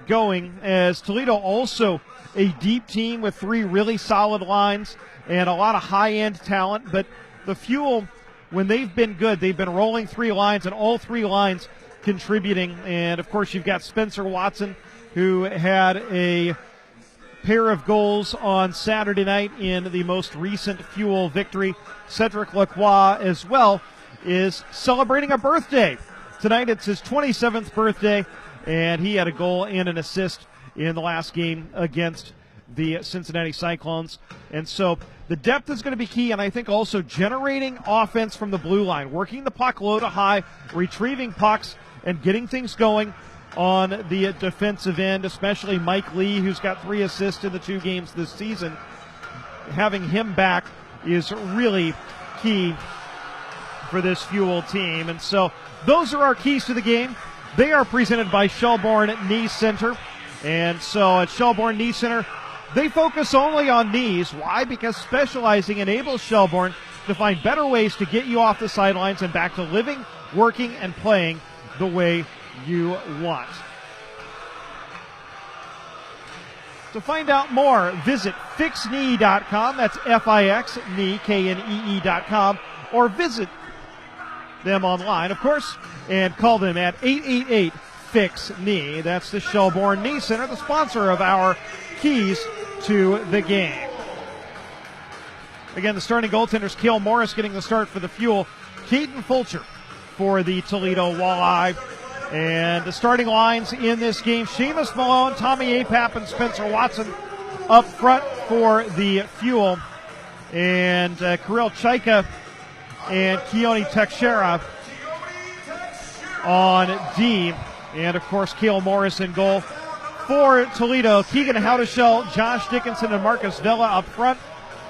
going, as Toledo also a deep team with 3 really solid lines and a lot of high-end talent. But the Fuel, when they've been good, they've been rolling 3 lines, and all 3 lines contributing. And, of course, you've got Spencer Watson, who had a pair of goals on Saturday night in the most recent Fuel victory. Cedric Lacroix as well is celebrating a birthday. Tonight it's his 27th birthday, and he had a goal and an assist in the last game against the Cincinnati Cyclones. And so the depth is going to be key, and I think also generating offense from the blue line, working the puck low to high, retrieving pucks, and getting things going on the defensive end, especially Mike Lee, who's got 3 assists in the 2 games this season. Having him back is really key for this Fuel team. And so those are our keys to the game. They are presented by Shelbourne Knee Center. And so at Shelbourne Knee Center, they focus only on knees. Why? Because specializing enables Shelbourne to find better ways to get you off the sidelines and back to living, working, and playing the way you want. To find out more, visit fixknee.com. That's F-I-X, knee, K-N-E-E.com. Or visit them online, of course, and call them at 888-FIX-KNEE. That's the Shelbourne Knee Center, the sponsor of our keys to the game. Again, the starting goaltenders, Cale Morris getting the start for the Fuel, Caden Fulcher for the Toledo Walleye. And the starting lines in this game, Seamus Malone, Tommy Apap, and Spencer Watson up front for the Fuel. And Kirill Chaika and Keone Teixeira on D. And, of course, Cale Morris in goal. For Toledo, Keegan Howdeshell, Josh Dickinson, and Marcus Vela up front.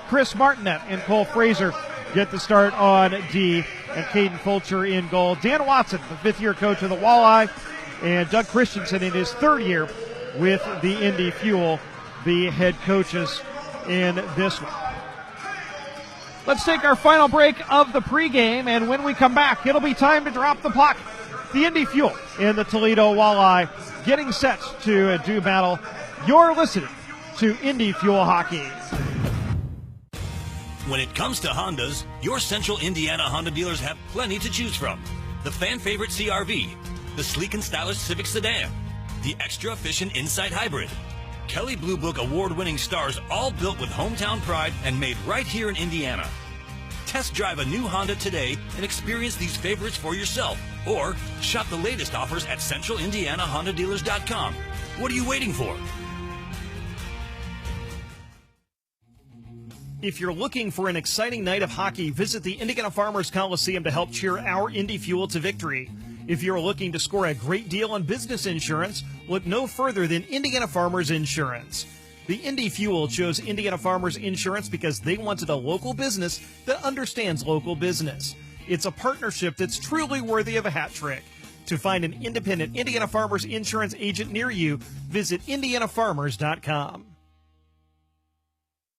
Chris Martinet and Cole Fraser get the start on D. And Caden Fulcher in goal. Dan Watson, the 5th-year coach of the Walleye, and Doug Christensen in his 3rd year with the Indy Fuel, the head coaches in this one. Let's take our final break of the pregame, and when we come back, it'll be time to drop the puck. The Indy Fuel and the Toledo Walleye getting set to do battle. You're listening to Indy Fuel Hockey. When it comes to Hondas, your Central Indiana Honda dealers have plenty to choose from. The fan-favorite CR-V, the sleek and stylish Civic Sedan, the extra-efficient Insight Hybrid. Kelley Blue Book award-winning stars, all built with hometown pride and made right here in Indiana. Test drive a new Honda today and experience these favorites for yourself. Or shop the latest offers at CentralIndianaHondaDealers.com. What are you waiting for? If you're looking for an exciting night of hockey, visit the Indiana Farmers Coliseum to help cheer our Indy Fuel to victory. If you're looking to score a great deal on business insurance, look no further than Indiana Farmers Insurance. The Indy Fuel chose Indiana Farmers Insurance because they wanted a local business that understands local business. It's a partnership that's truly worthy of a hat trick. To find an independent Indiana Farmers Insurance agent near you, visit IndianaFarmers.com.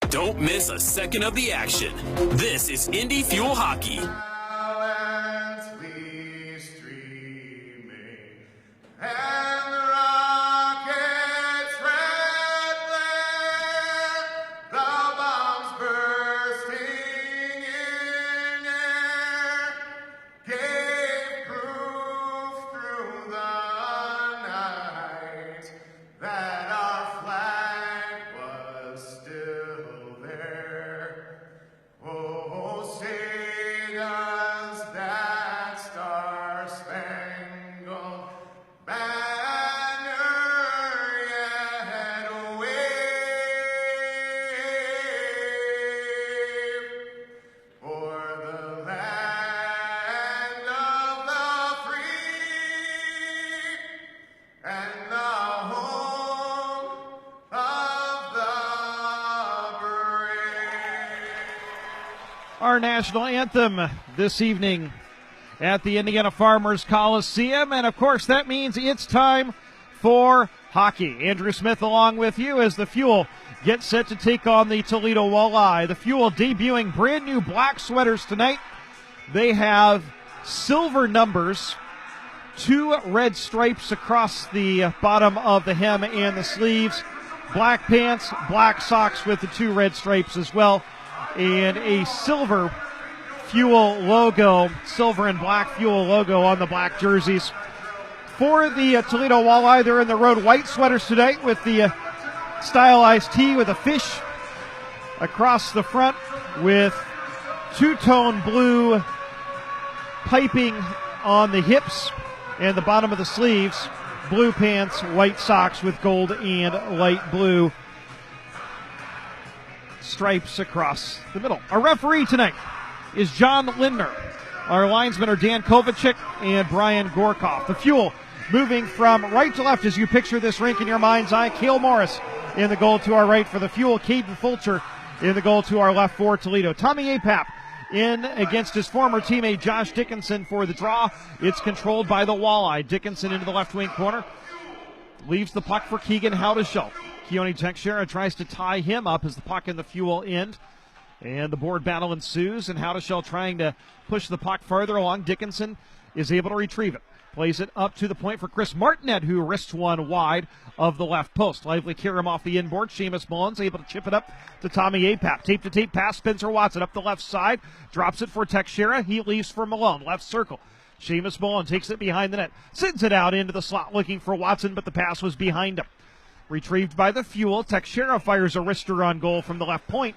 Don't miss a second of the action. This is Indy Fuel Hockey. Our national anthem this evening at the Indiana Farmers Coliseum. And, of course, that means it's time for hockey. Andrew Smith along with you as the Fuel gets set to take on the Toledo Walleye. The Fuel debuting brand new black sweaters tonight. They have silver numbers 2 red stripes across the bottom of the hem and the sleeves. Black pants, black socks with the 2 red stripes as well. And a silver Fuel logo, silver and black Fuel logo on the black jerseys. For the Toledo Walleye, they're in the road white sweaters today with the stylized tee with a fish across the front with two-tone blue piping on the hips and the bottom of the sleeves. Blue pants, white socks with gold and light blue stripes across the middle. Our referee tonight is John Lindner. Our linesmen are Dan Kovacic and Brian Gorkoff. The Fuel moving from right to left as you picture this rink in your mind's eye. Cale Morris in the goal to our right for the Fuel. Caden Fulcher in the goal to our left for Toledo. Tommy Apap in against his former teammate Josh Dickinson for the draw. It's controlled by the Walleye. Dickinson into the left wing corner. Leaves the puck for Keegan Howdeshell. Keone Teixeira tries to tie him up as the puck in the Fuel end. And the board battle ensues, and Howdeshell trying to push the puck farther along. Dickinson is able to retrieve it. Plays it up to the point for Chris Martinet, who wrists one wide of the left post. Lively Kiram off the inboard. Seamus Mullins able to chip it up to Tommy Apap. Tape-to-tape pass, Spencer Watson up the left side. Drops it for Teixeira. He leaves for Malone. Left circle. Seamus Mullins takes it behind the net. Sends it out into the slot looking for Watson, but the pass was behind him. Retrieved by the Fuel. Teixeira fires a wrister on goal from the left point.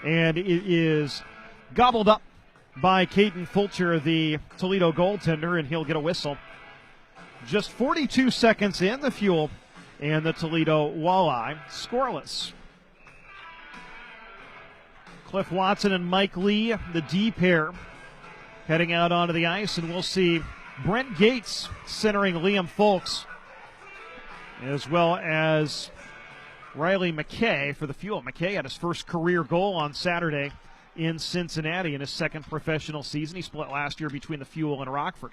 And it is gobbled up by Caden Fulcher, the Toledo goaltender, and he'll get a whistle. Just 42 seconds in, the Fuel and the Toledo Walleye scoreless. Cliff Watson and Mike Lee, the D pair, heading out onto the ice, and we'll see Brent Gates centering Liam Folks, as well as Riley McKay for the Fuel. McKay had his first career goal on Saturday in Cincinnati in his second professional season. He split last year between the Fuel and Rockford.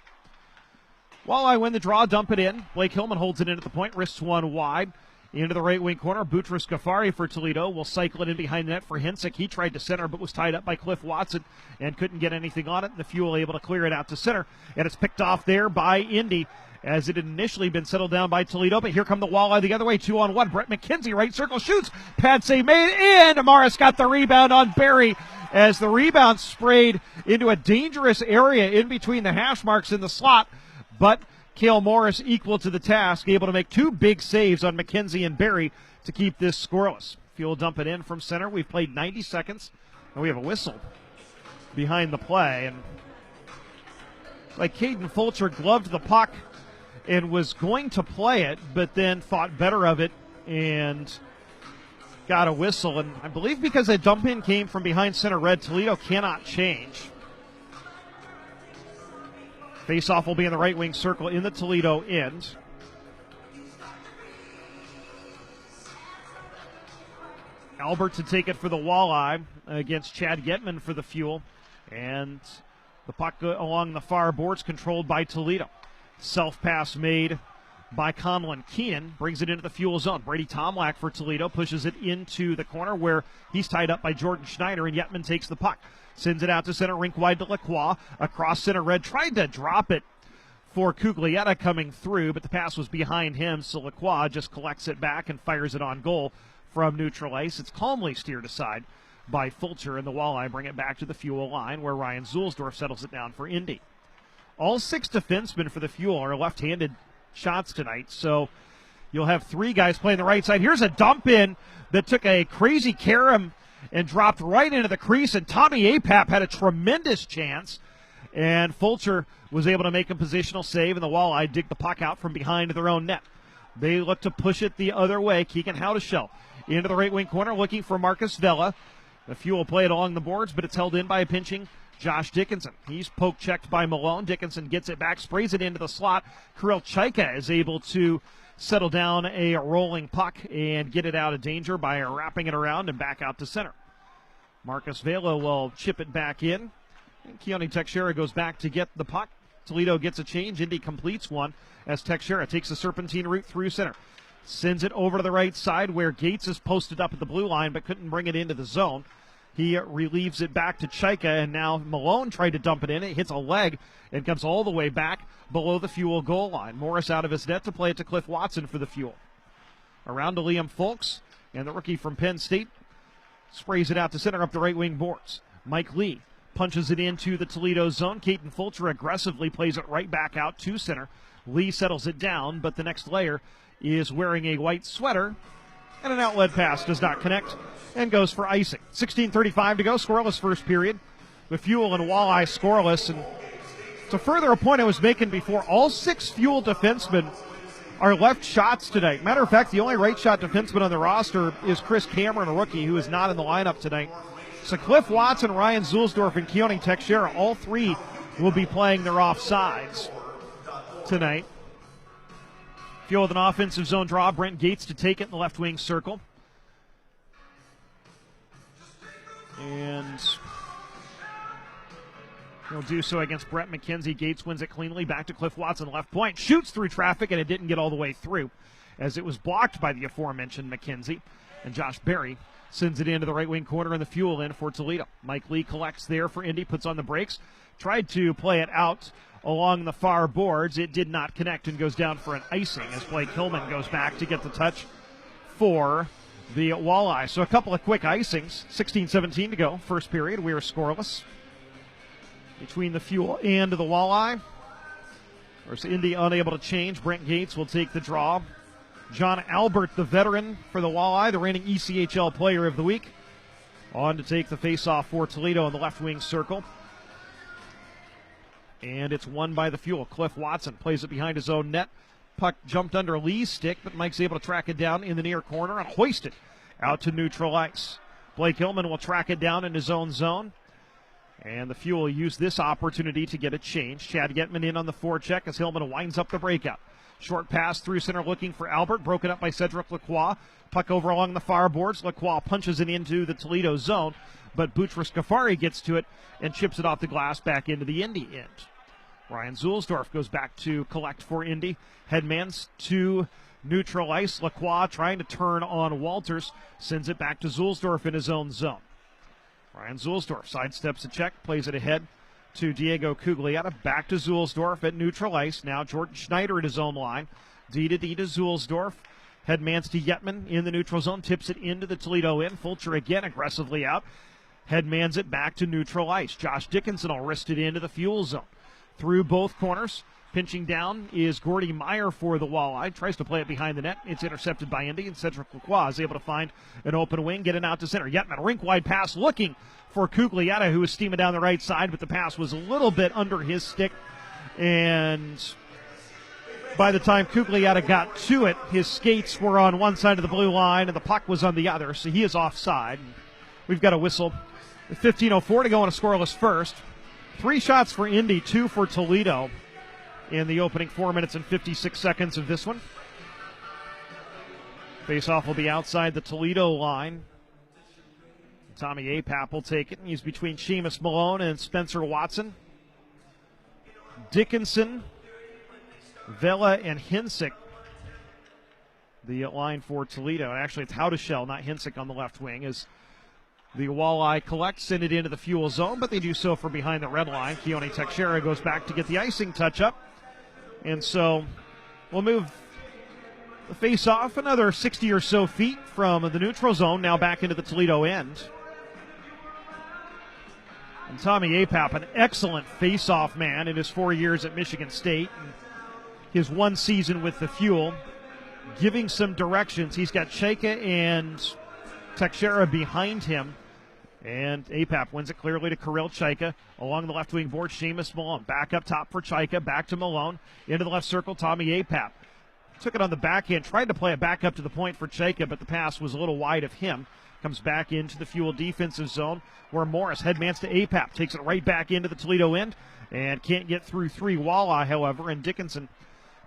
Walleye win the draw, dump it in. Blake Hillman holds it in at the point, wrists one wide. Into the right wing corner, Boutros Ghaffari for Toledo will cycle it in behind the net for Hinsick. He tried to center but was tied up by Cliff Watson and couldn't get anything on it. And the Fuel able to clear it out to center. And it's picked off there by Indy, as it had initially been settled down by Toledo. But here come the Walleye the other way, 2-on-1. Brett McKenzie, right circle, shoots. Pad save made in. Morris got the rebound on Barry as the rebound sprayed into a dangerous area in between the hash marks in the slot. But Cale Morris equal to the task, able to make 2 big saves on McKenzie and Barry to keep this scoreless. Fuel dump it in from center. We've played 90 seconds, and we have a whistle behind the play. And like Caden Fulcher gloved the puck and was going to play it, but then thought better of it and got a whistle. And I believe because a dump in came from behind center red, Toledo cannot change. Face-off will be in the right wing circle in the Toledo end. Albert to take it for the Walleye against Chad Getman for the Fuel. And the puck along the far boards controlled by Toledo. Self-pass made by Conlon Keenan. Brings it into the Fuel zone. Brady Tomlak for Toledo pushes it into the corner where he's tied up by Jordan Schneider, and Yetman takes the puck. Sends it out to center, rink wide to Lacroix. Across center red, tried to drop it for Cuglietta coming through, but the pass was behind him, so Lacroix just collects it back and fires it on goal from neutral ice. It's calmly steered aside by Fulcher, and the Walleye bring it back to the Fuel line where Ryan Zulsdorf settles it down for Indy. All 6 defensemen for the Fuel are left-handed shots tonight, so you'll have 3 guys playing the right side. Here's a dump in that took a crazy carom and dropped right into the crease, and Tommy Apap had a tremendous chance, and Fulcher was able to make a positional save, and the Walleye dig the puck out from behind their own net. They look to push it the other way. Keegan Howdeshell into the right wing corner looking for Marcus Vela. The Fuel play it along the boards, but it's held in by a pinching Josh Dickinson. He's poke-checked by Malone. Dickinson gets it back, sprays it into the slot. Kirill Chaika is able to settle down a rolling puck and get it out of danger by wrapping it around and back out to center. Marcus Vela will chip it back in. And Keone Teixeira goes back to get the puck. Toledo gets a change. Indy completes one as Teixeira takes the serpentine route through center. Sends it over to the right side where Gates is posted up at the blue line but couldn't bring it into the zone. He relieves it back to Chaika, and now Malone tried to dump it in. It hits a leg and comes all the way back below the Fuel goal line. Morris out of his net to play it to Cliff Watson for the Fuel. Around to Liam Folks, and the rookie from Penn State sprays it out to center up the right wing boards. Mike Lee punches it into the Toledo zone. Caden Fulcher aggressively plays it right back out to center. Lee settles it down, but the next layer is wearing a white sweater, and an outlet pass does not connect and goes for icing. 16:35 to go, scoreless first period. The Fuel and Walleye scoreless. And to further a point I was making before, all 6 Fuel defensemen are left shots tonight. Matter of fact, the only right shot defenseman on the roster is Chris Cameron, a rookie, who is not in the lineup tonight. So Cliff Watson, Ryan Zulsdorf, and Keone Teixeira, all 3 will be playing their offsides tonight. Fuel with an offensive zone draw. Brent Gates to take it in the left wing circle. And he'll do so against Brett McKenzie. Gates wins it cleanly. Back to Cliff Watson, left point. Shoots through traffic, and it didn't get all the way through as it was blocked by the aforementioned McKenzie. And Josh Berry sends it into the right wing corner, and the Fuel in for Toledo. Mike Lee collects there for Indy, puts on the brakes. Tried to play it out along the far boards. It did not connect and goes down for an icing as Blake Hillman goes back to get the touch for the Walleye. So a couple of quick icings. 16:17 to go, first period. We are scoreless between the Fuel and the Walleye. Of course, Indy unable to change. Brent Gates will take the draw. John Albert, the veteran for the Walleye, the reigning ECHL Player of the Week, on to take the faceoff for Toledo in the left wing circle. And it's won by the Fuel. Cliff Watson plays it behind his own net. Puck jumped under Lee's stick, but Mike's able to track it down in the near corner and hoist it out to neutral ice. Blake Hillman will track it down in his own zone. And the Fuel use this opportunity to get a change. Chad Getman in on the forecheck as Hillman winds up the breakout. Short pass through center looking for Albert, broken up by Cedric Lacroix. Puck over along the far boards. Lacroix punches it into the Toledo zone, but Boutros Ghaffari gets to it and chips it off the glass back into the Indy end. Ryan Zulsdorf goes back to collect for Indy. Headmans to neutral ice. Lacroix trying to turn on Walters. Sends it back to Zulsdorf in his own zone. Ryan Zulsdorf sidesteps a check, plays it ahead to Diego Cuglietta. Back to Zulsdorf at neutral ice. Now Jordan Schneider at his own line. D to Zulsdorf. Headmans to Yetman in the neutral zone. Tips it into the Toledo end. Fulcher again aggressively out. Headmans it back to neutral ice. Josh Dickinson will wrist it into the Fuel zone. Through both corners. Pinching down is Gordy Meyer for the Walleye. Tries to play it behind the net. It's intercepted by Indy, and Cedric Lacroix is able to find an open wing, get it out to center. Yetman, rink-wide pass looking for Cuglietta, who was steaming down the right side, but the pass was a little bit under his stick. And by the time Cuglietta got to it, his skates were on one side of the blue line, and the puck was on the other, so he is offside. We've got a whistle. 15:04 to go on a scoreless first. 3 shots for Indy, 2 for Toledo in the opening 4 minutes and 56 seconds of this one. Faceoff will be outside the Toledo line. Tommy Apap will take it. He's between Seamus Malone and Spencer Watson. Dickinson, Vela, and Hinsick, the line for Toledo. Actually, it's Haudeshell, not Hinsick, on the left wing, as the Walleye collects, send it into the Fuel zone, but they do so from behind the red line. Keone Teixeira goes back to get the icing touch up. And so we'll move the face-off another 60 or so feet from the neutral zone, now back into the Toledo end. And Tommy Apap, an excellent face-off man in his 4 years at Michigan State, and his 1 season with the Fuel, giving some directions. He's got Chaika and Teixeira behind him, and Apap wins it clearly to Kirill Chaika along the left wing board. Seamus Malone back up top for Chaika, back to Malone into the left circle. Tommy Apap took it on the backhand, tried to play it back up to the point for Chaika, but the pass was a little wide of him. Comes back into the Fuel defensive zone where Morris headmans to Apap, takes it right back into the Toledo end and can't get through 3 Walleye, however, and Dickinson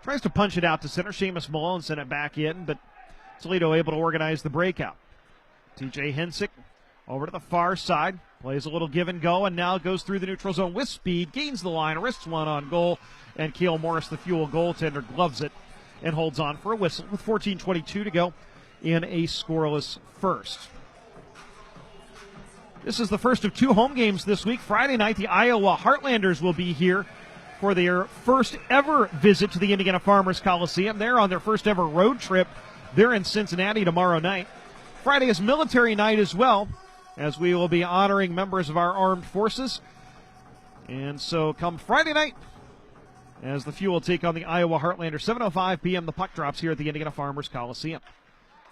tries to punch it out to center. Seamus Malone sent it back in, but Toledo able to organize the breakout. TJ Hinsick over to the far side, plays a little give and go, and now goes through the neutral zone with speed, gains the line, wrists one on goal, and Keel Morris, the Fuel goaltender, gloves it and holds on for a whistle with 14:22 to go in a scoreless first. This is the first of 2 home games this week. Friday night, the Iowa Heartlanders will be here for their first ever visit to the Indiana Farmers Coliseum. They're on their first ever road trip. They're in Cincinnati tomorrow night. Friday is military night as well, as we will be honoring members of our armed forces. And so come Friday night, as the Fuel take on the Iowa Heartlanders, 7:05 p.m. The puck drops here at the Indiana Farmers Coliseum.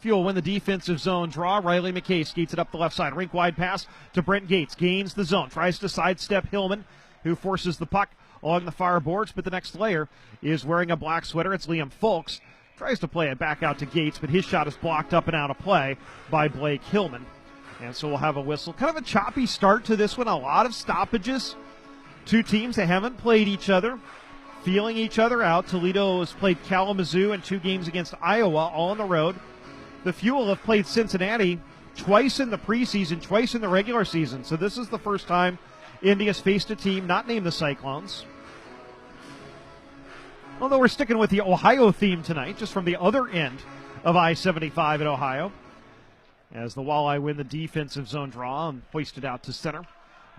Fuel win the defensive zone draw. Riley McKay skates it up the left side. Rink-wide pass to Brent Gates. Gains the zone. Tries to sidestep Hillman, who forces the puck along the far boards. But the next player is wearing a black sweater. It's Liam Folks. Tries to play it back out to Gates, but his shot is blocked up and out of play by Blake Hillman. And so we'll have a whistle. Kind of a choppy start to this one. A lot of stoppages. 2 teams that haven't played each other, feeling each other out. Toledo has played Kalamazoo in 2 games against Iowa, all on the road. The Fuel have played Cincinnati twice in the preseason, twice in the regular season. So this is the first time Indy has faced a team not named the Cyclones. Although we're sticking with the Ohio theme tonight, just from the other end of I-75 in Ohio. As the Walleye win the defensive zone draw and hoist it out to center.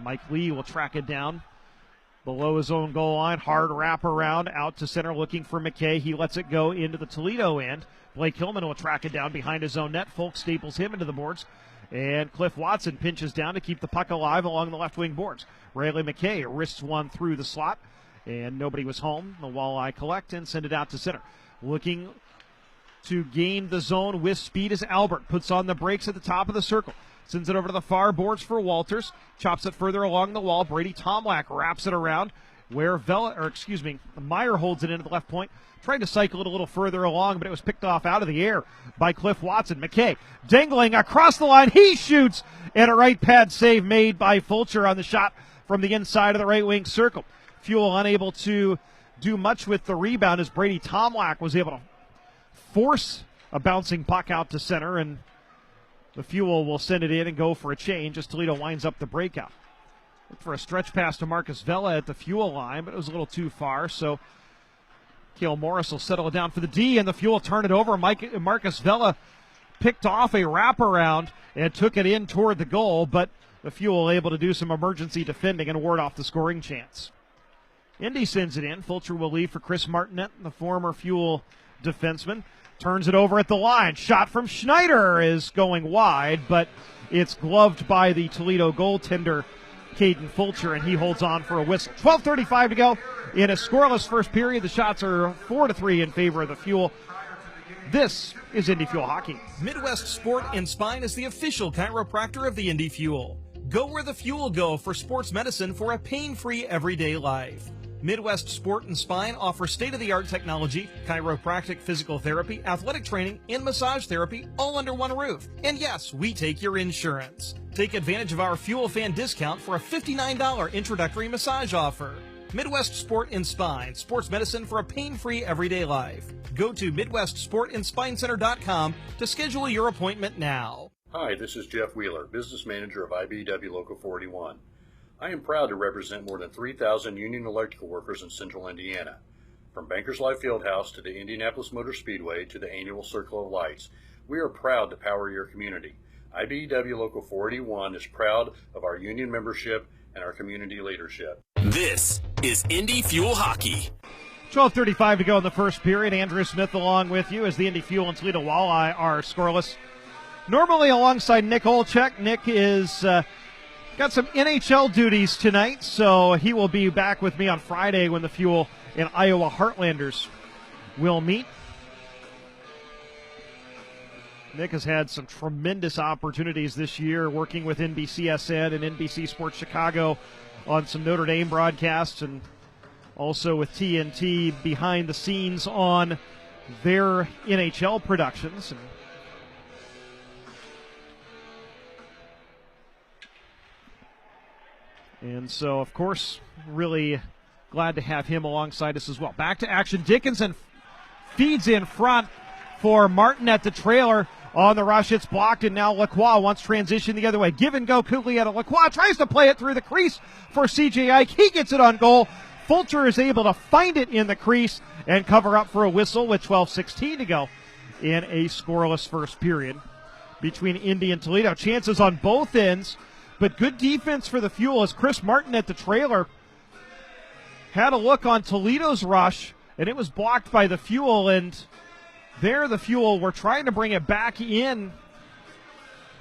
Mike Lee will track it down below his own goal line. Hard wrap around out to center looking for McKay. He lets it go into the Toledo end. Blake Hillman will track it down behind his own net. Folk staples him into the boards. And Cliff Watson pinches down to keep the puck alive along the left wing boards. Riley McKay wrists one through the slot. And nobody was home. The Walleye collect and send it out to center. Looking to gain the zone with speed is Albert. Puts on the brakes at the top of the circle. Sends it over to the far boards for Walters. Chops it further along the wall. Brady Tomlak wraps it around where Meyer holds it into the left point. Tried to cycle it a little further along, but it was picked off out of the air by Cliff Watson. McKay dangling across the line. He shoots, and a right pad save made by Fulcher on the shot from the inside of the right wing circle. Fuel unable to do much with the rebound as Brady Tomlak was able to force a bouncing puck out to center, and the Fuel will send it in and go for a change as Toledo winds up the breakout. Look for a stretch pass to Marcus Vela at the Fuel line, but it was a little too far, so Cale Morris will settle it down for the D, and the Fuel turn it over. Marcus Vela picked off a wraparound and took it in toward the goal, but the Fuel able to do some emergency defending and ward off the scoring chance. Indy sends it in. Fulcher will leave for Chris Martinet, the former Fuel defenseman. Turns it over at the line. Shot from Schneider is going wide, but it's gloved by the Toledo goaltender, Caden Fulcher, and he holds on for a whistle. 12:35 to go in a scoreless first period. The shots are 4-3 in favor of the Fuel. This is Indy Fuel Hockey. Midwest Sport and Spine is the official chiropractor of the Indy Fuel. Go where the Fuel go for sports medicine for a pain-free everyday life. Midwest Sport and Spine offers state-of-the-art technology, chiropractic physical therapy, athletic training, and massage therapy all under one roof. And yes, we take your insurance. Take advantage of our Fuel fan discount for a $59 introductory massage offer. Midwest Sport and Spine, sports medicine for a pain-free everyday life. Go to MidwestSportandSpineCenter.com to schedule your appointment now. Hi, this is Jeff Wheeler, Business Manager of IBEW Local 41. I am proud to represent more than 3,000 union electrical workers in central Indiana. From Bankers Life Fieldhouse to the Indianapolis Motor Speedway to the annual Circle of Lights, we are proud to power your community. IBEW Local 41 is proud of our union membership and our community leadership. This is Indy Fuel Hockey. 12:35 to go in the first period. Andrew Smith along with you as the Indy Fuel and Toledo Walleye are scoreless. Normally alongside Nick Olchek. Nick is got some NHL duties tonight, so he will be back with me on Friday when the Fuel and Iowa Heartlanders will meet. Nick has had some tremendous opportunities this year working with NBCSN and NBC Sports Chicago on some Notre Dame broadcasts, and also with TNT behind the scenes on their NHL productions. And so, of course, really glad to have him alongside us as well. Back to action. Dickinson feeds in front for Martin at the trailer on the rush. It's blocked, and now Lacroix wants transition the other way. Give and go quickly at Lacroix. Tries to play it through the crease for CJ Ike. He gets it on goal. Fulcher is able to find it in the crease and cover up for a whistle with 12:16 to go in a scoreless first period between Indy and Toledo. Chances on both ends. But good defense for the Fuel as Chris Martin at the trailer had a look on Toledo's rush, and it was blocked by the Fuel, and there the Fuel were trying to bring it back in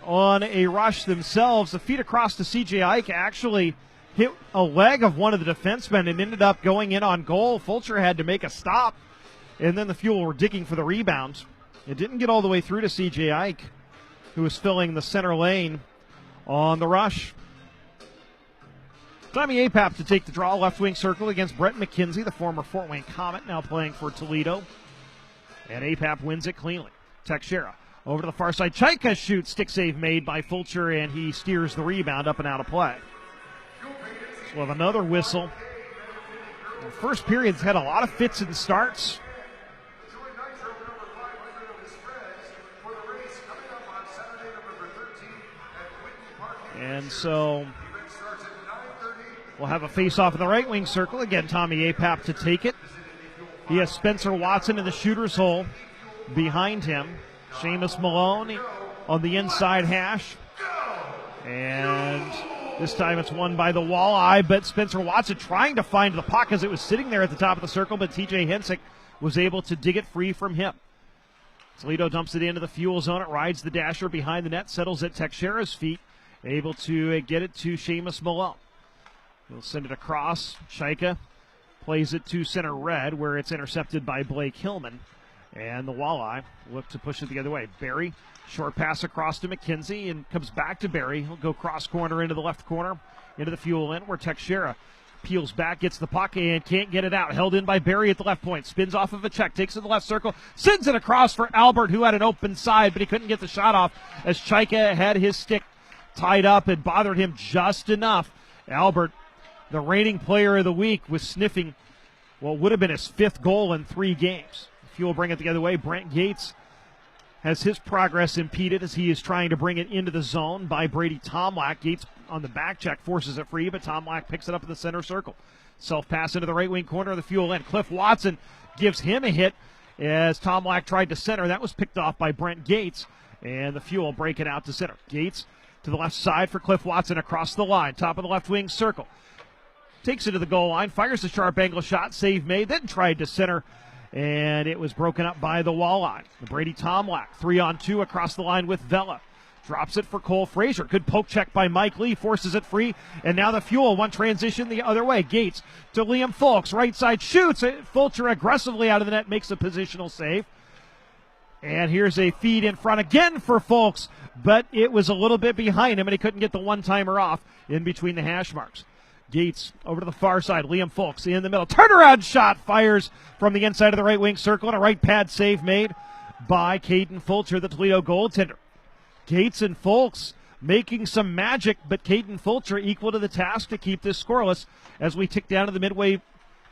on a rush themselves. The feed across to C.J. Ike actually hit a leg of one of the defensemen and ended up going in on goal. Fulcher had to make a stop, and then the Fuel were digging for the rebound. It didn't get all the way through to C.J. Ike, who was filling the center lane on the rush. Tommy Apap to take the draw, left wing circle against Brett McKenzie, the former Fort Wayne Comet, now playing for Toledo. And Apap wins it cleanly. Teixeira over to the far side. Chaika shoots, stick save made by Fulcher, and he steers the rebound up and out of play. So we'll have another whistle. The first period's had a lot of fits and starts. And so we'll have a face-off in the right wing circle. Again, Tommy Apap to take it. He has Spencer Watson in the shooter's hole behind him. Seamus Malone on the inside hash. And this time it's won by the Walleye, but Spencer Watson trying to find the puck as it was sitting there at the top of the circle, but TJ Hensick was able to dig it free from him. Toledo dumps it into the Fuel zone. It rides the dasher behind the net, settles at Teixeira's feet, able to get it to Seamus Malone. He'll send it across. Chaika plays it to center red, where it's intercepted by Blake Hillman. And the Walleye look to push it the other way. Barry, short pass across to McKenzie, and comes back to Barry. He'll go cross corner into the left corner, into the Fuel end, where Teixeira peels back, gets the puck, and can't get it out. Held in by Barry at the left point. Spins off of a check, takes it to the left circle, sends it across for Albert, who had an open side, but he couldn't get the shot off as Chaika had his stick tied up and bothered him just enough. Albert, the reigning player of the week, was sniffing what would have been his fifth goal in 3 games. Fuel bring it the other way. Brent Gates has his progress impeded as he is trying to bring it into the zone by Brady Tomlak. Gates on the back check forces it free, but Tomlak picks it up in the center circle. Self-pass into the right wing corner of the Fuel end. Cliff Watson gives him a hit as Tomlak tried to center. That was picked off by Brent Gates, and the Fuel break it out to center. Gates to the left side for Cliff Watson across the line, top of the left wing circle. Takes it to the goal line, fires a sharp angle shot, save made, then tried to center, and it was broken up by the Walleye. Brady Tomlak, 3-on-2 across the line with Vela. Drops it for Cole Frazier. Good poke check by Mike Lee, forces it free, and now the Fuel one transition the other way. Gates to Liam Fulks, right side shoots. Fulcher aggressively out of the net, makes a positional save. And here's a feed in front again for Fulks, but it was a little bit behind him, and he couldn't get the one-timer off in between the hash marks. Gates over to the far side. Liam Fulks in the middle. Turnaround shot fires from the inside of the right wing circle, and a right pad save made by Caden Fulcher, the Toledo goaltender. Gates and Fulks making some magic, but Caden Fulcher equal to the task to keep this scoreless as we tick down to the midway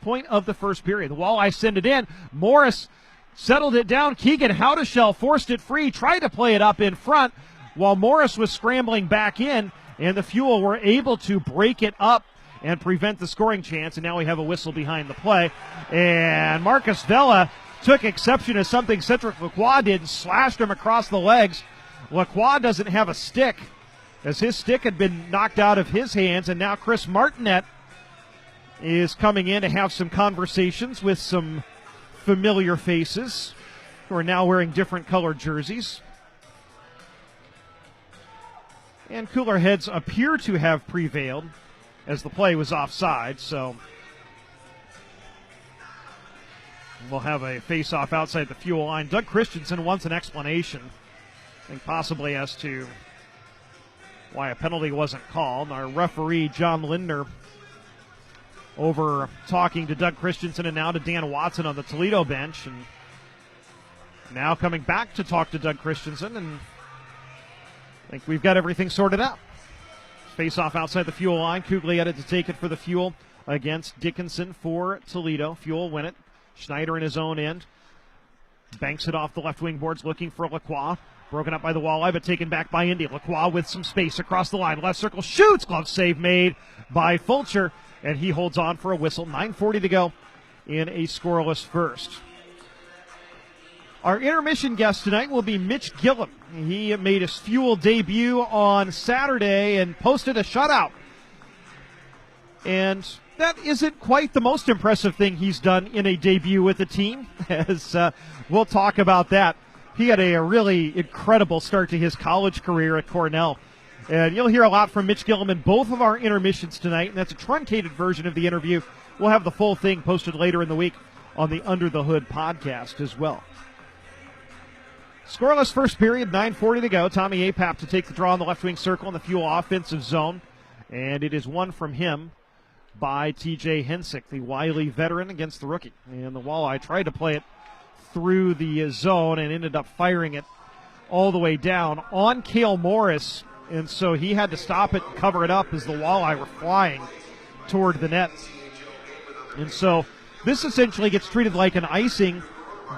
point of the first period. The Walleye send it in. Morris settled it down. Keegan Howdeshell forced it free, tried to play it up in front while Morris was scrambling back in, and the Fuel were able to break it up and prevent the scoring chance, and now we have a whistle behind the play. And Marcus Vela took exception to something Cedric Lacroix did and slashed him across the legs. Lacroix doesn't have a stick, as his stick had been knocked out of his hands, and now Chris Martinet is coming in to have some conversations with some familiar faces who are now wearing different colored jerseys. And cooler heads appear to have prevailed as the play was offside, so we'll have a face-off outside the Fuel line. Doug Christensen wants an explanation, I think possibly as to why a penalty wasn't called. Our referee, John Lindner, over talking to Doug Christensen and now to Dan Watson on the Toledo bench, and now coming back to talk to Doug Christensen, and I think we've got everything sorted out. Face-off outside the Fuel line. Kuglietta to take it for the Fuel against Dickinson for Toledo. Fuel win it. Schneider in his own end. Banks it off the left wing boards looking for Lacroix. Broken up by the Walleye, but taken back by Indy. Lacroix with some space across the line. Left circle shoots. Glove save made by Fulcher, and he holds on for a whistle. 9:40 to go in a scoreless first. Our intermission guest tonight will be Mitch Gillum. He made his Fuel debut on Saturday and posted a shutout. And that isn't quite the most impressive thing he's done in a debut with the team, as we'll talk about that. He had a really incredible start to his college career at Cornell. And you'll hear a lot from Mitch Gillum in both of our intermissions tonight, and that's a truncated version of the interview. We'll have the full thing posted later in the week on the Under the Hood podcast as well. Scoreless first period, 9:40 to go. Tommy Apap to take the draw in the left wing circle in the Fuel offensive zone. And it is one from him by TJ Hensick, the wily veteran, against the rookie. And the Walleye tried to play it through the zone and ended up firing it all the way down on Cale Morris. And so he had to stop it and cover it up as the Walleye were flying toward the net. And so this essentially gets treated like an icing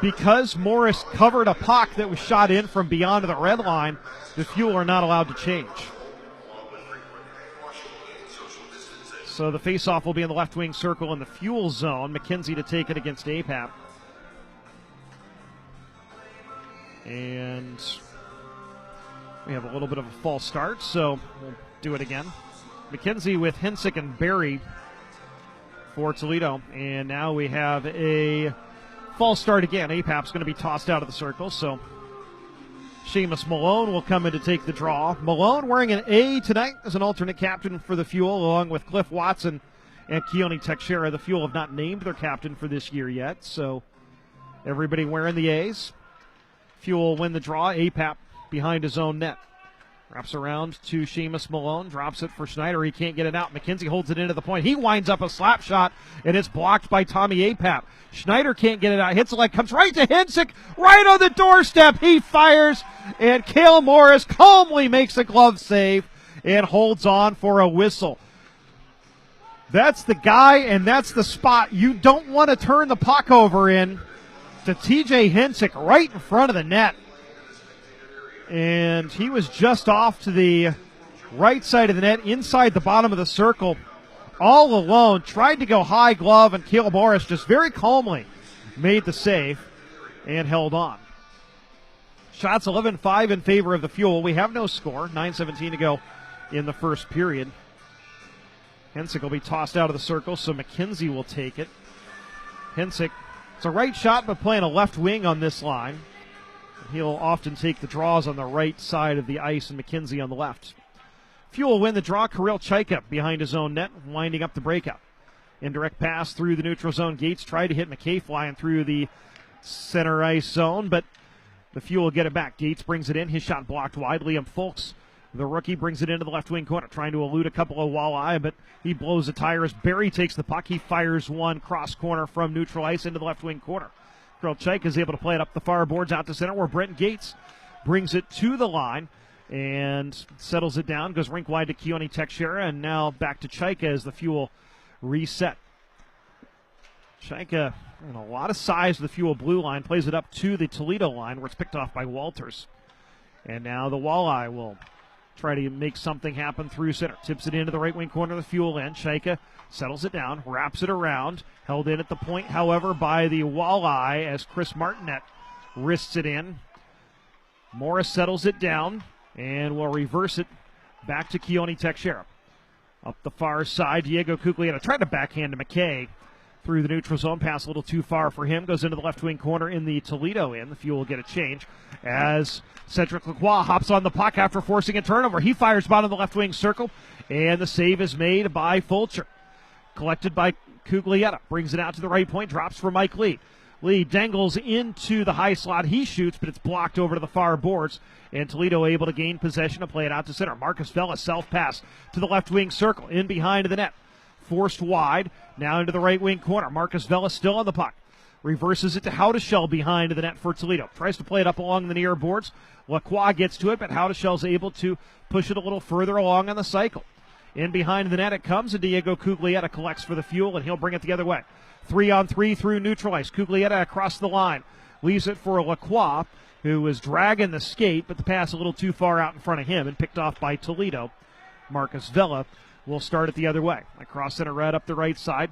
because Morris covered a puck that was shot in from beyond the red line. The Fuel are not allowed to change. So the faceoff will be in the left wing circle in the Fuel zone. McKenzie to take it against Apap. And we have a little bit of a false start, so we'll do it again. McKenzie with Hensick and Berry for Toledo. And now we have a false start again. Apap's going to be tossed out of the circle, so Seamus Malone will come in to take the draw. Malone wearing an A tonight as an alternate captain for the Fuel, along with Cliff Watson and Keone Teixeira. The Fuel have not named their captain for this year yet, so everybody wearing the A's. Fuel win the draw. Apap behind his own net. Wraps around to Seamus Malone, drops it for Schneider. He can't get it out. McKenzie holds it into the point. He winds up a slap shot, and it's blocked by Tommy Apap. Schneider can't get it out. Hits it like comes right to Hensick, right on the doorstep. He fires, and Cale Morris calmly makes a glove save and holds on for a whistle. That's the guy, and that's the spot you don't want to turn the puck over in, to TJ Hensick right in front of the net. And he was just off to the right side of the net, inside the bottom of the circle, all alone. Tried to go high glove, and Cale Morris just very calmly made the save and held on. Shots 11-5 in favor of the Fuel. We have no score. 9:17 to go in the first period. Hensick will be tossed out of the circle, so McKenzie will take it. Hensick, it's a right shot, but playing a left wing on this line. He'll often take the draws on the right side of the ice, and McKenzie on the left. Fuel win the draw. Kirill Chaika behind his own net, winding up the breakout. Indirect pass through the neutral zone. Gates tried to hit McKay flying through the center ice zone, but the Fuel will get it back. Gates brings it in. His shot blocked wide. Liam Folks, the rookie, brings it into the left wing corner, trying to elude a couple of Walleye, but he blows a tire as Barry takes the puck. He fires one cross corner from neutral ice into the left wing corner. Kirill Chaika is able to play it up the far boards out to center, where Brent Gates brings it to the line and settles it down. Goes rink wide to Keone Teixeira, and now back to Chaika as the Fuel reset. Chaika, in a lot of size to the Fuel blue line, plays it up to the Toledo line, where it's picked off by Walters. And now the Walleye will try to make something happen through center. Tips it into the right wing corner of the Fuel end. Chaika settles it down, wraps it around. Held in at the point, however, by the Walleye as Chris Martinet wrists it in. Morris settles it down and will reverse it back to Keone Teixeira. Up the far side, Diego Cuglietta tried to backhand to McKay through the neutral zone. Pass a little too far for him. Goes into the left wing corner in the Toledo end. The Fuel will get a change as Cedric Lacroix hops on the puck after forcing a turnover. He fires bottom of the left wing circle, and the save is made by Fulcher. Collected by Cuglietta. Brings it out to the right point. Drops for Mike Lee. Lee dangles into the high slot. He shoots, but it's blocked over to the far boards. And Toledo able to gain possession and play it out to center. Marcus Vela self-pass to the left wing circle. In behind the net. Forced wide. Now into the right wing corner. Marcus Vela still on the puck. Reverses it to Howdeshell behind the net for Toledo. Tries to play it up along the near boards. Lacroix gets to it, but Howdeshell's able to push it a little further along on the cycle. In behind the net it comes, and Diego Cuglietta collects for the Fuel, and he'll bring it the other way. 3-on-3 through neutral ice. Cuglietta across the line. Leaves it for Lacroix, who was dragging the skate, but the pass a little too far out in front of him and picked off by Toledo. Marcus Vela will start it the other way. Across center red up the right side.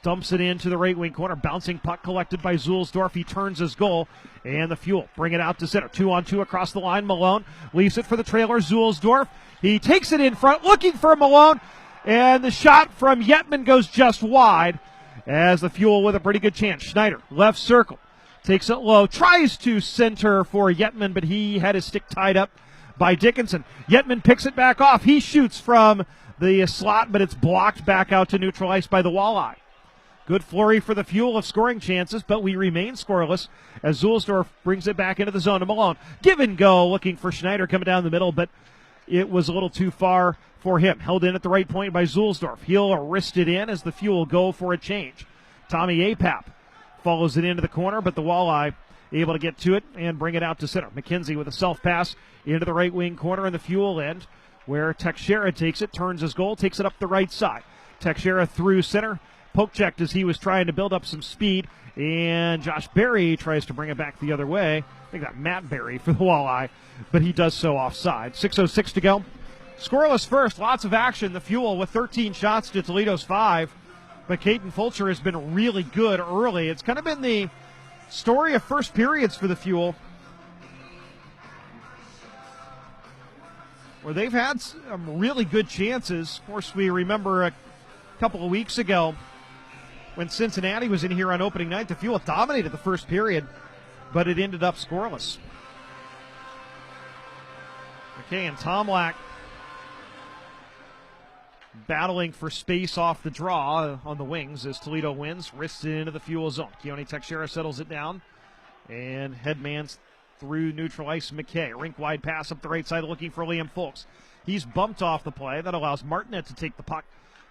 dumps it into the right wing corner. Bouncing puck collected by Zulsdorf. He turns his goal, and the Fuel bring it out to center. 2-on-2 across the line. Malone leaves it for the trailer. Zulsdorf. He takes it in front, looking for Malone, and the shot from Yetman goes just wide as the Fuel with a pretty good chance. Schneider, left circle, takes it low, tries to center for Yetman, but he had his stick tied up by Dickinson. Yetman picks it back off. He shoots from the slot, but it's blocked back out to neutral ice by the Walleye. Good flurry for the Fuel of scoring chances, but we remain scoreless as Zulsdorf brings it back into the zone to Malone. Give and go, looking for Schneider coming down the middle, but it was a little too far for him. Held in at the right point by Zulsdorf. He'll wrist it in as the Fuel go for a change. Tommy Apap follows it into the corner, but the Walleye able to get to it and bring it out to center. McKenzie with a self-pass into the right wing corner in the Fuel end, where Teixeira takes it, turns his goal, takes it up the right side. Teixeira through center, poke checked as he was trying to build up some speed, and Josh Berry tries to bring it back the other way. I think that Matt Berry for the Walleye, but he does so offside. 6:06 to go. Scoreless first, lots of action. The Fuel with 13 shots to Toledo's 5, but Caden Fulcher has been really good early. It's kind of been the story of first periods for the Fuel, where they've had some really good chances. Of course, we remember a couple of weeks ago when Cincinnati was in here on opening night, the Fuel dominated the first period, but it ended up scoreless. McKay and Tomlak battling for space off the draw on the wings as Toledo wins, wrists it into the Fuel zone. Keone Teixeira settles it down, and headmans through neutral ice. McKay, rink-wide pass up the right side looking for Liam Fulks. He's bumped off the play. That allows Martinet to take the puck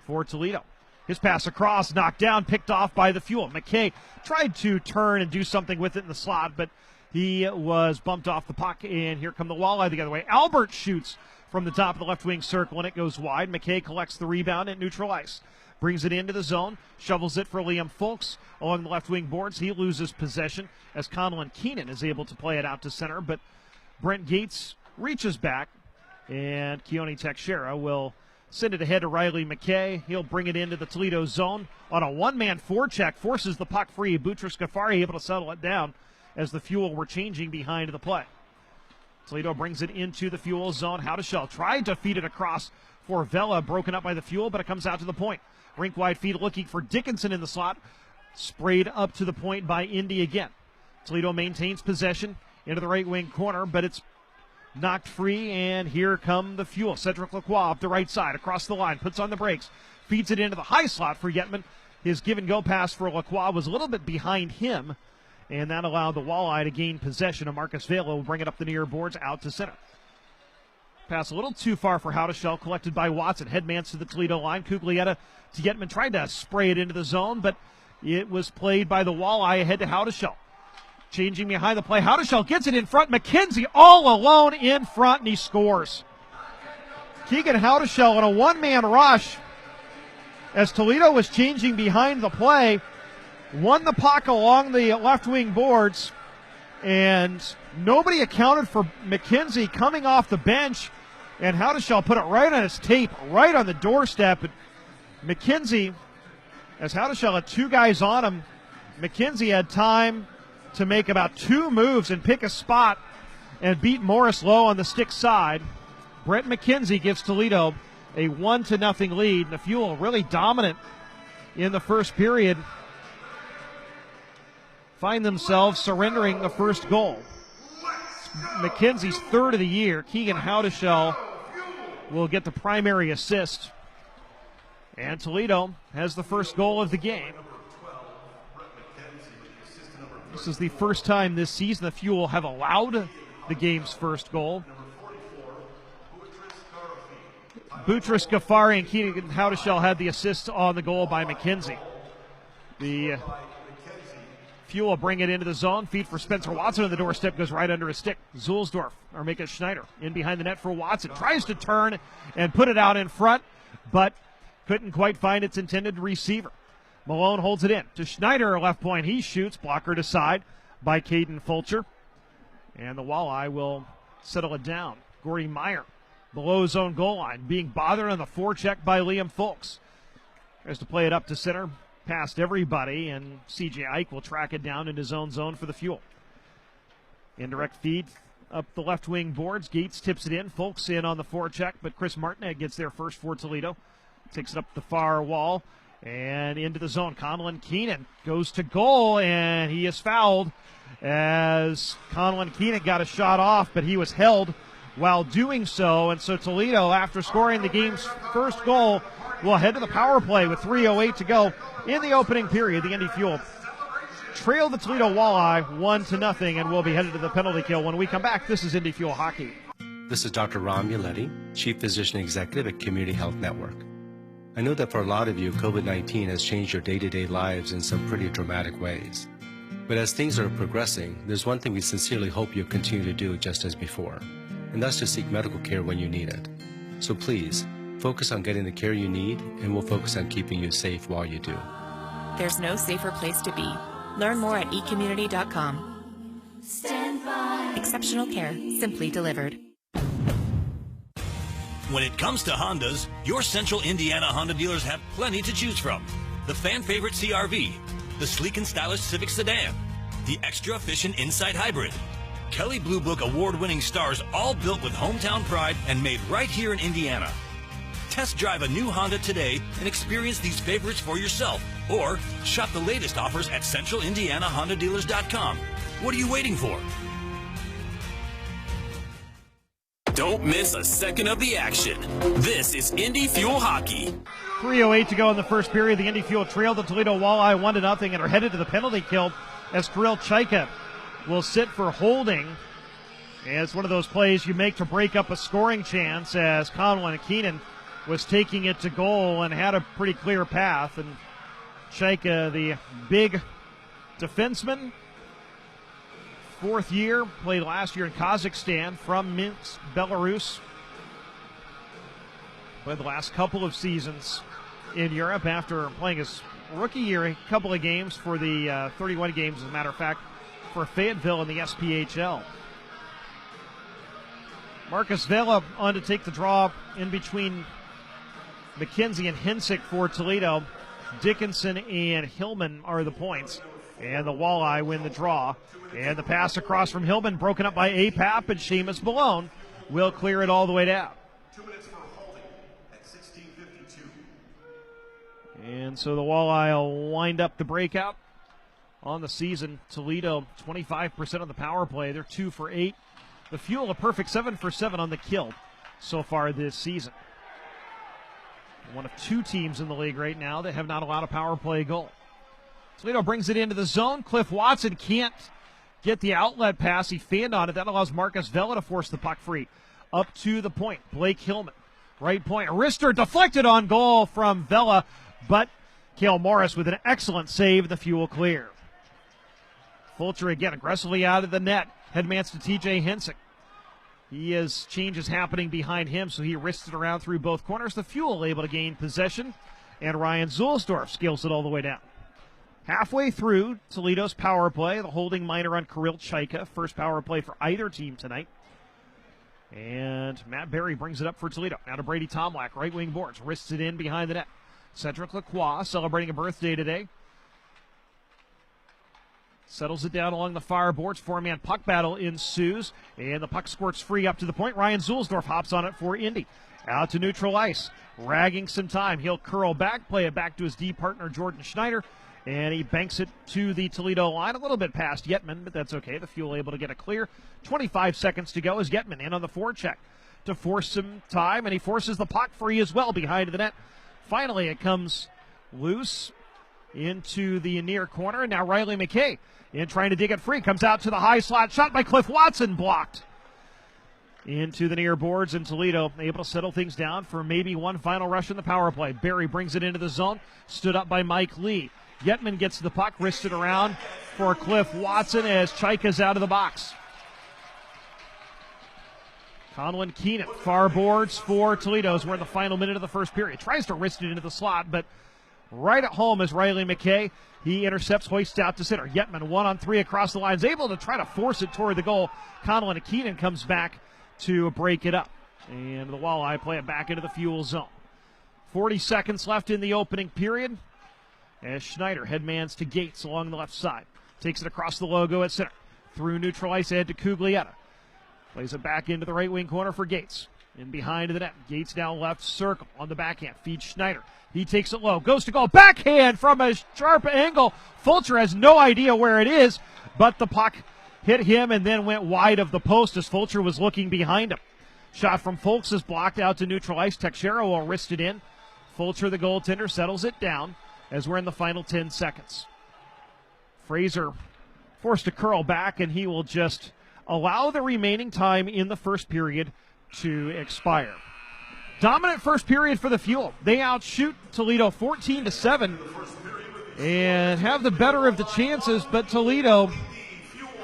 for Toledo. His pass across, knocked down, picked off by the Fuel. McKay tried to turn and do something with it in the slot, but he was bumped off the puck, and here come the Walleye the other way. Albert shoots from the top of the left wing circle, and it goes wide. McKay collects the rebound at neutral ice. Brings it into the zone, shovels it for Liam Fulks along the left wing boards. He loses possession as Conlon Keenan is able to play it out to center, but Brent Gates reaches back, and Keone Teixeira will send it ahead to Riley McKay. He'll bring it into the Toledo zone on a one-man forecheck, forces the puck free. Boutros Ghaffari able to settle it down as the Fuel were changing behind the play. Toledo brings it into the Fuel zone. Howdeshell tried to feed it across for Vela, broken up by the Fuel, but it comes out to the point. Rink-wide feed looking for Dickinson in the slot. Sprayed up to the point by Indy again. Toledo maintains possession into the right wing corner, but it's knocked free, and here come the Fuel. Cedric Lacroix up the right side, across the line, puts on the brakes, feeds it into the high slot for Yetman. His give-and-go pass for Lacroix was a little bit behind him, and that allowed the Walleye to gain possession, and Marcus Vela will bring it up the near boards out to center. Pass a little too far for Howdeshell, collected by Watson. Headmans to the Toledo line. Cuglietta to Yetman, tried to spray it into the zone, but it was played by the Walleye ahead to Howdeshell. Changing behind the play, Howdeshell gets it in front. McKenzie all alone in front, and he scores. Keegan Howdeshell in a one-man rush as Toledo was changing behind the play, won the puck along the left wing boards, and nobody accounted for McKenzie coming off the bench, and Howdeshell put it right on his tape, right on the doorstep. And McKenzie, as Howdeshell had two guys on him, McKenzie had time to make about two moves and pick a spot and beat Morris low on the stick side. Brett McKenzie gives Toledo a 1-0 lead. The Fuel really dominant in the first period. Find themselves surrendering the first goal. McKenzie's third of the year. Keegan Howdeshell will get the primary assist. And Toledo has the first goal of the game. This is the first time this season the Fuel have allowed the game's first goal. Boutros Ghaffari and Keegan Howdeshell had the assist on the goal by McKenzie. The Fuel bring it into the zone. Feed for Spencer Watson on the doorstep, goes right under his stick. Zulsdorf, or make it Schneider, in behind the net for Watson. Tries to turn and put it out in front, but couldn't quite find its intended receiver. Malone holds it in to Schneider, left point. He shoots, blockered aside by Caden Fulcher. And the Walleye will settle it down. Gordy Meyer, below zone goal line, being bothered on the forecheck by Liam Fulks. Tries to play it up to center. past everybody, and C.J. Ike will track it down in his own zone for the Fuel. Indirect feed up the left wing boards. Gates tips it in. Folks in on the forecheck, but Chris Martinet gets there first for Toledo. Takes it up the far wall and into the zone. Conlon Keenan goes to goal, and he is fouled as Conlon Keenan got a shot off, but he was held while doing so. And so Toledo, after scoring the game's first goal, will head to the power play with 3:08 to go in the opening period. The Indy Fuel trail the Toledo Walleye 1-0, and we'll be headed to the penalty kill when we come back. This is Indy Fuel Hockey. This is Dr. Ram Yaletti, Chief Physician Executive at Community Health Network. I know that for a lot of you, COVID-19 has changed your day-to-day lives in some pretty dramatic ways. But as things are progressing, there's one thing we sincerely hope you'll continue to do just as before, and that's to seek medical care when you need it. So please, focus on getting the care you need, and we'll focus on keeping you safe while you do. There's no safer place to be. Learn more at ecommunity.com. Stand by. Exceptional care, simply delivered. When it comes to Hondas, your Central Indiana Honda dealers have plenty to choose from. The fan favorite CR-V, the sleek and stylish Civic sedan, the extra efficient Insight Hybrid, Kelley Blue Book award-winning stars, all built with hometown pride and made right here in Indiana. Test drive a new Honda today and experience these favorites for yourself, or shop the latest offers at CentralIndianaHondaDealers.com. What are you waiting for? Don't miss a second of the action. This is Indy Fuel Hockey. 3:08 to go in the first period. The Indy Fuel trailed the Toledo Walleye 1-0 and are headed to the penalty kill as Kirill Chaika will sit for holding. And it's one of those plays you make to break up a scoring chance, as Conlon Keenan was taking it to goal and had a pretty clear path. And Chaika, the big defenseman, fourth year, played last year in Kazakhstan, from Minsk, Belarus. Played the last couple of seasons in Europe after playing his rookie year a couple of games for the 31 games, as a matter of fact, for Fayetteville in the SPHL. Marcus Vela on to take the draw in between McKenzie and Hensick for Toledo. Dickinson and Hillman are the points, and the Walleye win the draw. And the pass across from Hillman, broken up by Apap, and Seamus Malone will clear it all the way down. 2 minutes for holding at 16:52. And so the Walleye will wind up the breakout on the season. Toledo, 25% on the power play. They're 2 for 8. The Fuel, a perfect 7 for 7 on the kill so far this season. One of 2 teams in the league right now that have not allowed a power play goal. Toledo brings it into the zone. Cliff Watson can't get the outlet pass. He fanned on it. That allows Marcus Vela to force the puck free. Up to the point, Blake Hillman. Right point, Rister deflected on goal from Vela, but Cale Morris with an excellent save. The Fuel clear. Fulcher again aggressively out of the net. Headmans to TJ Hensick. He has changes happening behind him, so he wrists it around through both corners. The Fuel able to gain possession, and Ryan Zulsdorf scales it all the way down. Halfway through Toledo's power play, the holding minor on Kirill Chaika. First power play for either team tonight. And Matt Berry brings it up for Toledo. Now to Brady Tomlak, right wing boards. Wrists it in behind the net. Cedric Lacroix celebrating a birthday today. Settles it down along the far boards. 4-man puck battle ensues. And the puck squirts free up to the point. Ryan Zulsdorf hops on it for Indy. Out to neutral ice. Ragging some time. He'll curl back, play it back to his D partner, Jordan Schneider. And he banks it to the Toledo line, a little bit past Yetman, but that's okay. The Fuel able to get a clear. 25 seconds to go as Yetman in on the forecheck to force some time, and he forces the puck free as well behind the net. Finally, it comes loose into the near corner, and now Riley McKay in trying to dig it free. Comes out to the high slot, shot by Cliff Watson, blocked. Into the near boards, and Toledo able to settle things down for maybe one final rush in the power play. Barry brings it into the zone, stood up by Mike Lee. Yetman gets the puck, wristed around for Cliff Watson as Chaika's out of the box. Conlon Keenan, far boards for Toledo as we're in the final minute of the first period. Tries to wrist it into the slot, but right at home is Riley McKay. He intercepts, hoists out to center. Yetman 1-on-3 across the lines, able to try to force it toward the goal. Conlon Keenan comes back to break it up. And the Walleye play it back into the Fuel zone. 40 seconds left in the opening period. as Schneider headmans to Gates along the left side. Takes it across the logo at center. Through neutral ice ahead to Cuglietta. Plays it back into the right wing corner for Gates. In behind the net. Gates down left circle on the backhand. Feeds Schneider. He takes it low. Goes to goal. Backhand from a sharp angle. Fulcher has no idea where it is, but the puck hit him and then went wide of the post as Fulcher was looking behind him. Shot from Folks is blocked out to neutral ice. Texeira will wrist it in. Fulcher, the goaltender, settles it down as we're in the final 10 seconds. Fraser forced to curl back, and he will just allow the remaining time in the first period to expire. Dominant first period for the Fuel. They outshoot Toledo 14-7 and have the better of the chances, but Toledo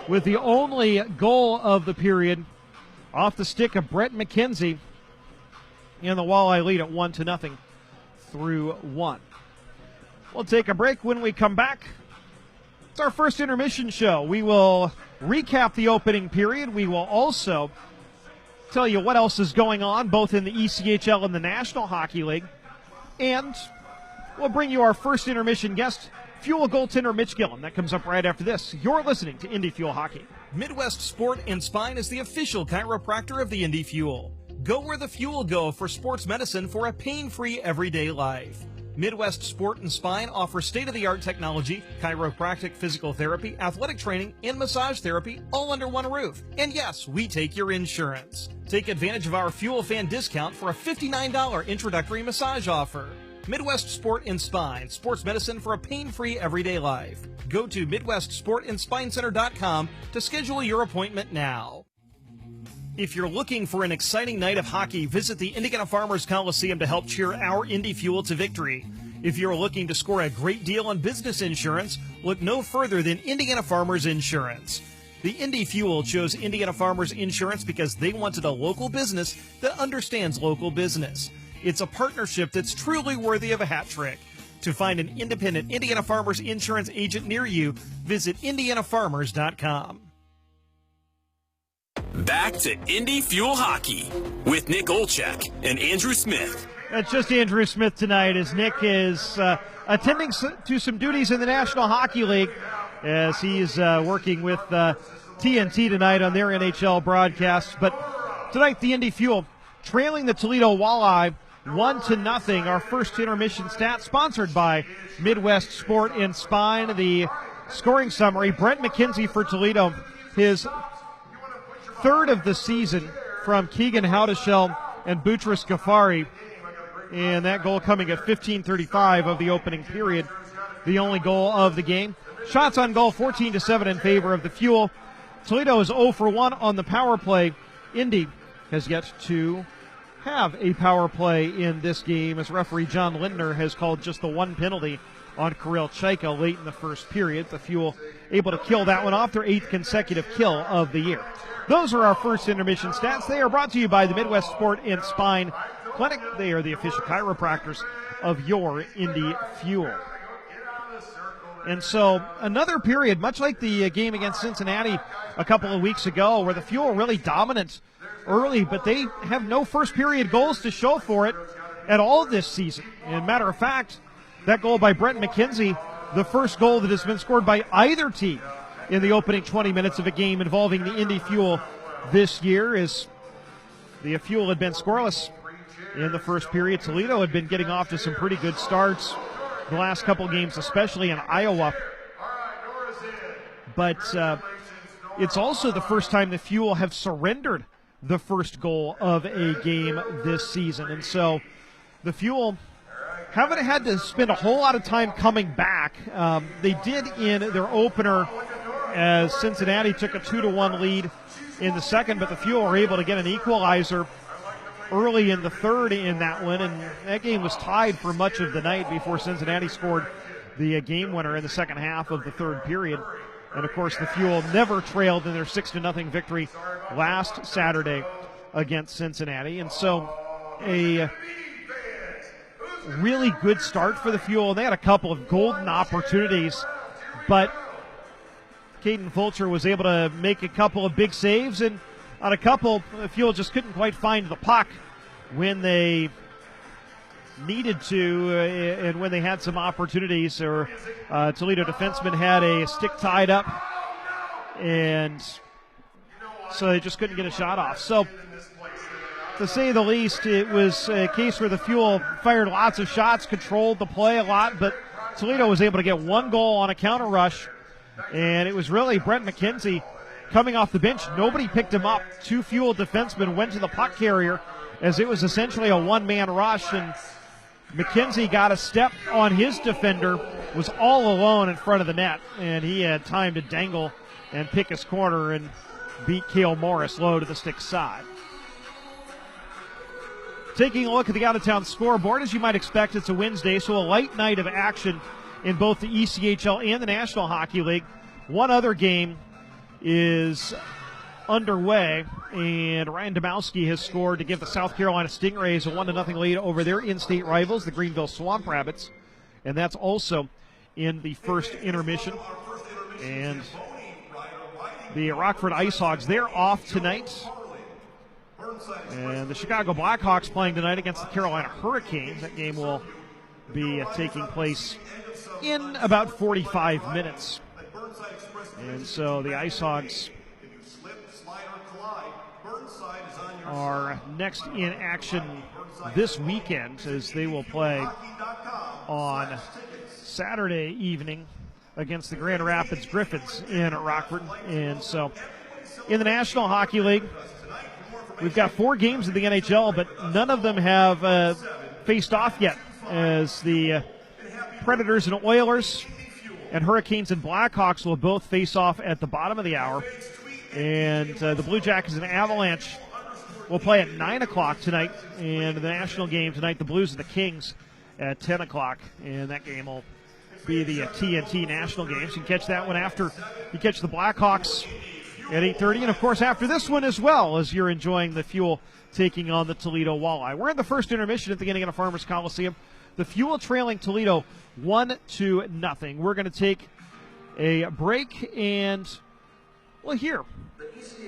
with the only goal of the period off the stick of Brett McKenzie, and the Walleye lead at 1-0 through 1. We'll take a break. When we come back, it's our first intermission show. We will recap the opening period. We will also tell you what else is going on both in the ECHL and the National Hockey League. And we'll bring you our first intermission guest, Fuel goaltender Mitch Gillum. That comes up right after this. You're listening to Indy Fuel Hockey. Midwest Sport and Spine is the official chiropractor of the Indy Fuel. Go where the Fuel go for sports medicine for a pain-free everyday life. Midwest Sport and Spine offers state-of-the-art technology, chiropractic physical therapy, athletic training, and massage therapy all under one roof. And yes, we take your insurance. Take advantage of our Fuel Fan discount for a $59 introductory massage offer. Midwest Sport and Spine, sports medicine for a pain-free everyday life. Go to MidwestSportandSpineCenter.com to schedule your appointment now. If you're looking for an exciting night of hockey, visit the Indiana Farmers Coliseum to help cheer our Indy Fuel to victory. If you're looking to score a great deal on business insurance, look no further than Indiana Farmers Insurance. The Indy Fuel chose Indiana Farmers Insurance because they wanted a local business that understands local business. It's a partnership that's truly worthy of a hat trick. To find an independent Indiana Farmers Insurance agent near you, visit IndianaFarmers.com. Back to Indy Fuel Hockey with Nick Olchek and Andrew Smith. It's just Andrew Smith tonight as Nick is attending to some duties in the National Hockey League as he's working with TNT tonight on their NHL broadcast. But tonight, the Indy Fuel trailing the Toledo Walleye 1-0. Our first intermission stat sponsored by Midwest Sport and Spine. The scoring summary: Brent McKenzie for Toledo, his third of the season from Keegan Howdeshell and Boutros Ghaffari, and that goal coming at 15:35 of the opening period, the only goal of the game. Shots on goal 14-7 in favor of the Fuel. Toledo is 0 for 1 on the power play. Indy has yet to have a power play in this game as referee John Lindner has called just the one penalty on Kirill Chaika late in the first period. The Fuel able to kill that one off, their 8th consecutive kill of the year. Those are our first intermission stats. They are brought to you by the Midwest Sport and Spine Clinic. They are the official chiropractors of your Indy Fuel. And so another period, much like the game against Cincinnati a couple of weeks ago, where the Fuel really dominant early, but they have no first period goals to show for it at all this season. And matter of fact, that goal by Brent McKenzie, the first goal that has been scored by either team in the opening 20 minutes of a game involving the Indy Fuel this year, is the Fuel had been scoreless in the first period. Toledo had been getting off to some pretty good starts the last couple games, especially in Iowa. But it's also the first time the Fuel have surrendered the first goal of a game this season. And so the Fuel haven't had to spend a whole lot of time coming back. They did in their opener as Cincinnati took a 2-1 lead in the second, but the Fuel were able to get an equalizer early in the third in that one, and that game was tied for much of the night before Cincinnati scored the game winner in the second half of the third period. And of course the Fuel never trailed in their 6-0 victory last Saturday against Cincinnati. And so a really good start for the Fuel. They had a couple of golden opportunities, but Caden Fulcher was able to make a couple of big saves, and on a couple, the Fuel just couldn't quite find the puck when they needed to, and when they had some opportunities, or Toledo defenseman had a stick tied up, and so they just couldn't get a shot off. So, to say the least, it was a case where the Fuel fired lots of shots, controlled the play a lot, but Toledo was able to get one goal on a counter rush, and it was really Brent McKenzie coming off the bench. Nobody picked him up. Two Fuel defensemen went to the puck carrier as it was essentially a one-man rush, and McKenzie got a step on his defender, was all alone in front of the net, and he had time to dangle and pick his corner and beat Cale Morris low to the stick side. Taking a look at the out-of-town scoreboard, as you might expect, it's a Wednesday, so a light night of action in both the ECHL and the National Hockey League. One other game is underway, and Ryan Domowski has scored to give the South Carolina Stingrays a 1-0 lead over their in-state rivals, the Greenville Swamp Rabbits, and that's also in the first intermission. And the Rockford Ice Hogs, they're off tonight. And the Chicago Blackhawks playing tonight against the Carolina Hurricanes. That game will be taking place in about 45 minutes. And so the Ice Hogs are next in action this weekend, as they will play on Saturday evening against the Grand Rapids Griffins in Rockford. And so in the National Hockey League, we've got 4 games in the NHL, but none of them have faced off yet, as the Predators and Oilers and Hurricanes and Blackhawks will both face off at the bottom of the hour. And the Blue Jackets and Avalanche will play at 9 o'clock tonight. And the national game tonight, the Blues and the Kings at 10 o'clock. And that game will be the TNT national game. So you can catch that one after you catch the Blackhawks at 8:30. And, of course, after this one as well, as you're enjoying the Fuel taking on the Toledo Walleye. We're in the first intermission at the beginning of Farmers Coliseum. The Fuel trailing Toledo 1-0. We're going to take a break, and we'll hear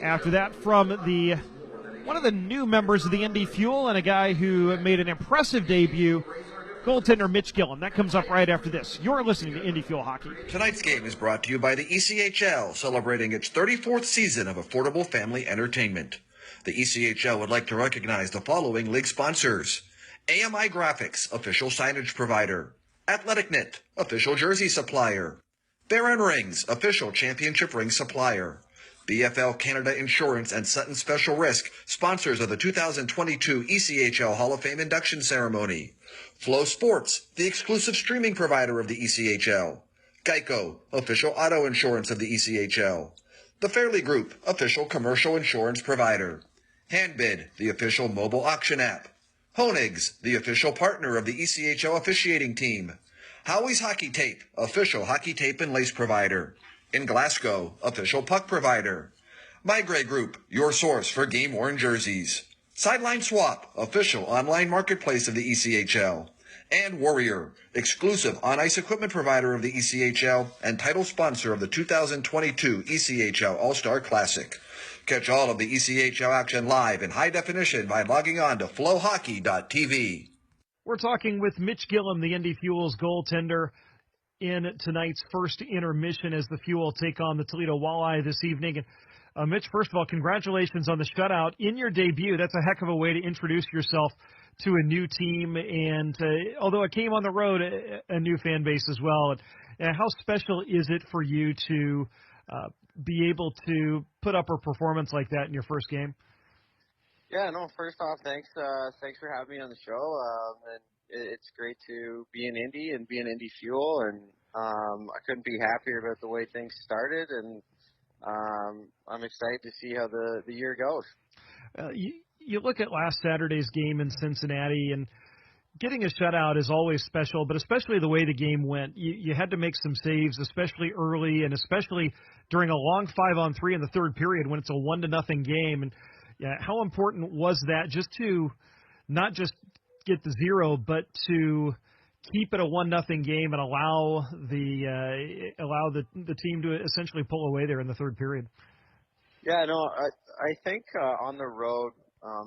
after that from one of the new members of the Indy Fuel and a guy who made an impressive debut, goaltender Mitch Gillum. That comes up right after this. You're listening to Indy Fuel Hockey. Tonight's game is brought to you by the ECHL, celebrating its 34th season of affordable family entertainment. The ECHL would like to recognize the following league sponsors: AMI Graphics, official signage provider; Athletic Knit, official jersey supplier; Baron Rings, official championship ring supplier; BFL Canada Insurance and Sutton Special Risk, sponsors of the 2022 ECHL Hall of Fame induction ceremony; Flow Sports, the exclusive streaming provider of the ECHL; Geico, official auto insurance of the ECHL; The Fairley Group, official commercial insurance provider; Handbid, the official mobile auction app; Honig's, the official partner of the ECHL officiating team; Howie's Hockey Tape, official hockey tape and lace provider; In Glasgow, official puck provider; My Grey Group, your source for game-worn jerseys; Sideline Swap, official online marketplace of the ECHL; and Warrior, exclusive on-ice equipment provider of the ECHL and title sponsor of the 2022 ECHL All-Star Classic. Catch all of the ECHL action live in high definition by logging on to flowhockey.tv. We're talking with Mitch Gillum, the Indy Fuel's goaltender, in tonight's first intermission as the Fuel take on the Toledo Walleye this evening. And Mitch, first of all, congratulations on the shutout in your debut. That's a heck of a way to introduce yourself to a new team, and although it came on the road, a new fan base as well. And how special is it for you to be able to put up a performance like that in your first game? Yeah, no, first off, thanks for having me on the show. And it's great to be in Indy and be in Indy Fuel, and I couldn't be happier about the way things started, and I'm excited to see how the year goes. You look at last Saturday's game in Cincinnati, and getting a shutout is always special, but especially the way the game went. You had to make some saves, especially early, and especially during a long 5-on-3 in the third period when it's a 1-0 game. And how important was that, just to not just get the zero, but to keep it a 1-0 game and allow the team to essentially pull away there in the third period? Yeah, no, I think on the road,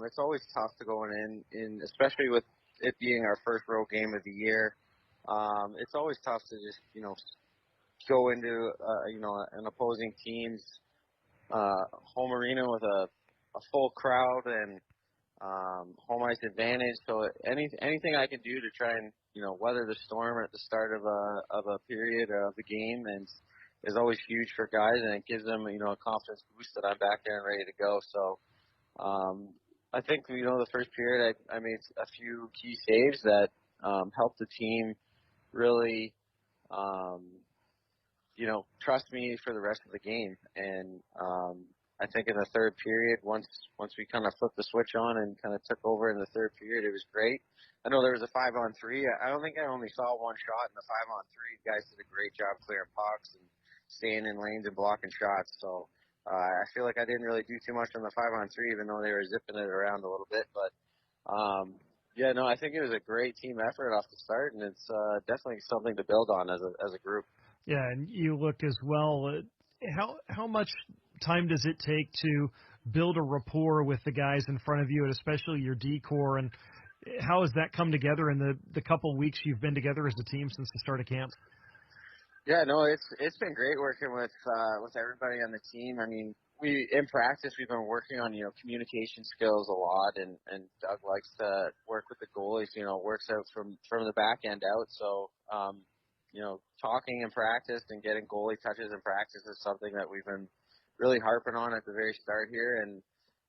it's always tough to go in especially with it being our first road game of the year, it's always tough to just, go into, an opposing team's home arena with a full crowd and home ice advantage. So anything I can do to try and weather the storm at the start of a period of the game and is always huge for guys, and it gives them a confidence boost that I'm back there and ready to go. So I think the first period I made a few key saves that helped the team really trust me for the rest of the game. And I think in the third period, once we kind of flipped the switch on and kind of took over in the third period, it was great. I know there was a 5-on-3. I don't think I only saw one shot in the 5-on-3. Guys did a great job clearing pucks and staying in lanes and blocking shots. So I feel like I didn't really do too much on the 5-on-3, even though they were zipping it around a little bit. But I think it was a great team effort off the start, and it's definitely something to build on as a group. Yeah, and you look as well. How much time does it take to build a rapport with the guys in front of you, and especially your D-core, and how has that come together in the couple of weeks you've been together as a team since the start of camp? Yeah, no, it's been great working with everybody on the team. I mean, in practice we've been working on communication skills a lot, and Doug likes to work with the goalies. Works out from the back end out. So talking in practice and getting goalie touches in practice is something that we've been really harping on at the very start here. And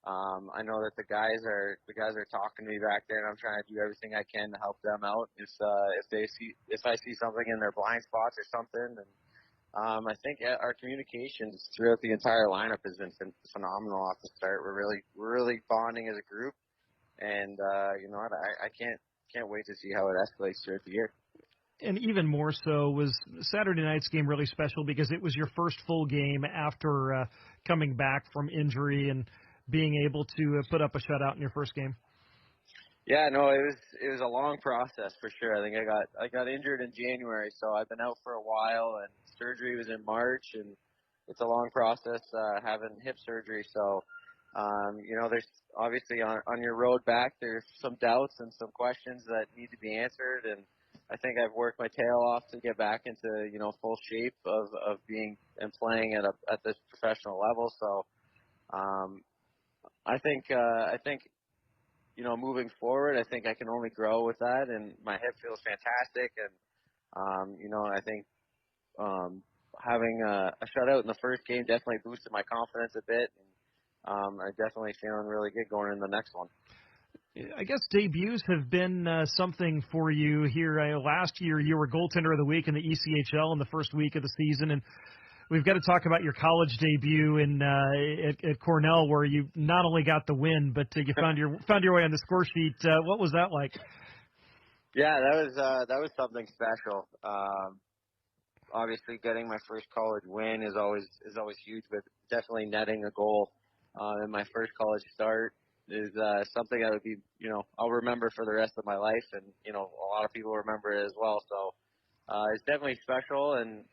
I know that the guys are talking to me back there, and I'm trying to do everything I can to help them out. If I see something in their blind spots or something, and I think our communications throughout the entire lineup has been phenomenal off the start. We're really bonding as a group, and I can't wait to see how it escalates throughout the year. And even more so was Saturday night's game really special because it was your first full game after coming back from injury and being able to put up a shutout in your first game. Yeah, no, it was a long process for sure. I think I got injured in January, so I've been out for a while, and surgery was in March, and it's a long process having hip surgery. So, there's obviously on your road back, there's some doubts and some questions that need to be answered, and I think I've worked my tail off to get back into full shape of being and playing at this professional level. So, I think moving forward, I think I can only grow with that, and my hip feels fantastic. And I think having a shutout in the first game definitely boosted my confidence a bit. And I'm definitely feeling really good going into the next one. I guess debuts have been something for you here. Last year, you were goaltender of the week in the ECHL in the first week of the season, and we've got to talk about your college debut at Cornell, where you not only got the win, but you found your way on the score sheet. What was that like? Yeah, that was something special. Obviously, getting my first college win is always huge, but definitely netting a goal in my first college start is something that would be, I'll remember for the rest of my life, and a lot of people remember it as well. So it's definitely special, and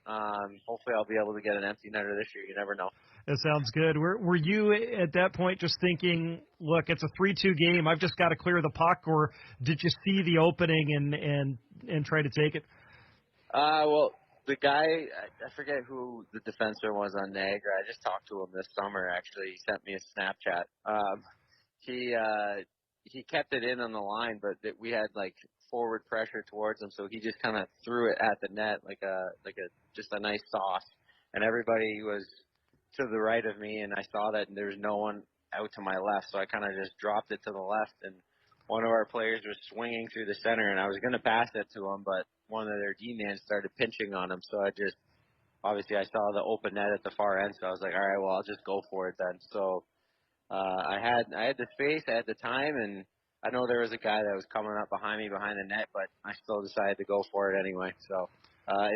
hopefully I'll be able to get an empty netter this year. You never know. That sounds good. Were you at that point just thinking, look, it's a 3-2 game, I've just got to clear the puck, or did you see the opening and try to take it? Well, the guy, I forget who the defenseman was on Niagara. I just talked to him this summer, actually. He sent me a Snapchat. He kept it in on the line, but we had forward pressure towards him, so he just kind of threw it at the net like just a nice sauce. And everybody was to the right of me, and I saw that there was no one out to my left, so I kind of just dropped it to the left, and one of our players was swinging through the center, and I was going to pass it to him, but one of their D-men started pinching on him, so obviously I saw the open net at the far end, so I was like, all right, well, I'll just go for it then. So I had the space, I had the time, and I know there was a guy that was coming up behind me behind the net, but I still decided to go for it anyway. So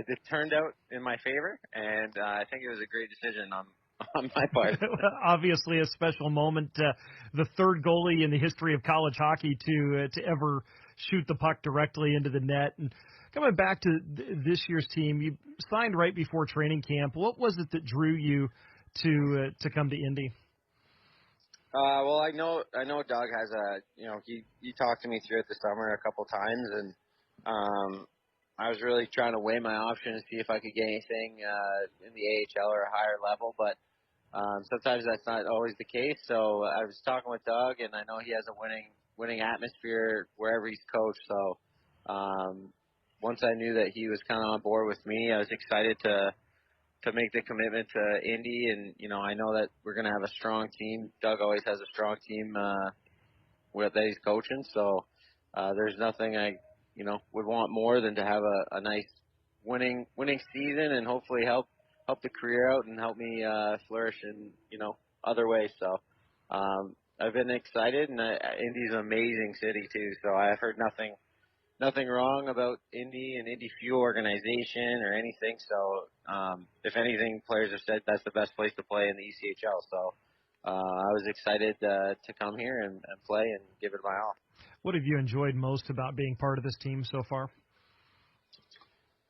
it turned out in my favor, and I think it was a great decision on my part. Obviously a special moment, the third goalie in the history of college hockey to ever shoot the puck directly into the net. And coming back to this year's team, you signed right before training camp. What was it that drew you to come to Indy? Well, I know Doug has he talked to me throughout the summer a couple times, and I was really trying to weigh my options, see if I could get anything in the AHL or a higher level, but sometimes that's not always the case. So I was talking with Doug, and I know he has a winning atmosphere wherever he's coached. So once I knew that he was kind of on board with me, I was excited to make the commitment to Indy, and I know that we're going to have a strong team. Doug always has a strong team that he's coaching, so there's nothing I would want more than to have a nice winning season and hopefully help the career out and help me flourish in other ways. So I've been excited, and Indy's an amazing city too. So I've heard nothing wrong about Indy and Indy Fuel organization or anything. So if anything, players have said that's the best place to play in the ECHL. So I was excited to come here and play and give it my all. What have you enjoyed most about being part of this team so far?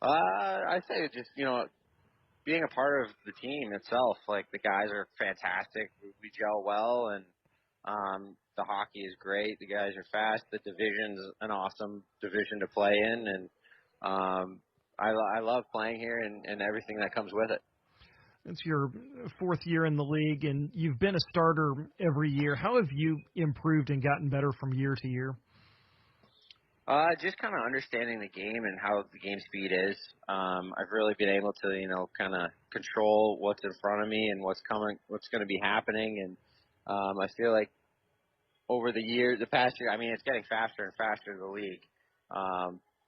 I say just being a part of the team itself. Like, the guys are fantastic. We gel well, and the hockey is great. The guys are fast. The division's an awesome division to play in, and I love playing here and everything that comes with it. It's your fourth year in the league, and you've been a starter every year. How have you improved and gotten better from year to year? Just kind of understanding the game and how the game speed is. I've really been able to, kind of control what's in front of me and what's going to be happening. And I feel like over the past year, it's getting faster and faster in the league.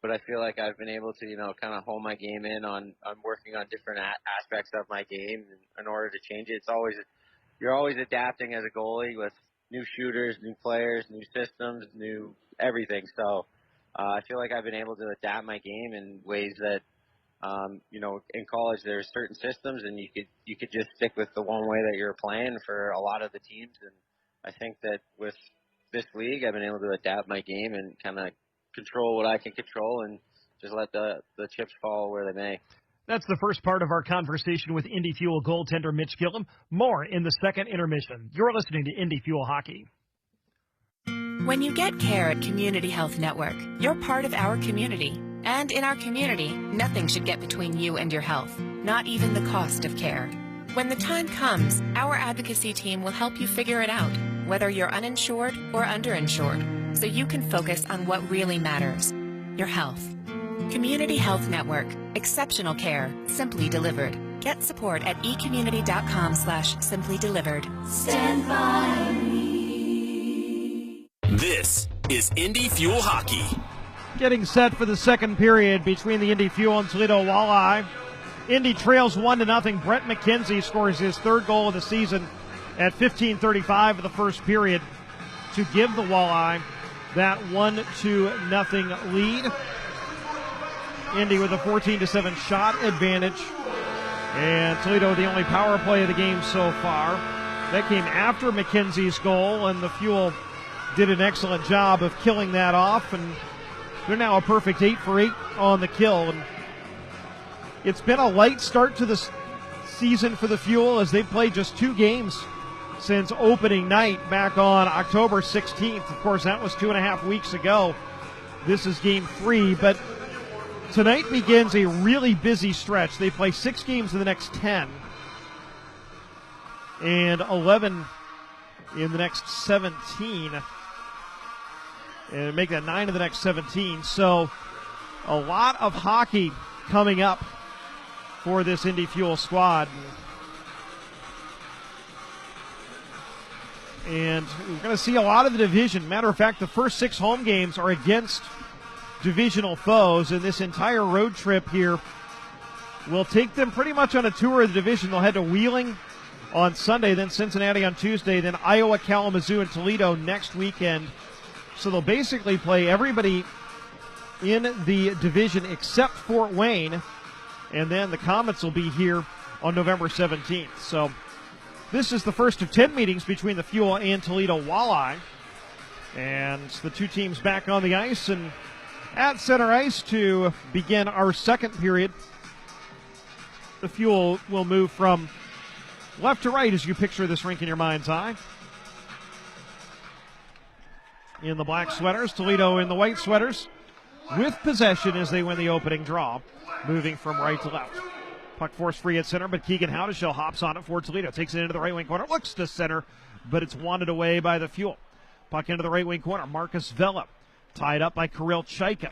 But I feel like I've been able to, kind of hone my game in on working on different aspects of my game in order to change it. You're always adapting as a goalie with new shooters, new players, new systems, new everything. So I feel like I've been able to adapt my game in ways that, in college there's certain systems, and you could just stick with the one way that you're playing for a lot of the teams. And I think that with this league, I've been able to adapt my game and kind of control what I can control and just let the chips fall where they may. That's the first part of our conversation with Indy Fuel goaltender Mitch Gillum. More in the second intermission. You're listening to Indy Fuel Hockey. When you get care at Community Health Network, you're part of our community. And in our community, nothing should get between you and your health, not even the cost of care. When the time comes, our advocacy team will help you figure it out, whether you're uninsured or underinsured, so you can focus on what really matters, your health. Community Health Network. Exceptional care, simply delivered. Get support at ecommunity.com/simply delivered. Stand by me. This is Indy Fuel Hockey. Getting set for the second period between the Indy Fuel and Toledo Walleye. Indy trails 1-0. Brett McKenzie scores his third goal of the season at 15:35 of the first period to give the Walleye that 1-0 lead. Indy with a 14-7 shot advantage, and Toledo the only power play of the game so far. That came after McKenzie's goal, and the Fuel did an excellent job of killing that off, and they're now a perfect 8 for 8 on the kill. And it's been a light start to the season for the Fuel, as they've played just 2 games since opening night back on October 16th. Of course, that was 2.5 weeks ago. This is game 3, but tonight begins a really busy stretch. They play 6 games in the next 10 and 11 in the next 17, and make that 9 in the next 17. So a lot of hockey coming up for this Indy Fuel squad. And we're going to see a lot of the division. Matter of fact, the first 6 home games are against divisional foes, and this entire road trip here will take them pretty much on a tour of the division. They'll head to Wheeling on Sunday, then Cincinnati on Tuesday, then Iowa, Kalamazoo, and Toledo next weekend. So they'll basically play everybody in the division except Fort Wayne, and then the Comets will be here on November 17th. So this is the first of 10 meetings between the Fuel and Toledo Walleye, and the 2 teams back on the ice and at center ice to begin our second period. The Fuel will move from left to right as you picture this rink in your mind's eye. in the black sweaters, Toledo in the white sweaters, with possession as they win the opening draw, moving from right to left. Puck forced free at center, but Keegan Howdeshell hops on it for Toledo. Takes it into the right wing corner, looks to center, but it's wanted away by the Fuel. Puck into the right wing corner, Marcus Vela, tied up by Kirill Chaika.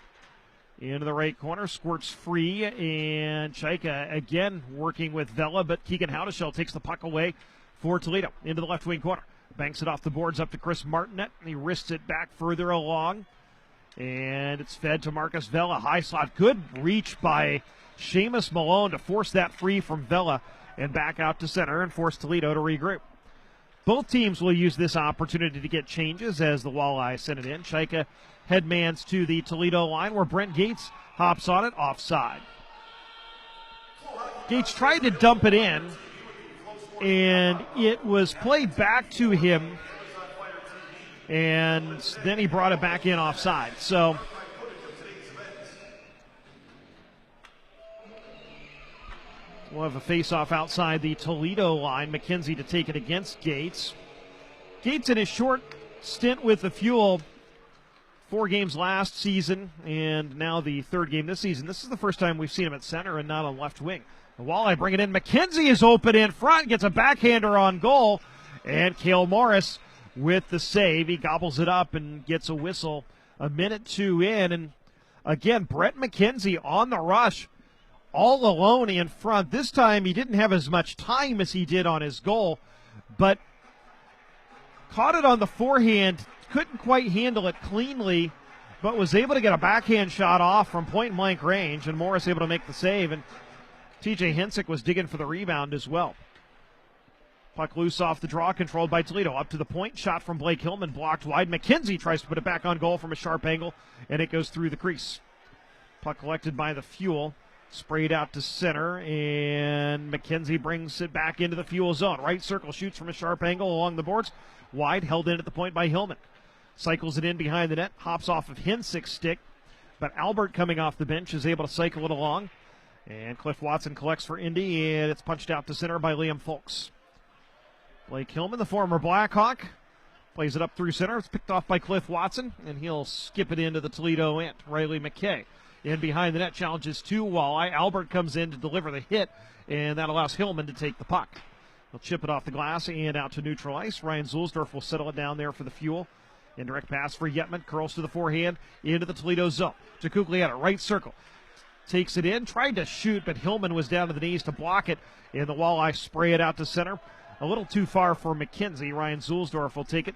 Into the right corner, squirts free, and Chaika again working with Vela, but Keegan Howdeshell takes the puck away for Toledo. Into the left wing corner, banks it off the boards up to Chris Martinet. He wrists it back further along, and it's fed to Marcus Vela. High slot, good reach by Seamus Malone to force that free from Vela and back out to center and force Toledo to regroup. Both teams will use this opportunity to get changes as the Walleye send it in. Chaika headmans to the Toledo line where Brent Gates hops on it, offside. Gates tried to dump it in, and it was played back to him, and then he brought it back in offside. So we'll have a face-off outside the Toledo line. McKenzie to take it against Gates. Gates in his short stint with the Fuel, 4 games last season, and now the 3rd game this season. This is the first time we've seen him at center and not on left wing. The Walleye bring it in. McKenzie is open in front, gets a backhander on goal, and Cale Morris with the save. He gobbles it up and gets a whistle. A minute 2 in, and again, Brett McKenzie on the rush, all alone in front. This time he didn't have as much time as he did on his goal, but caught it on the forehand, couldn't quite handle it cleanly, but was able to get a backhand shot off from point-blank range, and Morris able to make the save, and TJ Hensick was digging for the rebound as well. Puck loose off the draw, controlled by Toledo. Up to the point, shot from Blake Hillman, blocked wide. McKenzie tries to put it back on goal from a sharp angle, and it goes through the crease. Puck collected by the Fuel, sprayed out to center, and McKenzie brings it back into the Fuel zone. Right circle, shoots from a sharp angle along the boards. Wide, held in at the point by Hillman. Cycles it in behind the net, hops off of Hensick's stick, but Albert coming off the bench is able to cycle it along. And Cliff Watson collects for Indy, and it's punched out to center by Liam Folks. Blake Hillman, the former Blackhawk, plays it up through center. It's picked off by Cliff Watson, and he'll skip it into the Toledo end. Riley McKay in behind the net, challenges 2 Walleye. Albert comes in to deliver the hit, and that allows Hillman to take the puck. He'll chip it off the glass and out to neutral ice. Ryan Zulsdorf will settle it down there for the Fuel. Indirect pass for Yetman, curls to the forehand, into the Toledo zone. Jakugliata, right circle. Takes it in, tried to shoot, but Hillman was down to the knees to block it, and the Walleye spray it out to center. A little too far for McKenzie. Ryan Zulsdorf will take it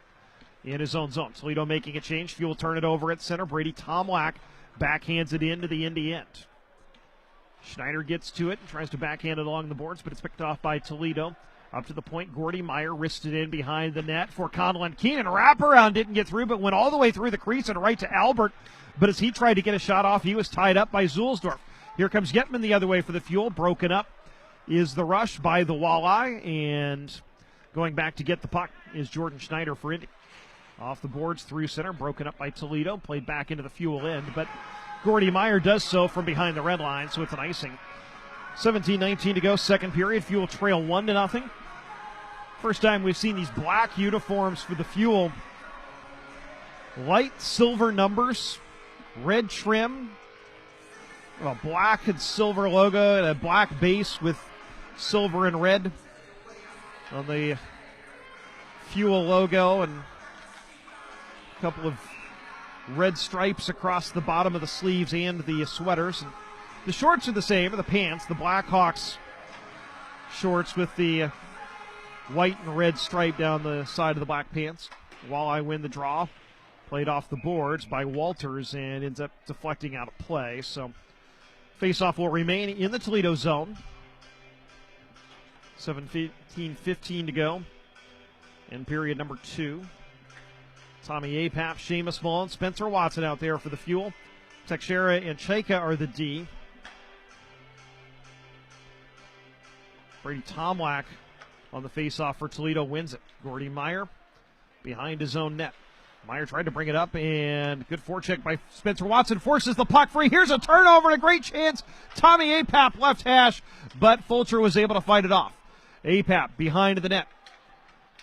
in his own zone. Toledo making a change. Fuel turn it over at center. Brady Tomlak backhands it into the Indy end. Schneider gets to it and tries to backhand it along the boards, but it's picked off by Toledo. Up to the point, Gordy Meyer wristed in behind the net for Conlon Keenan. Wraparound didn't get through, but went all the way through the crease and right to Albert. But as he tried to get a shot off, he was tied up by Zulsdorf. Here comes Getman the other way for the Fuel. Broken up is the rush by the Walleye, and going back to get the puck is Jordan Schneider for Indy. Off the boards through center, broken up by Toledo, played back into the Fuel end, but Gordy Meyer does so from behind the red line, so it's an icing. 17-19 to go, second period. Fuel trail 1-0. First time we've seen these black uniforms for the Fuel. Light silver numbers, red trim, a black and silver logo, and a black base with silver and red on the Fuel logo, and a couple of red stripes across the bottom of the sleeves and the sweaters. And the shorts are the same, or the pants, the Blackhawks shorts with the white and red stripe down the side of the black pants. Walleye win the draw. Played off the boards by Walters and ends up deflecting out of play. So faceoff will remain in the Toledo zone. 17-15 to go in period number 2. Tommy Apap, Seamus Malone, Spencer Watson out there for the Fuel. Teixeira and Chaika are the D. Brady Tomlak on the faceoff for Toledo wins it. Gordy Meyer behind his own net. Meyer tried to bring it up, and good forecheck by Spencer Watson forces the puck free. Here's a turnover and a great chance. Tommy Apap left hash, but Fulcher was able to fight it off. Apap behind the net.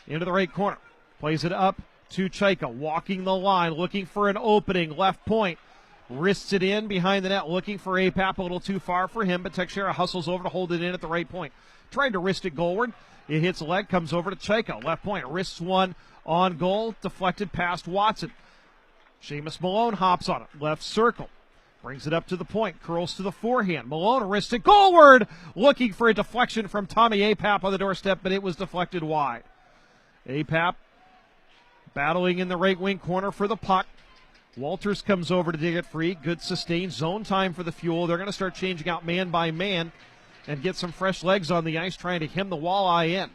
Into the right corner. Plays it up to Chaika, walking the line, looking for an opening, left point. Wrists it in behind the net, looking for Apap, a little too far for him, but Teixeira hustles over to hold it in at the right point. Tried to wrist it goalward. It hits a leg, comes over to Chaika, left point, wrists one on goal, deflected past Watson. Seamus Malone hops on it, left circle. Brings it up to the point, curls to the forehand. Malone wrists it goalward, looking for a deflection from Tommy Apap on the doorstep, but it was deflected wide. Apap battling in the right wing corner for the puck. Walters comes over to dig it free. Good sustained zone time for the Fuel. They're going to start changing out man by man and get some fresh legs on the ice, trying to hem the walleye in.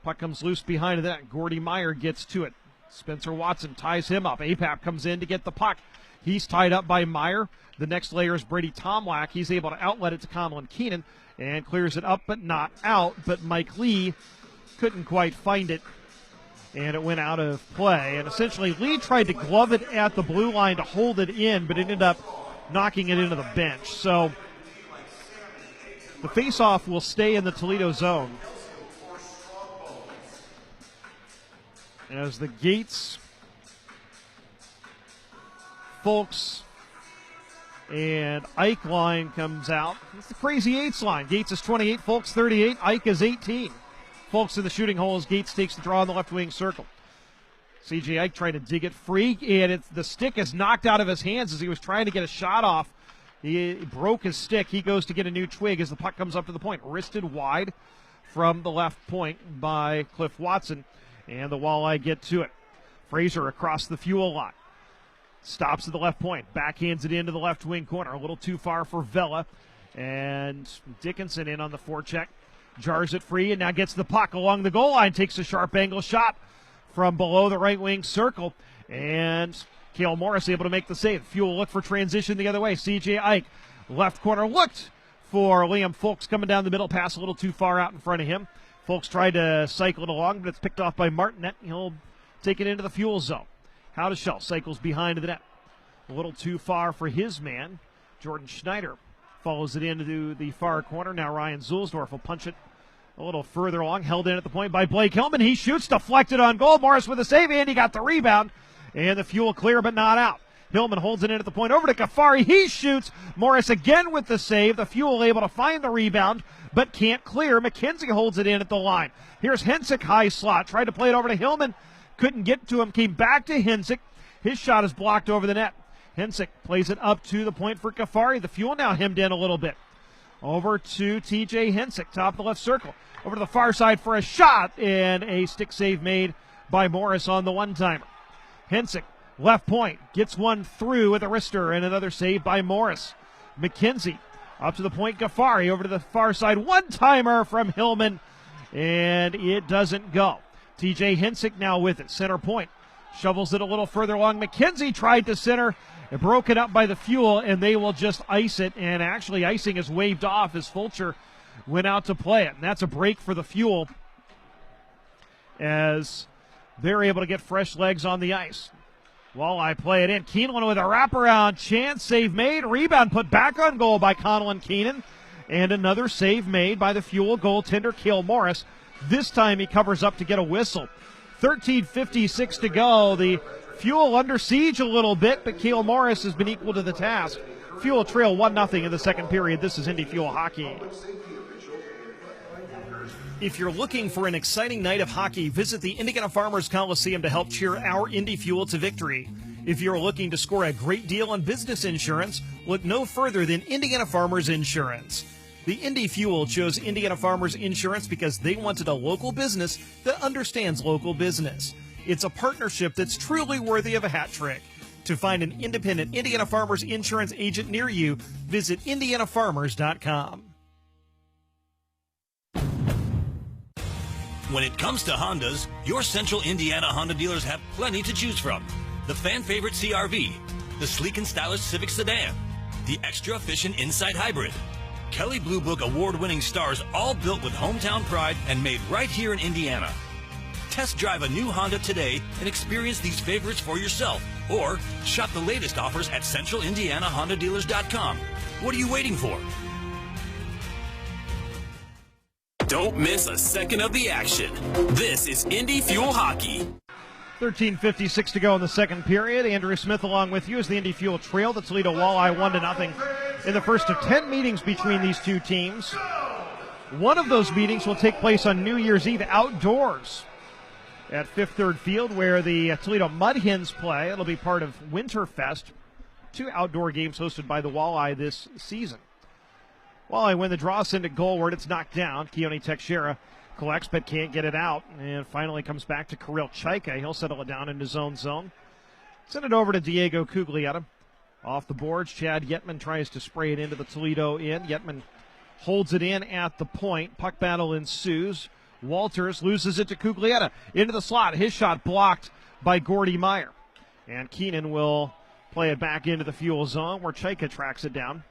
Puck comes loose behind that. Gordy Meyer gets to it. Spencer Watson ties him up. Apap comes in to get the puck. He's tied up by Meyer. The next layer is Brady Tomlak. He's able to outlet it to Conlon Keenan and clears it up but not out. But Mike Lee couldn't quite find it, and it went out of play. And essentially Lee tried to glove it at the blue line to hold it in, but ended up knocking it into the bench. So the faceoff will stay in the Toledo zone. As the Gates, Folks, and Ike line comes out. It's the Crazy Eights line. Gates is 28, Folks 38, Ike is 18. Folks in the shooting hole as Gates takes the draw in the left wing circle. C.J. Ike trying to dig it free, and the stick is knocked out of his hands as he was trying to get a shot off. He broke his stick. He goes to get a new twig as the puck comes up to the point. Wristed wide from the left point by Cliff Watson, and the Walleye get to it. Fraser across the Fuel line. Stops at the left point. Backhands it into the left wing corner. A little too far for Vela. And Dickinson in on the forecheck. Jars it free and now gets the puck along the goal line. Takes a sharp angle shot from below the right wing circle. And Cale Morris able to make the save. Fuel look for transition the other way. C.J. Ike, left corner, looked for Liam Folks coming down the middle. Pass a little too far out in front of him. Folks tried to cycle it along, but it's picked off by Martinet. He'll take it into the Fuel zone. Howdeshell cycles behind the net. A little too far for his man. Jordan Schneider follows it into the far corner. Now Ryan Zulsdorf will punch it a little further along. Held in at the point by Blake Hillman. He shoots, deflected on goal. Morris with a save, and he got the rebound. And the Fuel clear, but not out. Hillman holds it in at the point. Over to Kafari. He shoots. Morris again with the save. The Fuel able to find the rebound, but can't clear. McKenzie holds it in at the line. Here's Hensick, high slot. Tried to play it over to Hillman. Couldn't get to him. Came back to Hensick. His shot is blocked over the net. Hensick plays it up to the point for Kafari. The Fuel now hemmed in a little bit. Over to TJ Hensick, top of the left circle. Over to the far side for a shot, and a stick save made by Morris on the one-timer. Hensick, left point, gets one through with a wrister, and another save by Morris. McKenzie up to the point. Kafari over to the far side. One-timer from Hillman, and it doesn't go. TJ Hensick now with it. Center point. Shovels it a little further along. McKenzie tried to center. It broken up by the Fuel, and they will just ice it. And actually, icing is waved off as Fulcher went out to play it. And that's a break for the Fuel as they're able to get fresh legs on the ice. Walleye play it in. Keeneland with a wraparound chance. Save made. Rebound put back on goal by Conlon Keenan. And another save made by the Fuel goaltender, Cale Morris. This time he covers up to get a whistle. 13:56 to go. The Fuel under siege a little bit, but Cale Morris has been equal to the task. Fuel trail 1-0 in the second period. This is Indy Fuel Hockey. If you're looking for an exciting night of hockey, visit the Indiana Farmers Coliseum to help cheer our Indy Fuel to victory. If you're looking to score a great deal on business insurance, look no further than Indiana Farmers Insurance. The Indy Fuel chose Indiana Farmers Insurance because they wanted a local business that understands local business. It's a partnership that's truly worthy of a hat trick. To find an independent Indiana Farmers Insurance agent near you, visit indianafarmers.com. When it comes to Hondas, your Central Indiana Honda dealers have plenty to choose from. The fan favorite CR-V, the sleek and stylish Civic sedan, the extra efficient Insight Hybrid, Kelley Blue Book award-winning stars, all built with hometown pride and made right here in Indiana. Test drive a new Honda today and experience these favorites for yourself, or shop the latest offers at CentralIndianaHondaDealers.com. What are you waiting for? Don't miss a second of the action. This is Indy Fuel Hockey. 13:56 to go in the second period. Andrew Smith along with you as the Indy Fuel trail the Toledo Walleye 1-0 in the first of 10 meetings between these two teams. One of those meetings will take place on New Year's Eve outdoors at Fifth Third Field, where the Toledo Mud Hens play. It'll be part of Winterfest, 2 outdoor games hosted by the Walleye this season. Walleye win the draw, send it goalward. It's knocked down. Keone Teixeira collects but can't get it out, and finally comes back to Kirill Chaika. He'll settle it down into zone. Send it over to Diego Cuglietta. Off the boards, Chad Yetman tries to spray it into the Toledo end. Yetman holds it in at the point. Puck battle ensues. Walters loses it to Cuglietta. Into the slot. His shot blocked by Gordy Meyer. And Keenan will play it back into the Fuel zone where Chaika tracks it down.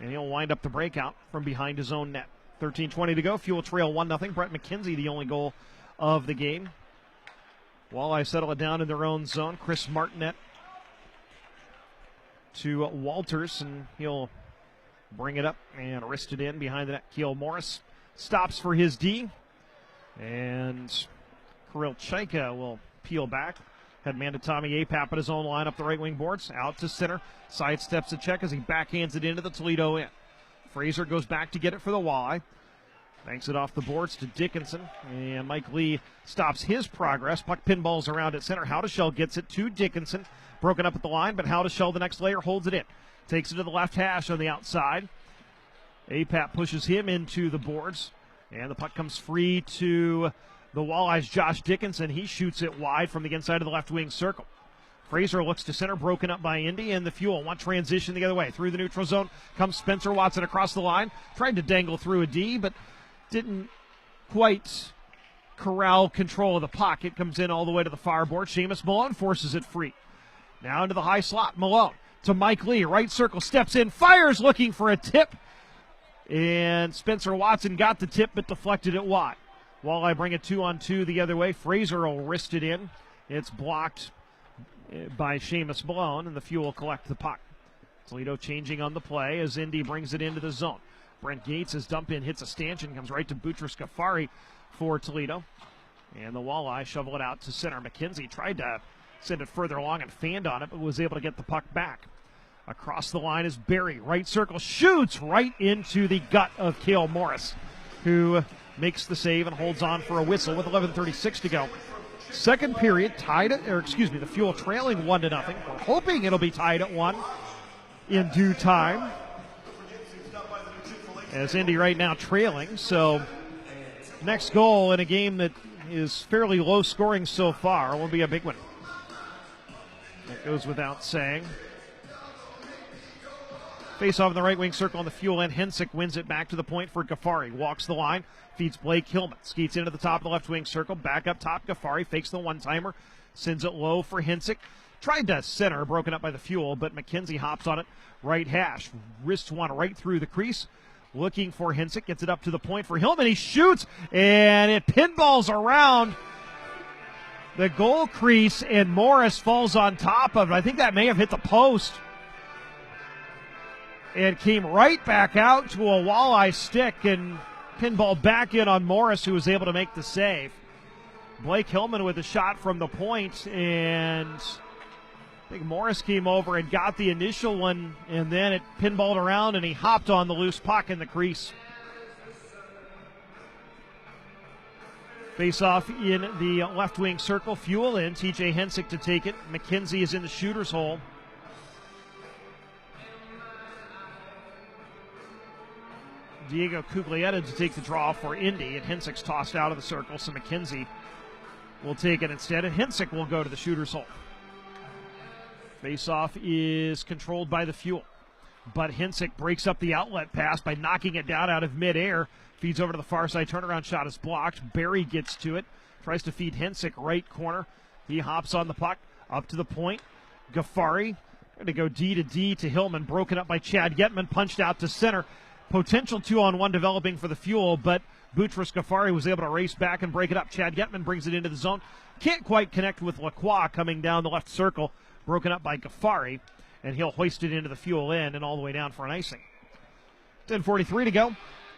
And he'll wind up the breakout from behind his own net. 13:20 to go. Fuel trail 1-0. Brett McKenzie, the only goal of the game. Walleye settle it down in their own zone. Chris Martinet to Walters, and he'll bring it up and wrist it in behind the net. Keel Morris stops for his D. And Kirill Chaika will peel back. Had man to Tommy Apap at his own line up the right wing boards. Out to center. Sidesteps a check as he backhands it into the Toledo end. Fraser goes back to get it for the Walleye. Banks it off the boards to Dickinson. And Mike Lee stops his progress. Puck pinballs around at center. Howdeshell gets it to Dickinson. Broken up at the line, but Howdeshell, the next layer, holds it in. Takes it to the left hash on the outside. Apap pushes him into the boards. And the puck comes free to the Walleye's Josh Dickinson. He shoots it wide from the inside of the left wing circle. Fraser looks to center, broken up by Indy, and the Fuel want transition the other way. Through the neutral zone comes Spencer Watson across the line. Tried to dangle through a D, but didn't quite corral control of the puck. It comes in all the way to the far board. Seamus Malone forces it free. Now into the high slot. Malone to Mike Lee. Right circle, steps in, fires looking for a tip. And Spencer Watson got the tip but deflected it wide. Walleye bring it 2-on-2 the other way. Fraser will wrist it in. It's blocked by Seamus Malone, and the Fuel collect the puck. Toledo changing on the play as Indy brings it into the zone. Brent Gates' dump in hits a stanchion, comes right to Boutros Ghaffari for Toledo. And the Walleye shovel it out to center. McKenzie tried to send it further along and fanned on it, but was able to get the puck back. Across the line is Barry. Right circle, shoots right into the gut of Cale Morris, who makes the save and holds on for a whistle with 11:36 to go. Second period, the Fuel trailing 1-0. We're hoping it'll be tied at 1 in due time, as Indy right now trailing. So next goal in a game that is fairly low scoring so far will be a big one. That goes without saying. Face off in the right wing circle on the Fuel end. Hensick wins it back to the point for Ghaffari. Walks the line, feeds Blake Hillman. Skeets into the top of the left wing circle. Back up top, Ghaffari fakes the one-timer. Sends it low for Hensick. Tried to center, broken up by the Fuel, but McKenzie hops on it. Right hash. Wrists one right through the crease. Looking for Hensick. Gets it up to the point for Hillman. He shoots, and it pinballs around the goal crease, and Morris falls on top of it. I think that may have hit the post. And came right back out to a Walleye stick and pinball back in on Morris, who was able to make the save. Blake Hillman with a shot from the point, and I think Morris came over and got the initial one, and then it pinballed around, and he hopped on the loose puck in the crease. Face off in the left wing circle. Fuel in. TJ Hensick to take it. McKenzie is in the shooter's hole. Diego Cuglietta to take the draw for Indy, and Hensick's tossed out of the circle, so McKenzie will take it instead, and Hensick will go to the shooter's hole. Face-off is controlled by the Fuel, but Hensick breaks up the outlet pass by knocking it down out of midair. Feeds over to the far side, turnaround shot is blocked. Barry gets to it, tries to feed Hensick right corner. He hops on the puck, up to the point. Ghaffari going to go D to D to Hillman, broken up by Chad Yetman, punched out to center. Potential 2-on-1 developing for the Fuel, but Boutros Ghaffari was able to race back and break it up. Chad Yetman brings it into the zone. Can't quite connect with Lacroix coming down the left circle. Broken up by Ghaffari, and he'll hoist it into the Fuel end and all the way down for an icing. 10:43 to go.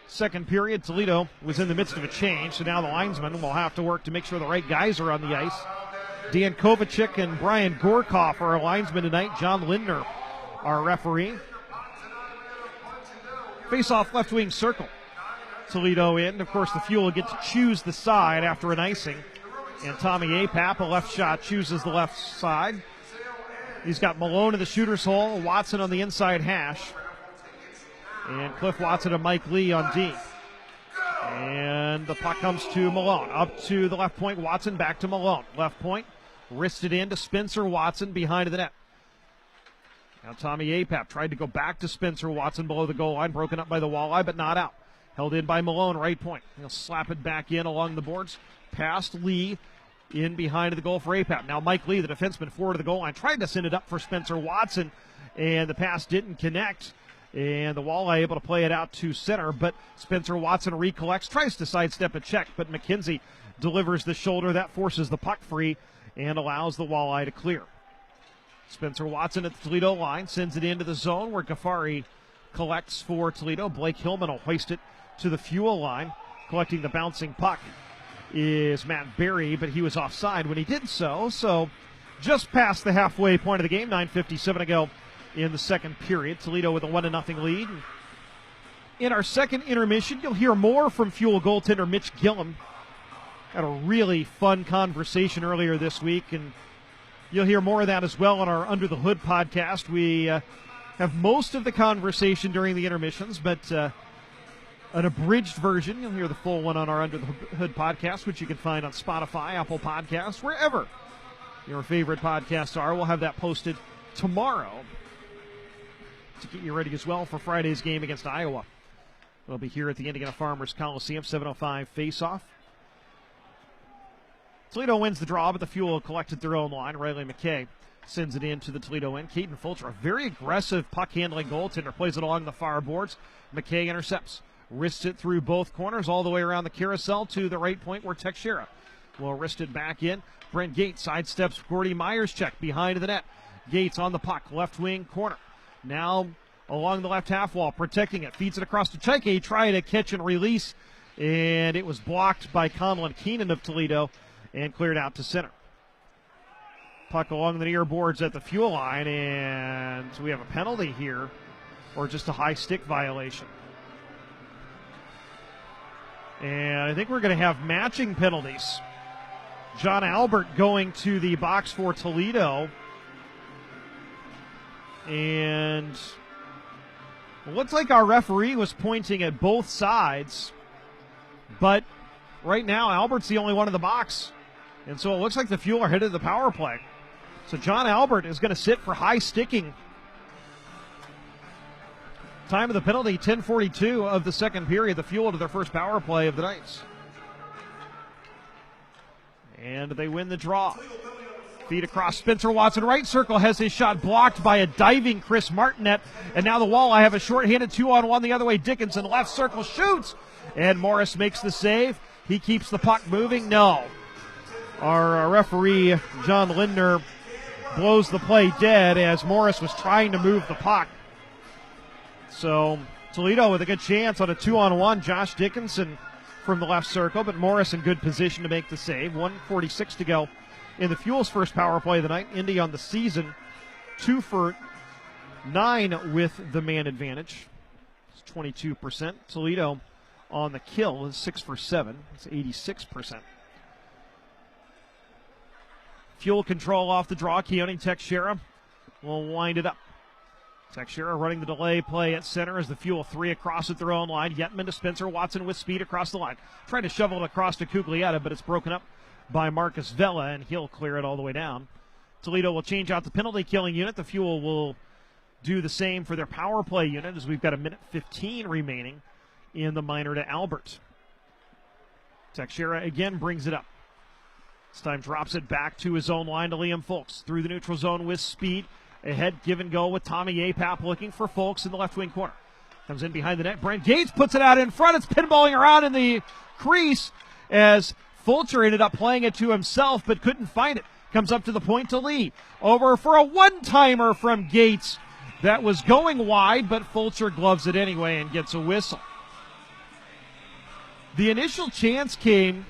Second period, Toledo was in the midst of a change, so now the linesmen will have to work to make sure the right guys are on the ice. Dan Kovacic and Brian Gorkoff are our linesmen tonight. John Lindner, our referee. Face-off left wing circle. Toledo in. Of course, the Fuel will get to choose the side after an icing. And Tommy Apap, a left shot, chooses the left side. He's got Malone in the shooter's hole, Watson on the inside hash. And Cliff Watson and Mike Lee on D. And the puck comes to Malone. Up to the left point, Watson back to Malone. Left point, wristed in to Spencer Watson behind the net. Now Tommy Apap tried to go back to Spencer Watson below the goal line, broken up by the walleye, but not out. Held in by Malone, right point. He'll slap it back in along the boards. Past Lee, in behind the goal for Apap. Now Mike Lee, the defenseman, forward of the goal line, tried to send it up for Spencer Watson, and the pass didn't connect. And the walleye able to play it out to center, but Spencer Watson recollects, tries to sidestep a check, but McKenzie delivers the shoulder. That forces the puck free and allows the walleye to clear. Spencer Watson at the Toledo line sends it into the zone where Ghaffari collects for Toledo. Blake Hillman will hoist it to the Fuel line. Collecting the bouncing puck is Matt Berry, but he was offside when he did so. So just past the halfway point of the game, 9:57 to go in the second period. Toledo with a 1-0 lead. In our second intermission, you'll hear more from Fuel goaltender Mitch Gillum. Had a really fun conversation earlier this week, and you'll hear more of that as well on our Under the Hood podcast. We have most of the conversation during the intermissions, but an abridged version, you'll hear the full one on our Under the Hood podcast, which you can find on Spotify, Apple Podcasts, wherever your favorite podcasts are. We'll have that posted tomorrow to get you ready as well for Friday's game against Iowa. We'll be here at the Indiana Farmers Coliseum, 7:05 face-off. Toledo wins the draw, but the Fuel collected their own line. Riley McKay sends it in to the Toledo end. Caden Fulcher, a very aggressive puck-handling goaltender, plays it along the far boards. McKay intercepts, wrists it through both corners, all the way around the carousel to the right point where Teixeira will wrist it back in. Brent Gates sidesteps Gordy Myers' check behind the net. Gates on the puck, left wing corner. Now along the left half wall, protecting it, feeds it across to Cheke, trying to catch and release, and it was blocked by Conlon Keenan of Toledo and cleared out to center. Puck along the near boards at the Fuel line, and we have a penalty here, or just a high stick violation. And I think we're going to have matching penalties. John Albert going to the box for Toledo. And it looks like our referee was pointing at both sides. But right now, Albert's the only one in the box. And so it looks like the Fuel are headed to the power play. So John Albert is going to sit for high sticking. Time of the penalty, 10:42 of the second period. The Fuel to their first power play of the night. And they win the draw. Feed across Spencer Watson. Right circle has his shot blocked by a diving Chris Martinet. And now the Walleye have a shorthanded 2-on-1 the other way. Dickinson left circle shoots. And Morris makes the save. He keeps the puck moving. No. Our referee, John Lindner, blows the play dead as Morris was trying to move the puck. So Toledo with a good chance on a 2-on-1. Josh Dickinson from the left circle, but Morris in good position to make the save. 1:46 to go in the Fuel's first power play of the night. Indy on the season, 2 for 9 with the man advantage. It's 22%. Toledo on the kill is 6 for 7. It's 86%. Fuel control off the draw. Keone Teixeira will wind it up. Teixeira running the delay play at center as the Fuel 3 across at their own line. Yetman to Spencer Watson with speed across the line. Trying to shovel it across to Cuglietta, but it's broken up by Marcus Vela, and he'll clear it all the way down. Toledo will change out the penalty killing unit. The Fuel will do the same for their power play unit as we've got a minute 15 remaining in the minor to Albert. Teixeira again brings it up. This time drops it back to his own line to Liam Folks. Through the neutral zone with speed. Ahead, give and go with Tommy Apap looking for Folks in the left wing corner. Comes in behind the net. Brent Gates puts it out in front. It's pinballing around in the crease as Fulcher ended up playing it to himself but couldn't find it. Comes up to the point to Lee. Over for a one-timer from Gates. That was going wide, but Fulcher gloves it anyway and gets a whistle. The initial chance came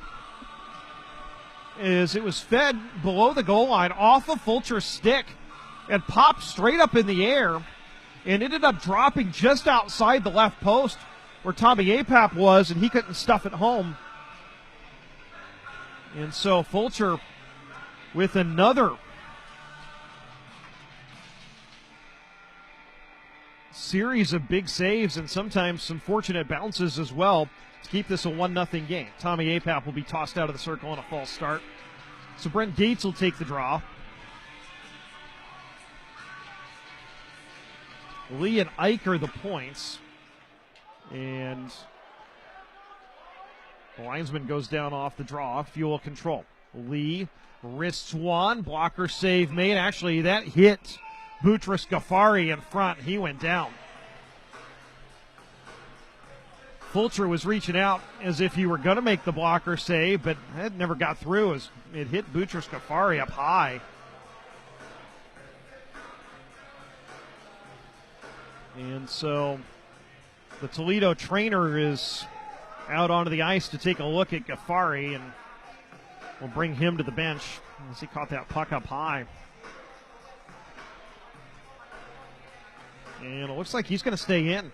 as it was fed below the goal line off of Fulcher's stick and popped straight up in the air and ended up dropping just outside the left post where Tommy Apap was, and he couldn't stuff it home. And so Fulcher with another series of big saves and sometimes some fortunate bounces as well to keep this a 1-0 game. Tommy Apap will be tossed out of the circle on a false start. So Brent Gates will take the draw. Lee and Ike are the points. And the linesman goes down off the draw. Fuel control. Lee wrists one. Blocker save made. Actually, that hit Boutros Ghaffari in front. He went down. Fulcher was reaching out as if he were going to make the blocker save, but it never got through as it hit Boutros Ghaffari up high. And so the Toledo trainer is out onto the ice to take a look at Ghaffari, and will bring him to the bench as he caught that puck up high. And it looks like he's going to stay in.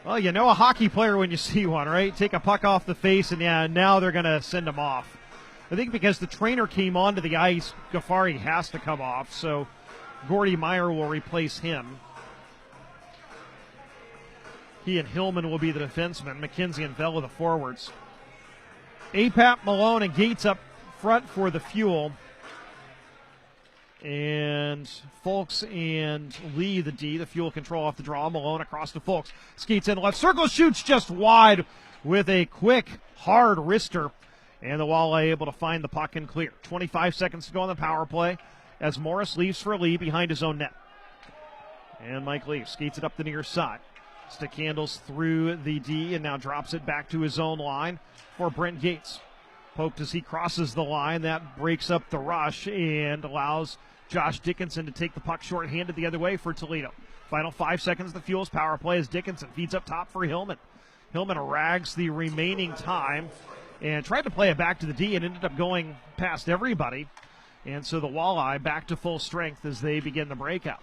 Well, you know a hockey player when you see one, right? Take a puck off the face, and yeah, now they're going to send him off. I think because the trainer came onto the ice, Ghaffari has to come off, so Gordy Meyer will replace him. He and Hillman will be the defensemen. McKenzie and Vela the forwards. Apap, Malone, and Gates up front for the Fuel. And Folks and Lee the D. The Fuel control off the draw. Malone across to Folks. Skates in left circle, shoots just wide with a quick, hard wrister. And the Walleye able to find the puck and clear. 25 seconds to go on the power play as Morris leaves for Lee behind his own net. And Mike Lee skates it up the near side. Stick handles through the D and now drops it back to his own line for Brent Gates. Poked as he crosses the line. That breaks up the rush and allows Josh Dickinson to take the puck short-handed the other way for Toledo. Final 5 seconds of the Fuel's power play as Dickinson feeds up top for Hillman. Hillman rags the remaining time and tried to play it back to the D and ended up going past everybody. And so the Walleye back to full strength as they begin the breakout.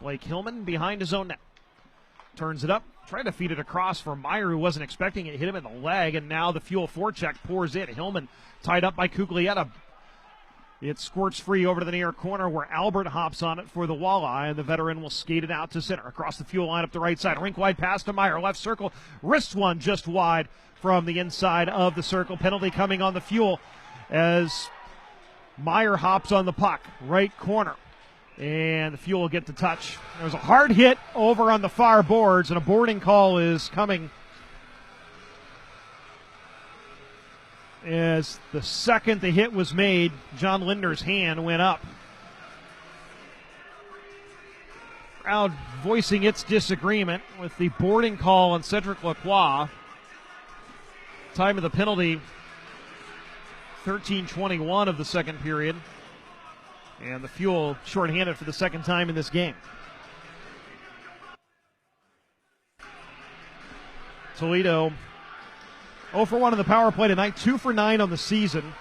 Blake Hillman behind his own net. Turns it up, tried to feed it across for Meyer, who wasn't expecting it, hit him in the leg, and now the Fuel forecheck pours in. Hillman tied up by Cuglietta. It squirts free over to the near corner where Albert hops on it for the Walleye, and the veteran will skate it out to center. Across the Fuel line up the right side. Rink wide pass to Meyer. Left circle. Wrists one just wide from the inside of the circle. Penalty coming on the Fuel as Meyer hops on the puck. Right corner. And the Fuel will get the touch. There was a hard hit over on the far boards, and a boarding call is coming as the second the hit was made, John Linder's hand went up. Crowd voicing its disagreement with the boarding call on Cedric Lacroix. Time of the penalty, 13:21 of the second period. And the Fuel shorthanded for the second time in this game. Toledo 0 for 1 on the power play tonight, 2 for 9 on the season.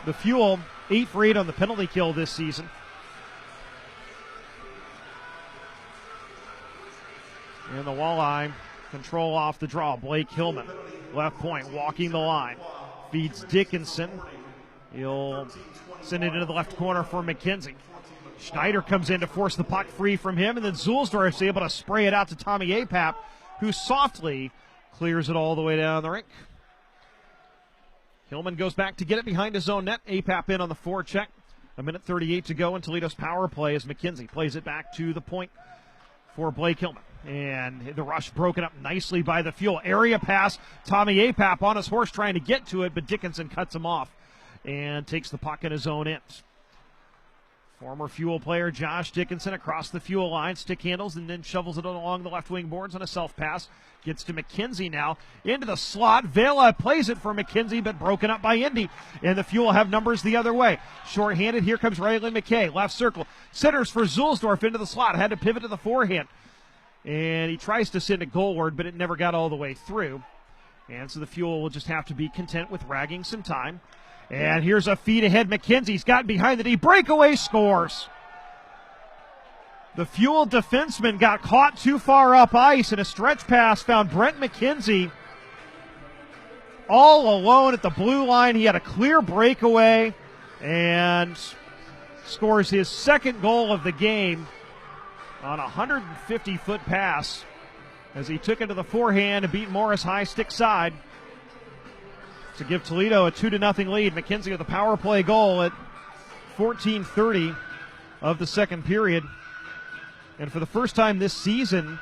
The Fuel 8 for 8 on the penalty kill this season. And the Walleye control off the draw. Blake Hillman, left point, walking the line. Feeds Dickinson. He'll send it into the left corner for McKenzie. Schneider comes in to force the puck free from him, and then Zulsdorf is able to spray it out to Tommy Apap, who softly clears it all the way down the rink. Hillman goes back to get it behind his own net. Apap in on the forecheck. 1:38 to go in Toledo's power play as McKenzie plays it back to the point for Blake Hillman. And the rush broken up nicely by the Fuel. Area pass. Tommy Apap on his horse trying to get to it, but Dickinson cuts him off and takes the puck in his own end. Former Fuel player Josh Dickinson across the Fuel line, stick handles, and then shovels it along the left wing boards on a self-pass. Gets to McKenzie now, into the slot. Vela plays it for McKenzie, but broken up by Indy. And the Fuel have numbers the other way. Short-handed, here comes Riley McKay. Left circle, centers for Zulsdorf into the slot. Had to pivot to the forehand. And he tries to send it goalward, but it never got all the way through. And so the Fuel will just have to be content with ragging some time. And here's a feed ahead. McKenzie's got behind the D. Breakaway scores. The Fuel defenseman got caught too far up ice, and a stretch pass found Brent McKenzie all alone at the blue line. He had a clear breakaway and scores his second goal of the game on a 150-foot pass as he took it to the forehand and beat Morris high stick side to give Toledo a 2-0 lead. McKenzie with a power play goal at 14:30 of the second period. And for the first time this season,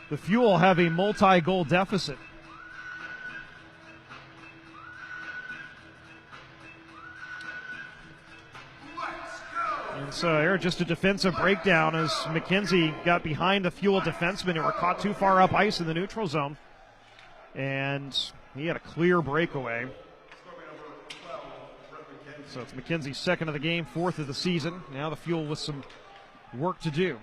the Fuel have a multi-goal deficit. And so here, just a defensive breakdown as McKenzie got behind the Fuel defensemen who were caught too far up ice in the neutral zone. And he had a clear breakaway. So it's McKenzie's second of the game, fourth of the season. Now the Fuel with some work to do.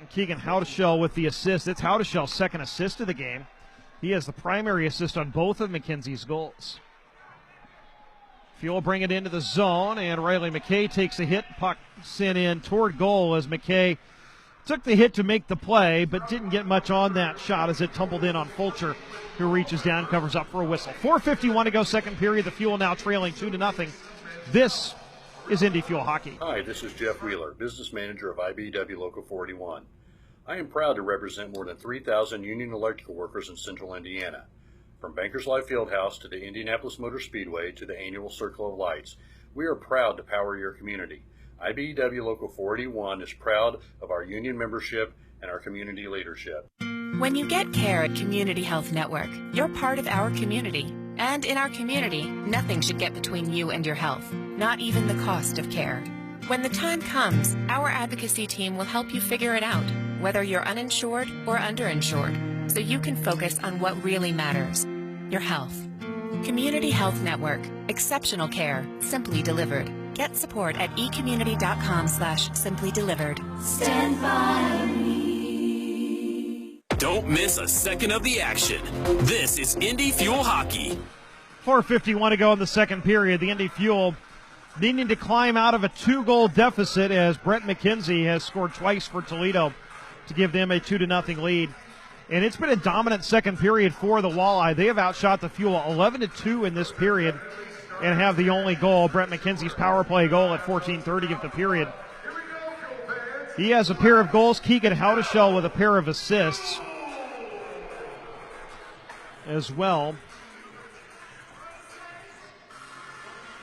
And Keegan Howdeshell with the assist. It's Howdeshell's second assist of the game. He has the primary assist on both of McKenzie's goals. Fuel bring it into the zone, and Riley McKay takes a hit. Puck sent in toward goal as McKay took the hit to make the play, but didn't get much on that shot as it tumbled in on Fulcher, who reaches down, covers up for a whistle. 4:51 to go, second period. The Fuel now trailing 2-0. This is Indy Fuel Hockey. Hi, this is Jeff Wheeler, business manager of IBEW Local 41. I am proud to represent more than 3,000 union electrical workers in central Indiana. From Bankers Life Fieldhouse to the Indianapolis Motor Speedway to the annual Circle of Lights, we are proud to power your community. IBEW Local 41 is proud of our union membership and our community leadership. When you get care at Community Health Network, you're part of our community. And in our community, nothing should get between you and your health, not even the cost of care. When the time comes, our advocacy team will help you figure it out, whether you're uninsured or underinsured, so you can focus on what really matters, your health. Community Health Network, exceptional care, simply delivered. Get support at ecommunity.com/simply delivered. Stand by me. Don't miss a second of the action. This is Indy Fuel Hockey. 4:51 to go in the second period. The Indy Fuel needing to climb out of a 2-goal deficit as Brent McKenzie has scored twice for Toledo to give them a 2-0 lead. And it's been a dominant second period for the Walleye. They have outshot the Fuel 11-2 in this period and have the only goal, Brent McKenzie's power play goal at 14:30 of the period. He has a pair of goals. Keegan Howdeshell with a pair of assists as well.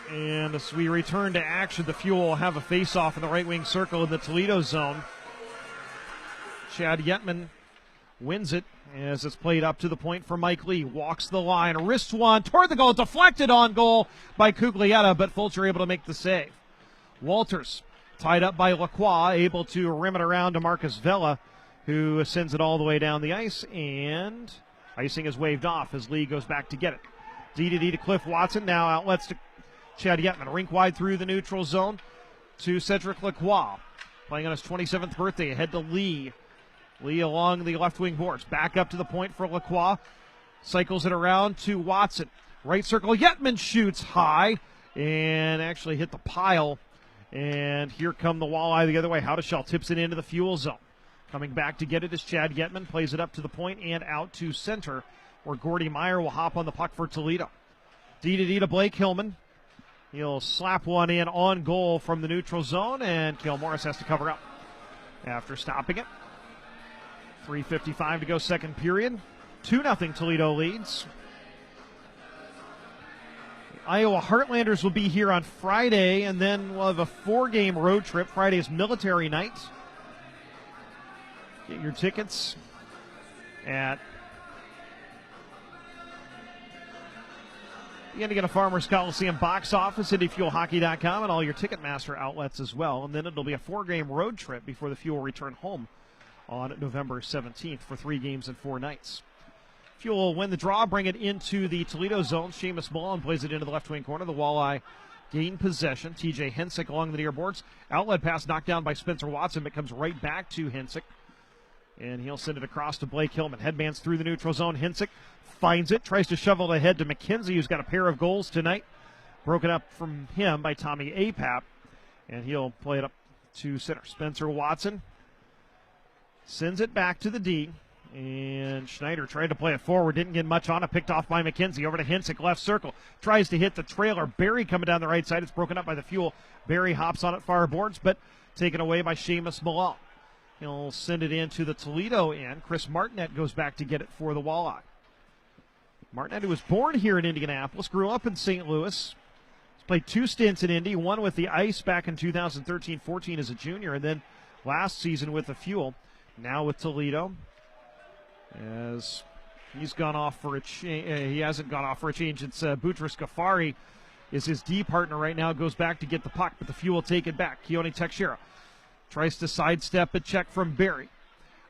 And as we return to action, the Fuel will have a face-off in the right wing circle in the Toledo zone. Chad Yetman wins it as it's played up to the point for Mike Lee. Walks the line, wrists one toward the goal, deflected on goal by Cuglietta, but Fulcher able to make the save. Walters tied up by Lacroix, able to rim it around to Marcus Vela, who sends it all the way down the ice, and icing is waved off as Lee goes back to get it. D to Cliff Watson, now outlets to Chad Yetman, rink wide through the neutral zone to Cedric Lacroix, playing on his 27th birthday, ahead to Lee. Lee along the left wing boards, back up to the point for Lacroix, cycles it around to Watson. Right circle, Yetman shoots high and actually hit the pile. And here come the Walleye the other way. Howdeshell tips it into the Fuel zone. Coming back to get it is Chad Yetman, plays it up to the point and out to center, where Gordy Meyer will hop on the puck for Toledo. D to Blake Hillman. He'll slap one in on goal from the neutral zone, and Cale Morris has to cover up after stopping it. 3:55 to go, second period. 2-0 Toledo leads. Iowa Heartlanders will be here on Friday, and then we'll have a 4-game road trip. Friday is military night. Get your tickets at the Indiana Farmers Coliseum box office, IndyFuelHockey.com, and all your Ticketmaster outlets as well. And then it'll be a 4-game road trip before the Fuel return home on November 17th for 3 games and 4 nights. Fuel will win the draw, bring it into the Toledo zone. Seamus Mullen plays it into the left wing corner. The Walleye gain possession. TJ Hensick along the near boards. Outlet pass knocked down by Spencer Watson, but comes right back to Hensick. And he'll send it across to Blake Hillman. Headman's through the neutral zone. Hensick finds it, tries to shovel it ahead to McKenzie, who's got a pair of goals tonight. Broken up from him by Tommy Apap. And he'll play it up to center. Spencer Watson sends it back to the D. And Schneider tried to play it forward, didn't get much on it, picked off by McKenzie. Over to Hensick, left circle, tries to hit the trailer. Barry coming down the right side, it's broken up by the Fuel. Barry hops on it far boards, but taken away by Seamus Malone. He'll send it into the Toledo end. Chris Martinet goes back to get it for the Walleye. Martinet, who was born here in Indianapolis, grew up in St. Louis. He's played 2 stints in Indy, one with the Ice back in 2013-14 as a junior, and then last season with the Fuel. Now with Toledo. As he's gone off for a change, he hasn't gone off for a change. It's Boutros Ghaffari is his D partner right now. Goes back to get the puck, but the Fuel take it back. Keone Teixeira tries to sidestep a check from Barry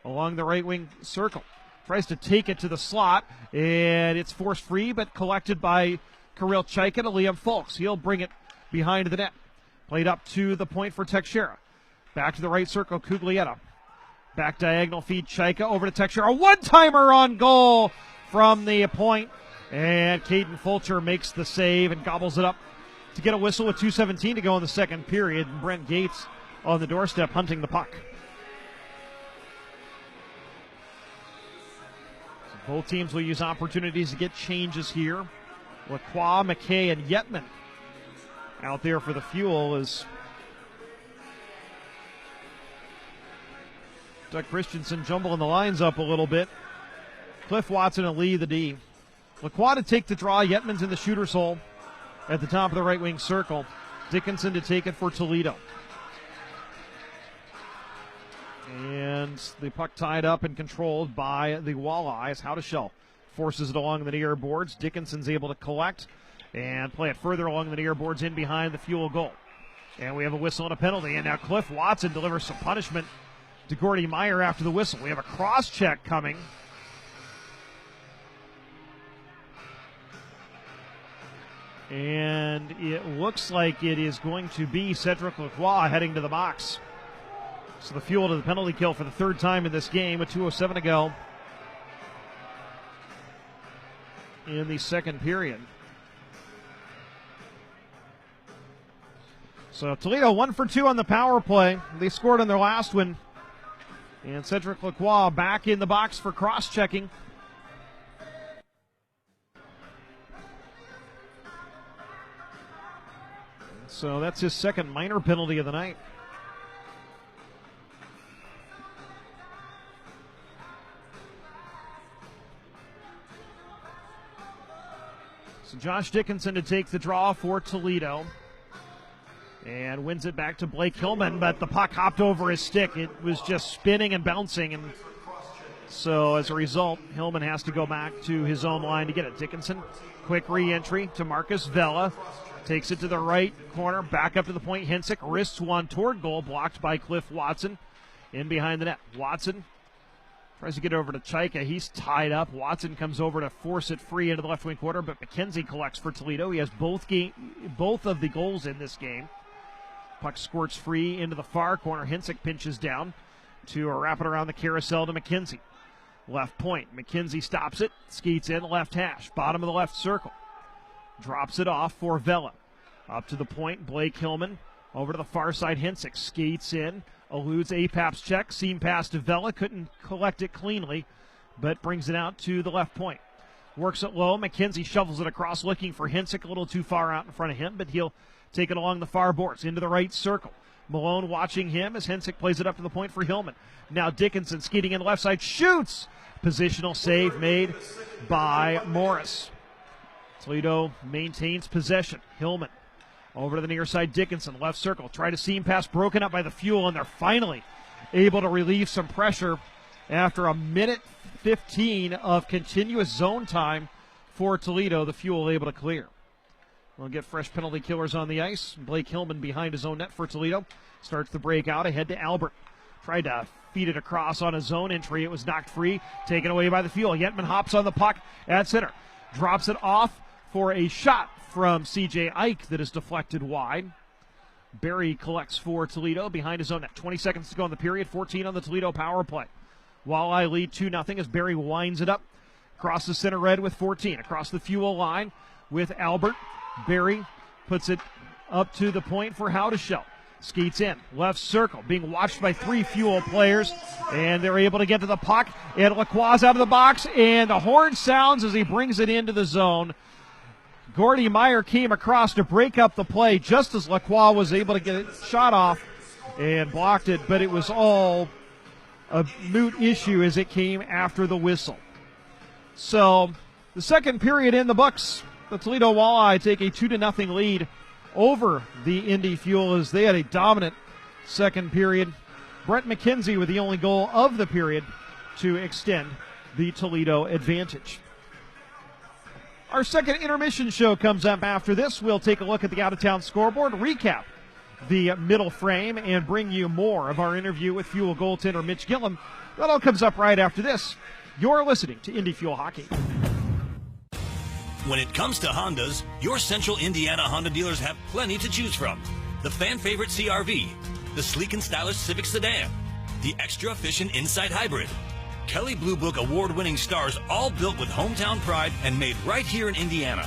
along the right wing circle. Tries to take it to the slot, and it's forced free, but collected by Kirill Chaika to Liam Folks. He'll bring it behind the net. Played up to the point for Teixeira. Back to the right circle, Cuglietta. Back diagonal feed, Chaika over to Teixeira. A one-timer on goal from the point. And Caden Fulcher makes the save and gobbles it up to get a whistle with 2:17 to go in the second period. And Brent Gates on the doorstep hunting the puck. So both teams will use opportunities to get changes here. Lacroix, McKay, and Yetman out there for the Fuel as Doug Christensen jumbling the lines up a little bit. Cliff Watson and Lee the D. Lacroix to take the draw. Yetman's in the shooter's hole at the top of the right wing circle. Dickinson to take it for Toledo. And the puck tied up and controlled by the Walleyes. Howdeshell forces it along the near boards. Dickinson's able to collect and play it further along the near boards in behind the Fuel goal. And we have a whistle and a penalty. And now Cliff Watson delivers some punishment to Gordy Meyer after the whistle. We have a cross check coming. And it looks like it is going to be Cedric Lacroix heading to the box. So the Fuel to the penalty kill for the third time in this game with 2:07 to go in the second period. So Toledo 1 for 2 on the power play. They scored on their last one. And Cedric Lacroix back in the box for cross-checking. So that's his second minor penalty of the night. So Josh Dickinson to take the draw for Toledo. And wins it back to Blake Hillman, but the puck hopped over his stick. It was just spinning and bouncing, and so as a result, Hillman has to go back to his own line to get it. Dickinson, quick re-entry to Marcus Vela. Takes it to the right corner, back up to the point. Hensick wrists one toward goal, blocked by Cliff Watson. In behind the net, Watson tries to get over to Chaika. He's tied up. Watson comes over to force it free into the left wing quarter, but McKenzie collects for Toledo. He has both of the goals in this game. Puck squirts free into the far corner. Hensick pinches down to wrap it around the carousel to McKenzie. Left point. McKenzie stops it, skates in, left hash, bottom of the left circle. Drops it off for Vela. Up to the point, Blake Hillman. Over to the far side, Hensick skates in, eludes Apap's check, seam pass to Vela, couldn't collect it cleanly, but brings it out to the left point. Works it low, McKenzie shovels it across, looking for Hensick, a little too far out in front of him, but he'll take it along the far boards into the right circle. Malone watching him as Hensick plays it up to the point for Hillman. Now Dickinson skating in the left side, shoots! Positional save made by Morris. Toledo maintains possession. Hillman over to the near side, Dickinson, left circle. Try to seam pass, broken up by the Fuel, and they're finally able to relieve some pressure after a minute 15 of continuous zone time for Toledo. The Fuel able to clear. We'll get fresh penalty killers on the ice. Blake Hillman behind his own net for Toledo. Starts the break out ahead to Albert. Tried to feed it across on a zone entry. It was knocked free. Taken away by the Fuel. Yetman hops on the puck at center. Drops it off for a shot from C.J. Ike that is deflected wide. Barry collects for Toledo behind his own net. 20 seconds to go in the period. 14 on the Toledo power play. Walleye lead 2-0 as Barry winds it up. Across the center red with 14. Across the fuel line with Albert. Barry puts it up to the point for Howdeshell. Skates in. Left circle. Being watched by 3 fuel players. And they're able to get to the puck. And Lacroix out of the box. And the horn sounds as he brings it into the zone. Gordy Meyer came across to break up the play just as Lacroix was able to get it shot off and blocked it, but it was all a moot issue as it came after the whistle. So the second period in the books. The Toledo Walleye take a 2-0 lead over the Indy Fuel as they had a dominant second period. Brett McKenzie with the only goal of the period to extend the Toledo advantage. Our second intermission show comes up after this. We'll take a look at the out-of-town scoreboard, recap the middle frame, and bring you more of our interview with Fuel goaltender Mitch Gillum. That all comes up right after this. You're listening to Indy Fuel Hockey. When it comes to Hondas, your Central Indiana Honda dealers have plenty to choose from. The fan favorite CR-V, the sleek and stylish Civic Sedan, the extra efficient Insight Hybrid, Kelly Blue Book award-winning stars, all built with hometown pride and made right here in Indiana.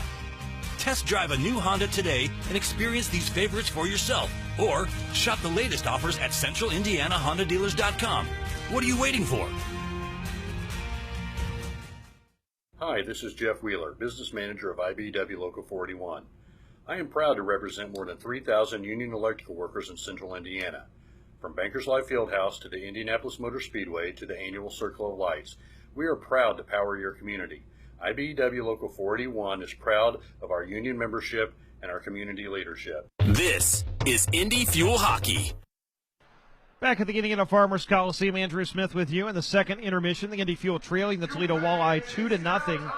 Test drive a new Honda today and experience these favorites for yourself. Or shop the latest offers at centralindianahondadealers.com. What are you waiting for? Hi, this is Jeff Wheeler, Business Manager of IBEW Local 41. I am proud to represent more than 3,000 union electrical workers in Central Indiana. From Bankers Life Fieldhouse to the Indianapolis Motor Speedway to the annual Circle of Lights, we are proud to power your community. IBEW Local 41 is proud of our union membership and our community leadership. This is Indy Fuel Hockey. Back at the Indiana Farmers Coliseum, Andrew Smith with you in the second intermission. The Indy Fuel trailing the Toledo Walleye 2-0.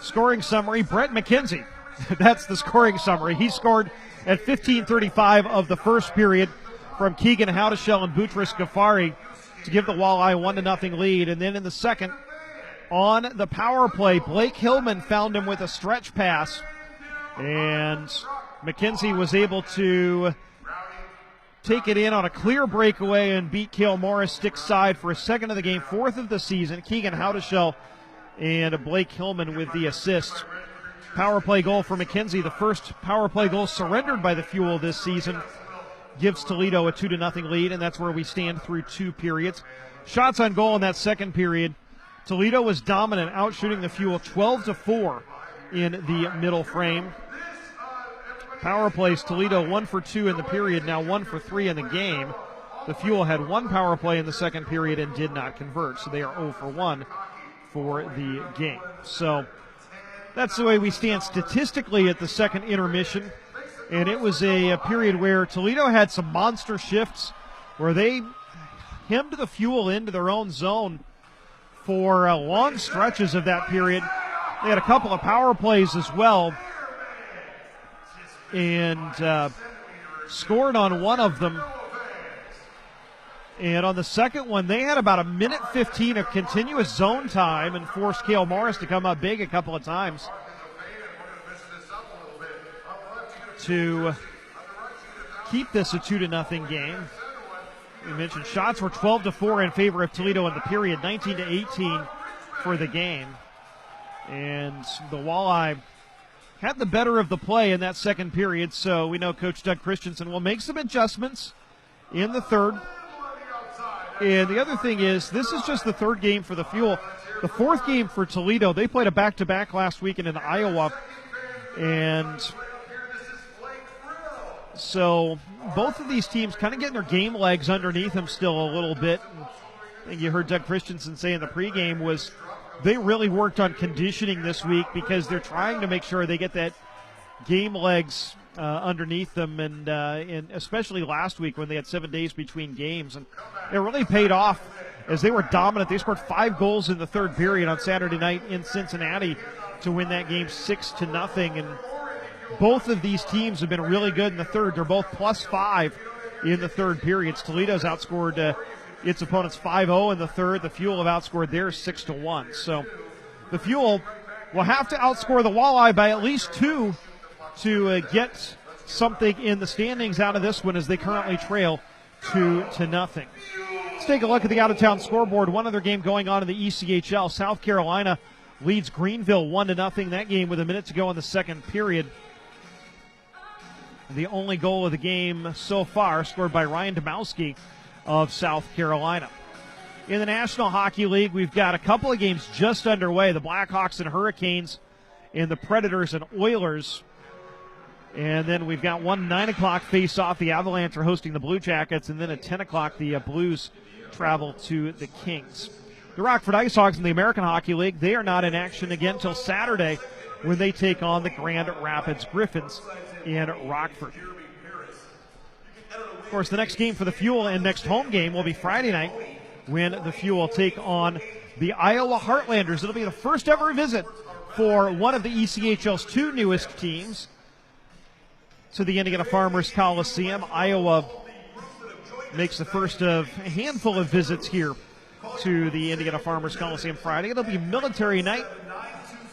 Scoring summary, Brett McKenzie. That's the scoring summary. He scored at 15:35 of the first period from Keegan Howdeshell and Boutros Ghaffari to give the Walleye 1-0 lead. And then in the second, on the power play, Blake Hillman found him with a stretch pass. And McKenzie was able to take it in on a clear breakaway and beat Cale Morris stick side for a second of the game, fourth of the season. Keegan Howdeshell and Blake Hillman with the assist. Power play goal for McKenzie, the first power play goal surrendered by the Fuel this season, gives Toledo a 2-0 lead, and that's where we stand through 2 periods. Shots on goal in that second period. Toledo was dominant, outshooting the Fuel 12-4 in the middle frame. Power plays, Toledo 1 for 2 in the period, now 1 for 3 in the game. The Fuel had 1 power play in the second period and did not convert, so they are 0 for 1 for the game. So that's the way we stand statistically at the second intermission. And it was a period where Toledo had some monster shifts where they hemmed the Fuel into their own zone for long stretches of that period. They had a couple of power plays as well and scored on one of them. And on the second one, they had about 1:15 of continuous zone time and forced Cale Morris to come up big a couple of times to keep this a 2-0 game. We mentioned shots were 12-4 in favor of Toledo in the period, 19-18 for the game. And the Walleye had the better of the play in that second period, so we know Coach Doug Christensen will make some adjustments in the third. And the other thing is, this is just the third game for the Fuel. The fourth game for Toledo, they played a back-to-back last weekend in Iowa, and so both of these teams kind of getting their game legs underneath them still a little bit. I think you heard Doug Christensen say in the pregame was they really worked on conditioning this week because they're trying to make sure they get that game legs underneath them, and especially last week when they had 7 days between games. And it really paid off as they were dominant. They scored 5 goals in the third period on Saturday night in Cincinnati to win that game 6-0. And both of these teams have been really good in the third. They're both +5 in the third periods. Toledo's outscored its opponents 5-0 in the third. The Fuel have outscored theirs 6-1. So the Fuel will have to outscore the Walleye by at least 2 to get something in the standings out of this one, as they currently trail 2-0. Let's take a look at the out-of-town scoreboard. One other game going on in the ECHL. South Carolina leads Greenville 1-0. That game with a minute to go in the second period. The only goal of the game so far scored by Ryan Domowski of South Carolina. In the National Hockey League, we've got a couple of games just underway. The Blackhawks and Hurricanes, and the Predators and Oilers. And then we've got one 9 o'clock face-off. The Avalanche are hosting the Blue Jackets. And then at 10 o'clock, the Blues travel to the Kings. The Rockford Ice Hogs in the American Hockey League, they are not in action again until Saturday when they take on the Grand Rapids Griffins in Rockford. Of course, the next game for the Fuel and next home game will be Friday night when the Fuel take on the Iowa Heartlanders. It'll be the first ever visit for one of the ECHL's 2 newest teams to the Indiana Farmers Coliseum. Iowa makes the first of a handful of visits here to the Indiana Farmers Coliseum Friday. It'll be Military Night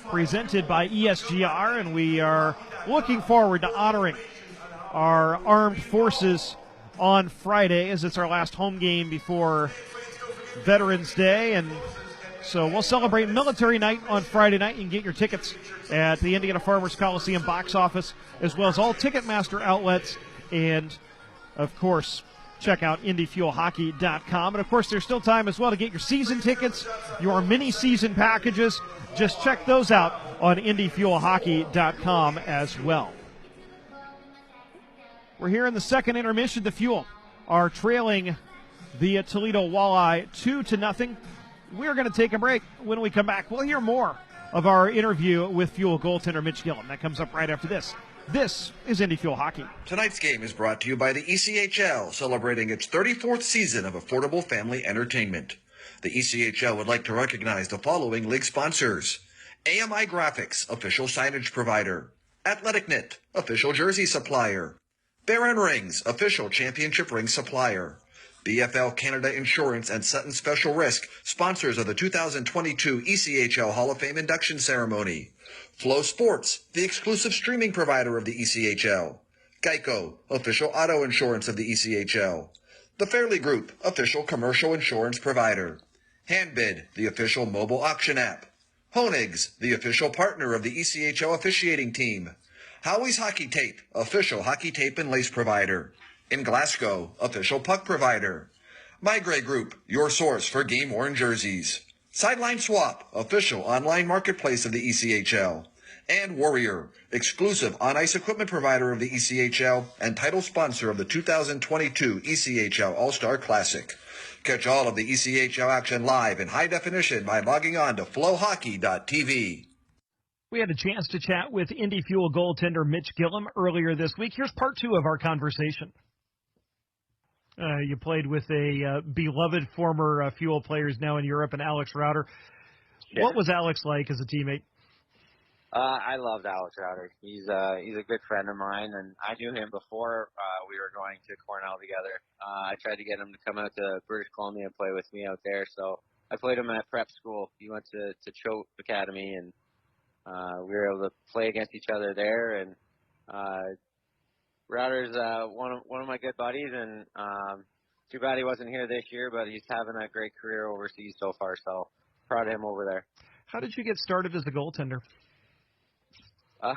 presented by ESGR, and we are looking forward to honoring our armed forces on Friday, as it's our last home game before Veterans Day. And so we'll celebrate Military Night on Friday night. You can get your tickets at the Indiana Farmers Coliseum box office, as well as all Ticketmaster outlets, and, of course, check out IndyFuelHockey.com. And, of course, there's still time as well to get your season tickets, your mini-season packages. Just check those out on IndyFuelHockey.com as well. We're here in the second intermission. The Fuel are trailing the Toledo Walleye 2-0. We're going to take a break. When we come back, we'll hear more of our interview with Fuel goaltender Mitch Gillum. That comes up right after this. This is Indy Fuel Hockey. Tonight's game is brought to you by the ECHL, celebrating its 34th season of affordable family entertainment. The ECHL would like to recognize the following league sponsors: AMI Graphics, official signage provider; AthleticNet, official jersey supplier; Baron Rings, official championship ring supplier; BFL Canada Insurance and Sutton Special Risk, sponsors of the 2022 ECHL Hall of Fame induction ceremony; Flow Sports, the exclusive streaming provider of the ECHL; Geico, official auto insurance of the ECHL; The Fairley Group, official commercial insurance provider; Handbid, the official mobile auction app; Honig's, the official partner of the ECHL officiating team; Howie's Hockey Tape, official hockey tape and lace provider; In Glasgow, official puck provider; My Grey Group, your source for game-worn jerseys; Sideline Swap, official online marketplace of the ECHL; and Warrior, exclusive on-ice equipment provider of the ECHL and title sponsor of the 2022 ECHL All-Star Classic. Catch all of the ECHL action live in high definition by logging on to flowhockey.tv. We had a chance to chat with Indy Fuel goaltender Mitch Gillum earlier this week. Here's part 2 of our conversation. You played with a beloved former Fuel players now in Europe, and Alex Rauter. Yeah. What was Alex like as a teammate? I loved Alex Rauter. He's a good friend of mine, and I knew him before we were going to Cornell together. I tried to get him to come out to British Columbia and play with me out there, so I played him at prep school. He went to Choate Academy, and we were able to play against each other there. And Rauter's one of my good buddies, and too bad he wasn't here this year, but he's having a great career overseas so far, so proud of him over there. How did you get started as a goaltender? I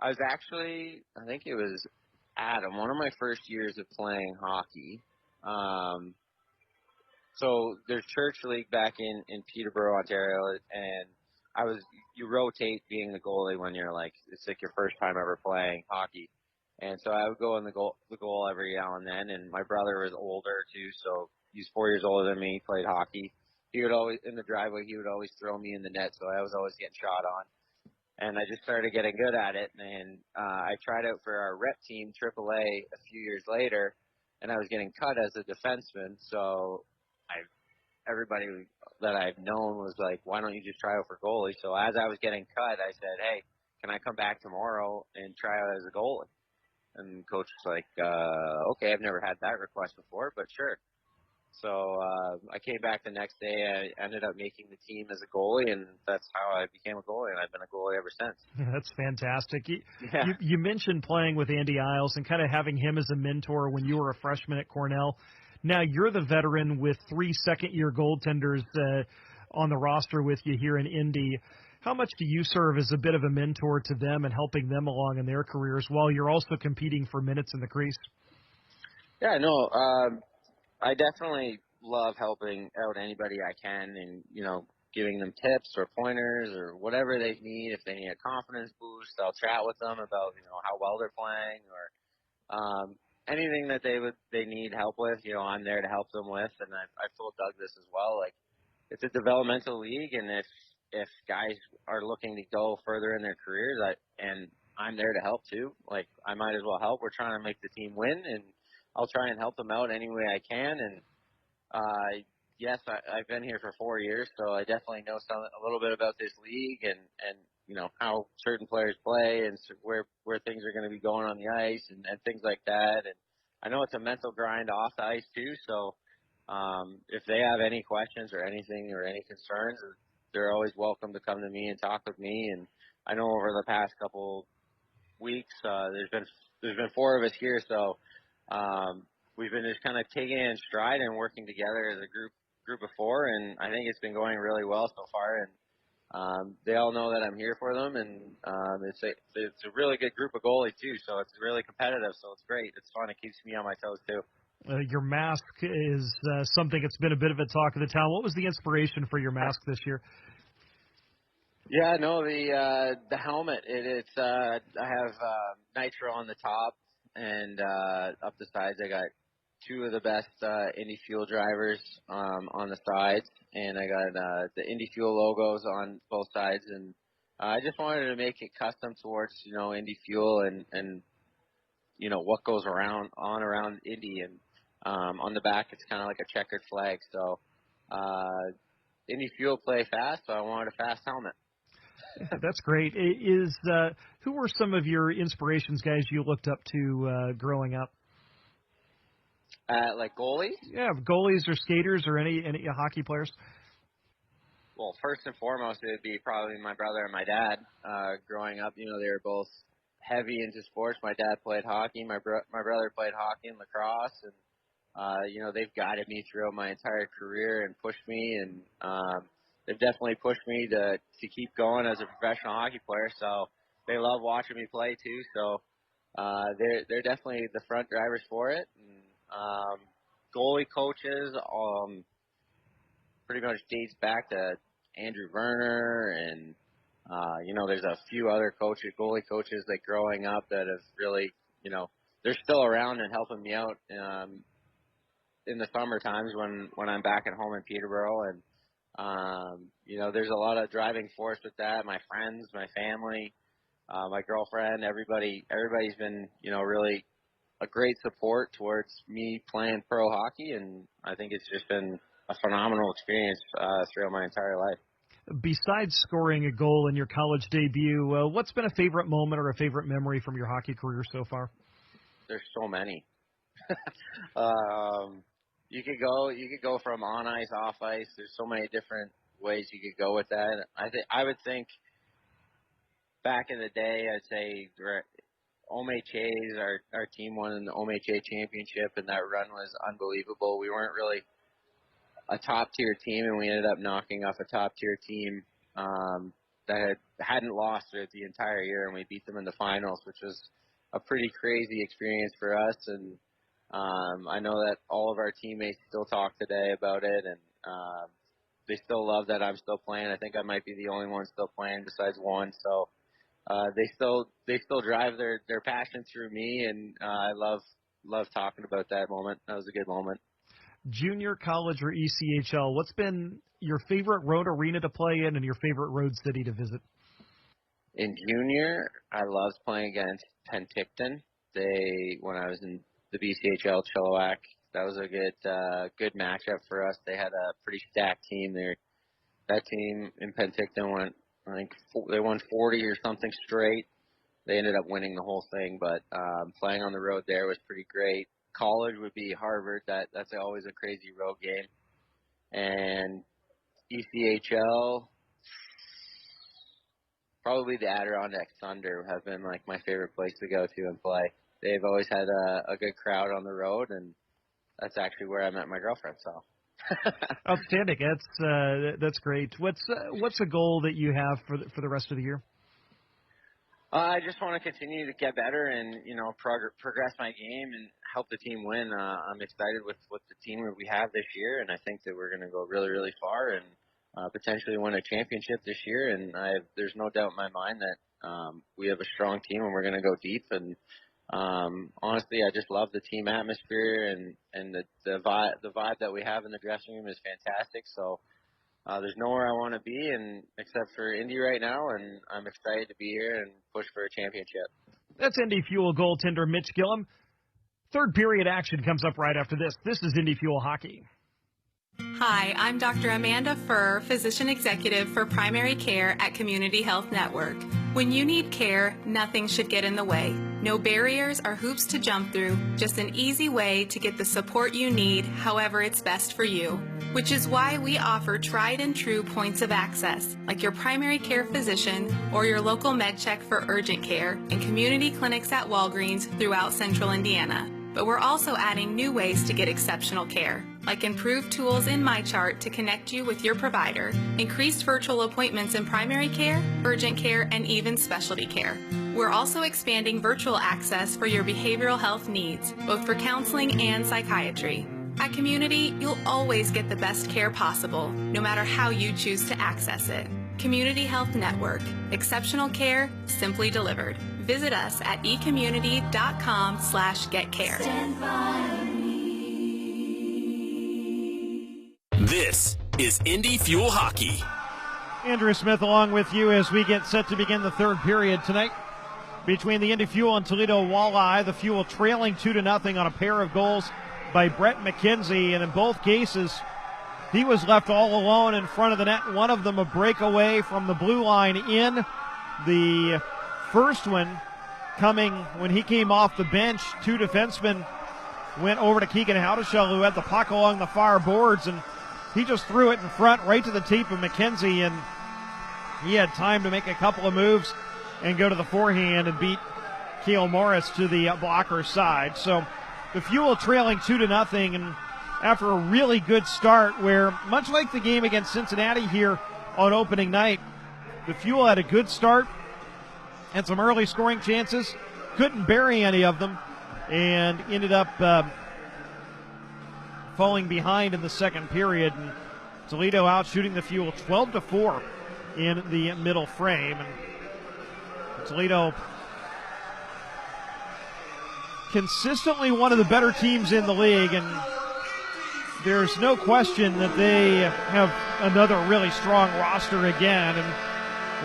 was actually, I think it was Adam, one of my first years of playing hockey. So there's Church League back in Peterborough, Ontario, and you rotate being the goalie when you're it's like your first time ever playing hockey. And so I would go in the goal every now and then, and my brother was older too, so he's 4 years older than me, played hockey. He would always, in the driveway, he would always throw me in the net, so I was always getting shot on. And I just started getting good at it, and I tried out for our rep team, AAA, a few years later, and I was getting cut as a defenseman, so everybody that I've known was like, why don't you just try out for goalie? So as I was getting cut, I said, hey, can I come back tomorrow and try out as a goalie? And coach was like, okay, I've never had that request before, but sure. So I came back the next day. I ended up making the team as a goalie, and that's how I became a goalie, and I've been a goalie ever since. That's fantastic. Yeah. You mentioned playing with Andy Isles and kind of having him as a mentor when you were a freshman at Cornell. Now you're the veteran with 3 second-year goaltenders on the roster with you here in Indy. How much do you serve as a bit of a mentor to them and helping them along in their careers while you're also competing for minutes in the crease? Yeah, no, I definitely love helping out anybody I can and, giving them tips or pointers or whatever they need. If they need a confidence boost, I'll chat with them about, how well they're playing or anything that they need help with, I'm there to help them with. And I've told Doug this as well. Like, it's a developmental league, and if guys are looking to go further in their careers, and I'm there to help too. Like, I might as well help. We're trying to make the team win, and I'll try and help them out any way I can. And yes, I've been here for 4 years, so I definitely know a little bit about this league and how certain players play and where things are going to be going on the ice and things like that. And I know it's a mental grind off the ice too. So if they have any questions or anything or any concerns, they're always welcome to come to me and talk with me. And I know over the past couple weeks, there's been 4 of us here, so we've been just kind of taking it in stride and working together as a group of 4, and I think it's been going really well so far. And they all know that I'm here for them, and it's a really good group of goalies too. So it's really competitive. So it's great. It's fun. It keeps me on my toes too. Your mask is something that's been a bit of a talk of the town. What was the inspiration for your mask this year? Yeah, no, the helmet. It's I have nitro on the top, and up the sides I got 2 of the best Indy Fuel drivers on the sides, and I got the Indy Fuel logos on both sides, and I just wanted to make it custom towards Indy Fuel and what goes around Indy, and on the back it's kind of like a checkered flag. So Indy Fuel play fast, so I wanted a fast helmet. That's great. Who were some of your inspirations, guys you looked up to growing up? Like goalies? Yeah, goalies or skaters or any hockey players? Well, first and foremost, it would be probably my brother and my dad. Growing up, they were both heavy into sports. My dad played hockey. My brother played hockey and lacrosse, and they've guided me throughout my entire career and pushed me, and they've definitely pushed me to keep going as a professional hockey player. So they love watching me play too. So they're definitely the front drivers for it. And goalie coaches pretty much dates back to Andrew Werner, and there's a few other goalie coaches that growing up that have really, they're still around and helping me out in the summer times when I'm back at home in Peterborough. And there's a lot of driving force with that. My friends, my family, my girlfriend, everybody's been, really a great support towards me playing pro hockey, and I think it's just been a phenomenal experience throughout my entire life. Besides scoring a goal in your college debut, what's been a favorite moment or a favorite memory from your hockey career so far? There's so many. You could go from on ice, off ice. There's so many different ways you could go with that. I would think back in the day, I'd say OMHA's our team won the OMHA championship, and that run was unbelievable. We weren't really a top tier team, and we ended up knocking off a top tier team that hadn't lost the entire year, and we beat them in the finals, which was a pretty crazy experience for us. And I know that all of our teammates still talk today about it, and they still love that I'm still playing. I think I might be the only one still playing besides one. So they still drive their passion through me, and I love talking about that moment. That was a good moment. Junior, college, or ECHL, what's been your favorite road arena to play in and your favorite road city to visit? In junior, I loved playing against Penticton. When I was in the BCHL Chilliwack, that was a good matchup for us. They had a pretty stacked team there. That team in Penticton they won 40 or something straight. They ended up winning the whole thing, but playing on the road there was pretty great. college would be Harvard. That's always a crazy road game. And ECHL, probably the Adirondack Thunder have been like my favorite place to go to and play. They've always had a good crowd on the road, and that's actually where I met my girlfriend. So. Outstanding. That's great. What's a goal that you have for the rest of the year? I just want to continue to get better and progress my game and help the team win. I'm excited with the team that we have this year, and I think that we're going to go really, really far and potentially win a championship this year. And there's no doubt in my mind that we have a strong team and we're going to go deep. And honestly, I just love the team atmosphere and the vibe that we have in the dressing room is fantastic. So there's nowhere I want to be except for Indy right now, and I'm excited to be here and push for a championship. That's Indy Fuel goaltender Mitch Gillum. Third period action comes up right after this. This is Indy Fuel Hockey. Hi, I'm Dr. Amanda Furr, Physician Executive for Primary Care at Community Health Network. When you need care, nothing should get in the way. No barriers or hoops to jump through, just an easy way to get the support you need however it's best for you. Which is why we offer tried and true points of access, like your primary care physician or your local med check for urgent care and community clinics at Walgreens throughout Central Indiana. But we're also adding new ways to get exceptional care, like improved tools in MyChart to connect you with your provider, increased virtual appointments in primary care, urgent care, and even specialty care. We're also expanding virtual access for your behavioral health needs, both for counseling and psychiatry. At Community, you'll always get the best care possible, no matter how you choose to access it. Community Health Network. Exceptional care, simply delivered. Visit us at ecommunity.com/getcare. Stand by me. This is Indy Fuel Hockey. Andrew Smith along with you as we get set to begin the third period tonight between the Indy Fuel and Toledo Walleye. The Fuel trailing 2-0 on a pair of goals by Brett McKenzie, and in both cases he was left all alone in front of the net. One of them a breakaway from the blue line in. The first one coming when he came off the bench. Two defensemen went over to Keegan Howdeshell, who had the puck along the far boards, and he just threw it in front right to the teeth of McKenzie, and he had time to make a couple of moves and go to the forehand and beat Keel Morris to the blocker's side. So the Fuel trailing 2-0, and after a really good start where, much like the game against Cincinnati here on opening night, the Fuel had a good start and some early scoring chances, couldn't bury any of them, and ended up falling behind in the second period. And Toledo out shooting the Fuel 12-4 in the middle frame. And Toledo consistently one of the better teams in the league, and there's no question that they have another really strong roster again. And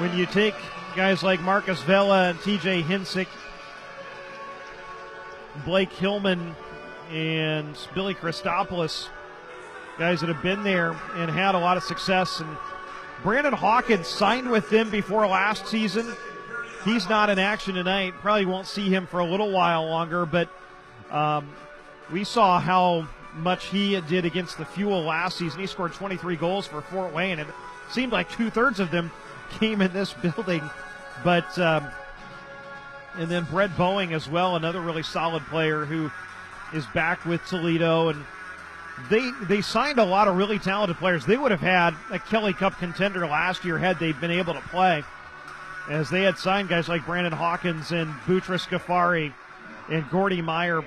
when you take guys like Marcus Vela and TJ Hinsick, Blake Hillman, and Billy Christopoulos, guys that have been there and had a lot of success. And Brandon Hawkins signed with them before last season. He's not in action tonight. Probably won't see him for a little while longer, but we saw how much he did against the Fuel last season. He scored 23 goals for Fort Wayne, and it seemed like 2/3 of them came in this building. But and then Brett Boeing as well, another really solid player who is back with Toledo. And they signed a lot of really talented players. They would have had a Kelly Cup contender last year had they been able to play, as they had signed guys like Brandon Hawkins and Boutros Ghaffari and Gordy Meyer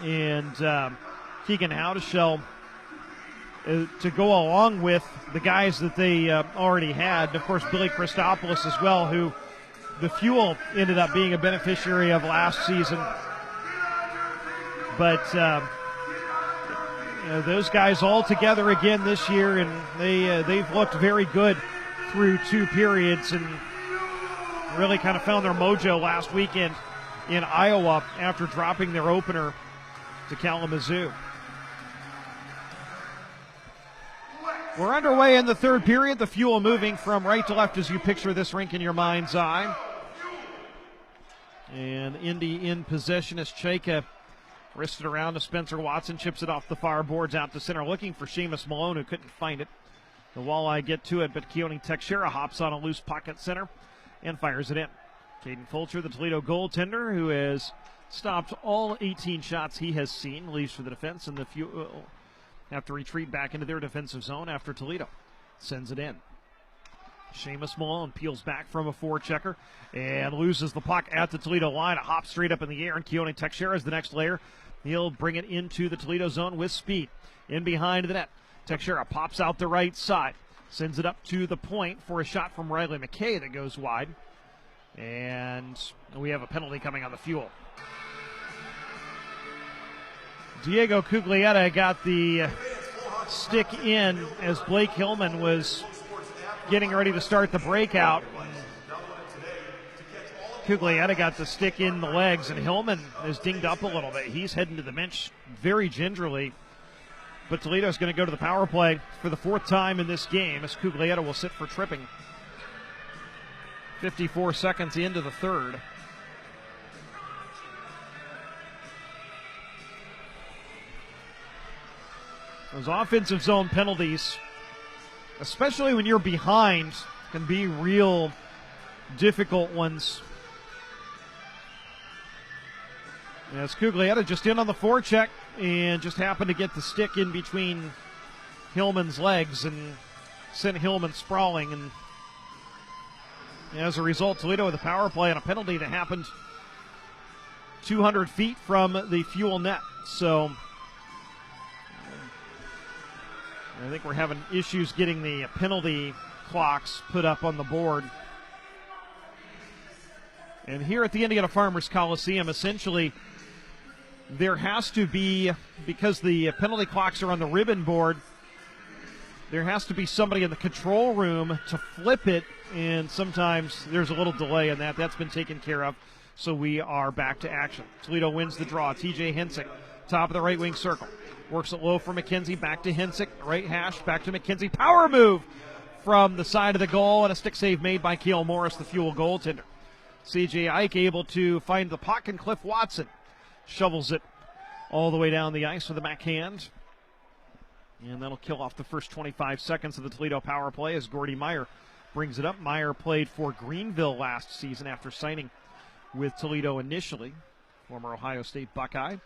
and Keegan Howdeshell to go along with the guys that they already had. And of course, Billy Christopoulos as well, who the Fuel ended up being a beneficiary of last season. But those guys all together again this year, and they've looked very good through two periods and really kind of found their mojo last weekend in Iowa after dropping their opener to Kalamazoo. We're underway in the third period. The Fuel moving from right to left as you picture this rink in your mind's eye. And Indy in possession as Chayka Wristed around to Spencer Watson, chips it off the far boards out to center, looking for Seamus Malone, who couldn't find it. The Walleye get to it, but Keone Teixeira hops on a loose puck at center and fires it in. Caden Fulcher, the Toledo goaltender, who has stopped all 18 shots he has seen, leaves for the defense, and the Fuel have to retreat back into their defensive zone after Toledo sends it in. Seamus Malone peels back from a forechecker and loses the puck at the Toledo line. A hop straight up in the air, and Keone Teixeira is the next layer. He'll bring it into the Toledo zone with speed. In behind the net, Teixeira pops out the right side, sends it up to the point for a shot from Riley McKay that goes wide. And we have a penalty coming on the Fuel. Diego Cuglietta got the stick in as Blake Hillman was getting ready to start the breakout. Cuglietta got the stick in the legs, and Hillman is dinged up a little bit. He's heading to the bench very gingerly. But Toledo's going to go to the power play for the fourth time in this game as Cuglietta will sit for tripping. 54 seconds into the third. Those offensive zone penalties, especially when you're behind, can be real difficult ones. As Cuglietta just in on the forecheck and just happened to get the stick in between Hillman's legs and sent Hillman sprawling. And as a result, Toledo with a power play and a penalty that happened 200 feet from the Fuel net. So I think we're having issues getting the penalty clocks put up on the board. And here at the Indiana Farmers Coliseum, essentially, there has to be, because the penalty clocks are on the ribbon board, there has to be somebody in the control room to flip it, and sometimes there's a little delay in that. That's been taken care of, so we are back to action. Toledo wins the draw. TJ Hensick, top of the right wing circle. Works it low for McKenzie, back to Hensick, right hash, back to McKenzie. Power move from the side of the goal, and a stick save made by Keel Morris, the Fuel goaltender. C.J. Ike able to find the puck, and Cliff Watson shovels it all the way down the ice with a backhand. And that'll kill off the first 25 seconds of the Toledo power play as Gordy Meyer brings it up. Meyer played for Greenville last season after signing with Toledo initially. Former Ohio State Buckeye.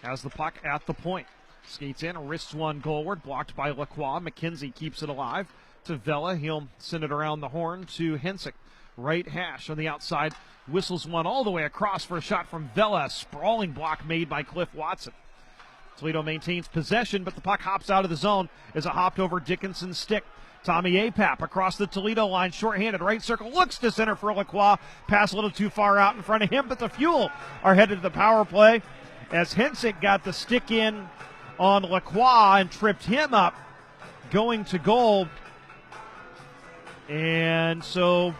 Has the puck at the point. Skates in, wrists one goalward, blocked by Lacroix. McKenzie keeps it alive to Vela. He'll send it around the horn to Hensick. Right hash on the outside, whistles one all the way across for a shot from Vela. Sprawling block made by Cliff Watson. Toledo maintains possession, but the puck hops out of the zone as it hopped over Dickinson's stick. Tommy Apap across the Toledo line, shorthanded, right circle, looks to center for Lacroix. Pass a little too far out in front of him, but the Fuel are headed to the power play as Hensick got the stick in on Lacroix and tripped him up going to goal. And so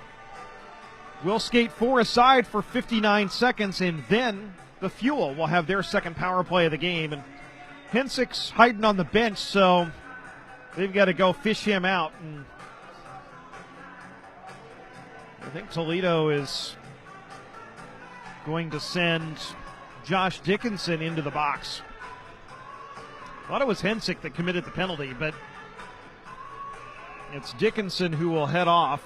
we'll skate four aside for 59 seconds, and then the Fuel will have their second power play of the game. And Hensick's hiding on the bench, so they've got to go fish him out. And I think Toledo is going to send Josh Dickinson into the box. I thought it was Hensick that committed the penalty, but it's Dickinson who will head off.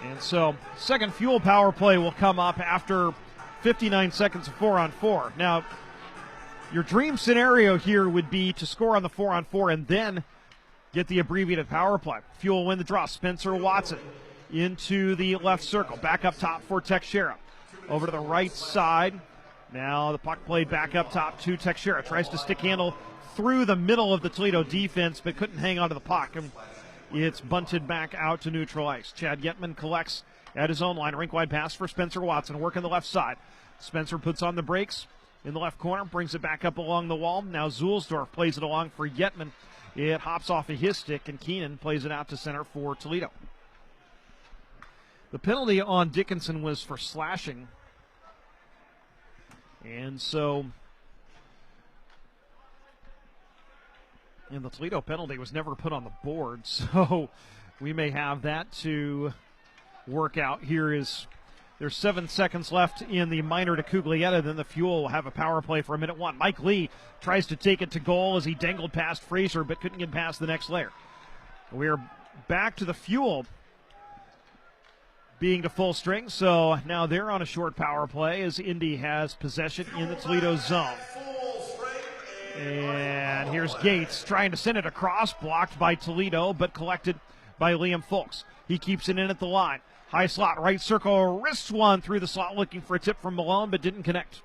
And so, second Fuel power play will come up after 59 seconds of 4-on-4. Now, your dream scenario here would be to score on the 4-on-4 and then get the abbreviated power play. Fuel win the draw. Spencer Watson into the left circle. Back up top for Teixeira. Over to the right side. Now the puck played back up top to Teixeira. Tries to stick handle through the middle of the Toledo defense, but couldn't hang on to the puck. And it's bunted back out to neutral ice. Chad Yetman collects at his own line. Rink-wide pass for Spencer Watson. Working the left side. Spencer puts on the brakes in the left corner. Brings it back up along the wall. Now Zulsdorf plays it along for Yetman. It hops off of his stick, and Keenan plays it out to center for Toledo. The penalty on Dickinson was for slashing. And so, and the Toledo penalty was never put on the board, so we may have that to work out here as There's 7 seconds left in the minor to Cuglietta. Then the Fuel will have a power play for a minute one. Mike Lee tries to take it to goal as he dangled past Fraser, but couldn't get past the next layer. We're back to the Fuel being to full strength, so now they're on a short power play as Indy has possession in the Toledo zone. And here's Gates trying to send it across, blocked by Toledo, but collected by Liam Folks. He keeps it in at the line. High slot, right circle, wrists one through the slot looking for a tip from Malone, but didn't connect.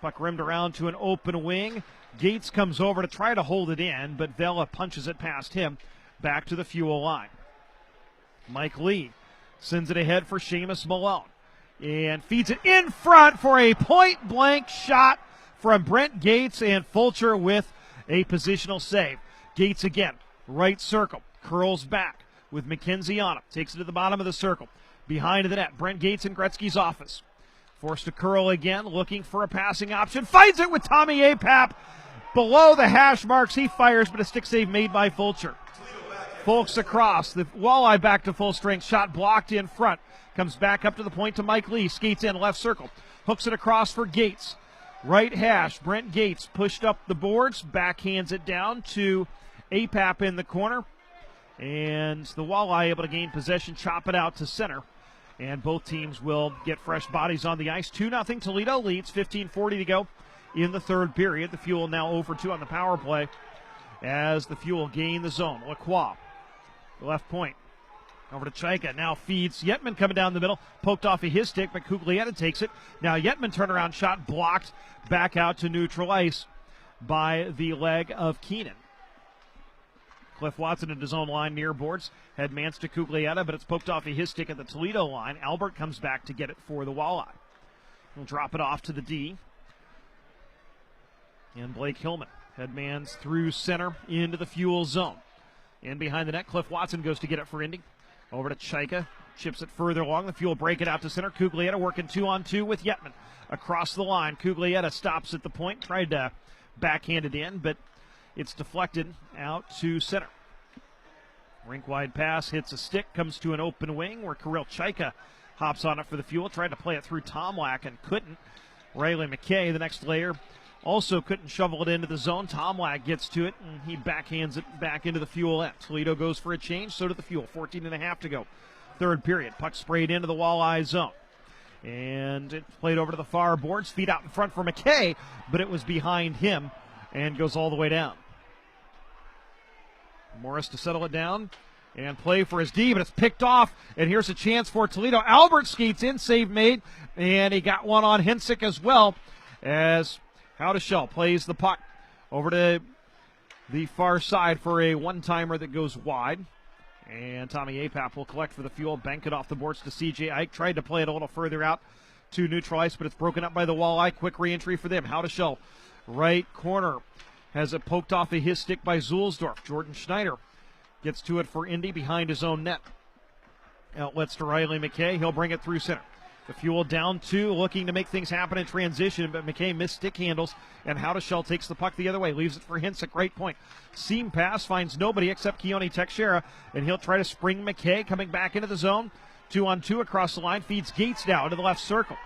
Puck rimmed around to an open wing. Gates comes over to try to hold it in, but Vela punches it past him. Back to the Fuel line. Mike Lee sends it ahead for Seamus Malone and feeds it in front for a point-blank shot from Brent Gates, and Fulcher with a positional save. Gates again, right circle, curls back with McKenzie on him. Takes it to the bottom of the circle. Behind the net, Brent Gates in Gretzky's office. Forced to curl again, looking for a passing option. Finds it with Tommy Apap. Below the hash marks, he fires, but a stick save made by Fulcher. Folks across, the walleye back to full strength. Shot blocked in front. Comes back up to the point to Mike Lee. Skates in, left circle. Hooks it across for Gates. Right hash, Brent Gates pushed up the boards. Backhands it down to Apap in the corner. And the walleye able to gain possession, chop it out to center. And both teams will get fresh bodies on the ice. 2-0 Toledo leads, 15:40 to go in the third period. The Fuel now over 2 on the power play as the Fuel gain the zone. Lacroix, left point. Over to Chaika, now feeds Yetman coming down the middle, poked off of his stick, but Cuglietta takes it. Now Yetman turnaround shot blocked back out to neutral ice by the leg of Keenan. Cliff Watson at his own line near boards. Head Mance to Cuglietta, but it's poked off of his stick at the Toledo line. Albert comes back to get it for the walleye. He'll drop it off to the D. And Blake Hillman. Headman's through center into the Fuel zone. And behind the net, Cliff Watson goes to get it for Indy. Over to Chaika. Chips it further along. The Fuel break it out to center. Cuglietta working 2-on-2 with Yetman. Across the line, Cuglietta stops at the point. Tried to backhand it in, but it's deflected out to center. Rink-wide pass, hits a stick, comes to an open wing where Kirill Chaika hops on it for the Fuel. Tried to play it through Tomlak and couldn't. Riley McKay, the next layer, also couldn't shovel it into the zone. Tomlak gets to it, and he backhands it back into the Fuel end. Toledo goes for a change, so did the Fuel. 14.5 to go. Third period. Puck sprayed into the walleye zone. And it played over to the far boards. Feet out in front for McKay, but it was behind him and goes all the way down. Morris to settle it down and play for his D, but it's picked off, and here's a chance for Toledo. Albert skates in, save made, and he got one on Hensick as well as Howdeshell plays the puck over to the far side for a one-timer that goes wide. And Tommy Apap will collect for the Fuel, bank it off the boards to C.J. Ike. Tried to play it a little further out to neutral ice, but it's broken up by the walleye. Quick re-entry for them. Howdeshell, right corner, has it poked off of his stick by Zulsdorf. Jordan Schneider gets to it for Indy behind his own net. Outlets to Riley McKay. He'll bring it through center. The Fuel down 2, looking to make things happen in transition, but McKay missed stick handles, and Howdeshell takes the puck the other way, leaves it for Hensick, right point. Seam pass, finds nobody except Keone Teixeira, and he'll try to spring McKay, coming back into the zone. 2-on-2 across the line, feeds Gates down to the left circle.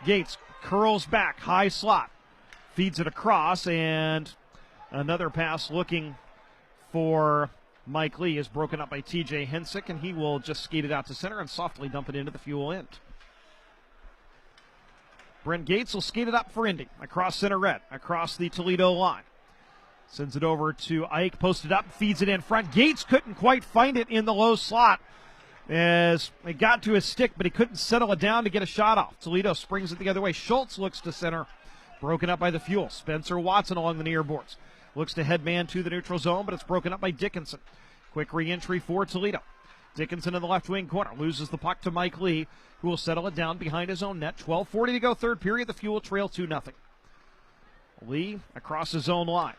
Gates curls back, high slot, feeds it across, and another pass looking for Mike Lee is broken up by TJ Hensick, and he will just skate it out to center and softly dump it into the Fuel end. Brent Gates will skate it up for Indy. Across center red, across the Toledo line. Sends it over to Ike, posted up, feeds it in front. Gates couldn't quite find it in the low slot as it got to his stick, but he couldn't settle it down to get a shot off. Toledo springs it the other way. Schultz looks to center, broken up by the Fuel. Spencer Watson along the near boards. Looks to headman to the neutral zone, but it's broken up by Dickinson. Quick re-entry for Toledo. Dickinson in the left wing corner loses the puck to Mike Lee, who will settle it down behind his own net. 12:40 to go, third period. The Fuel trail 2-0. Lee across his own line.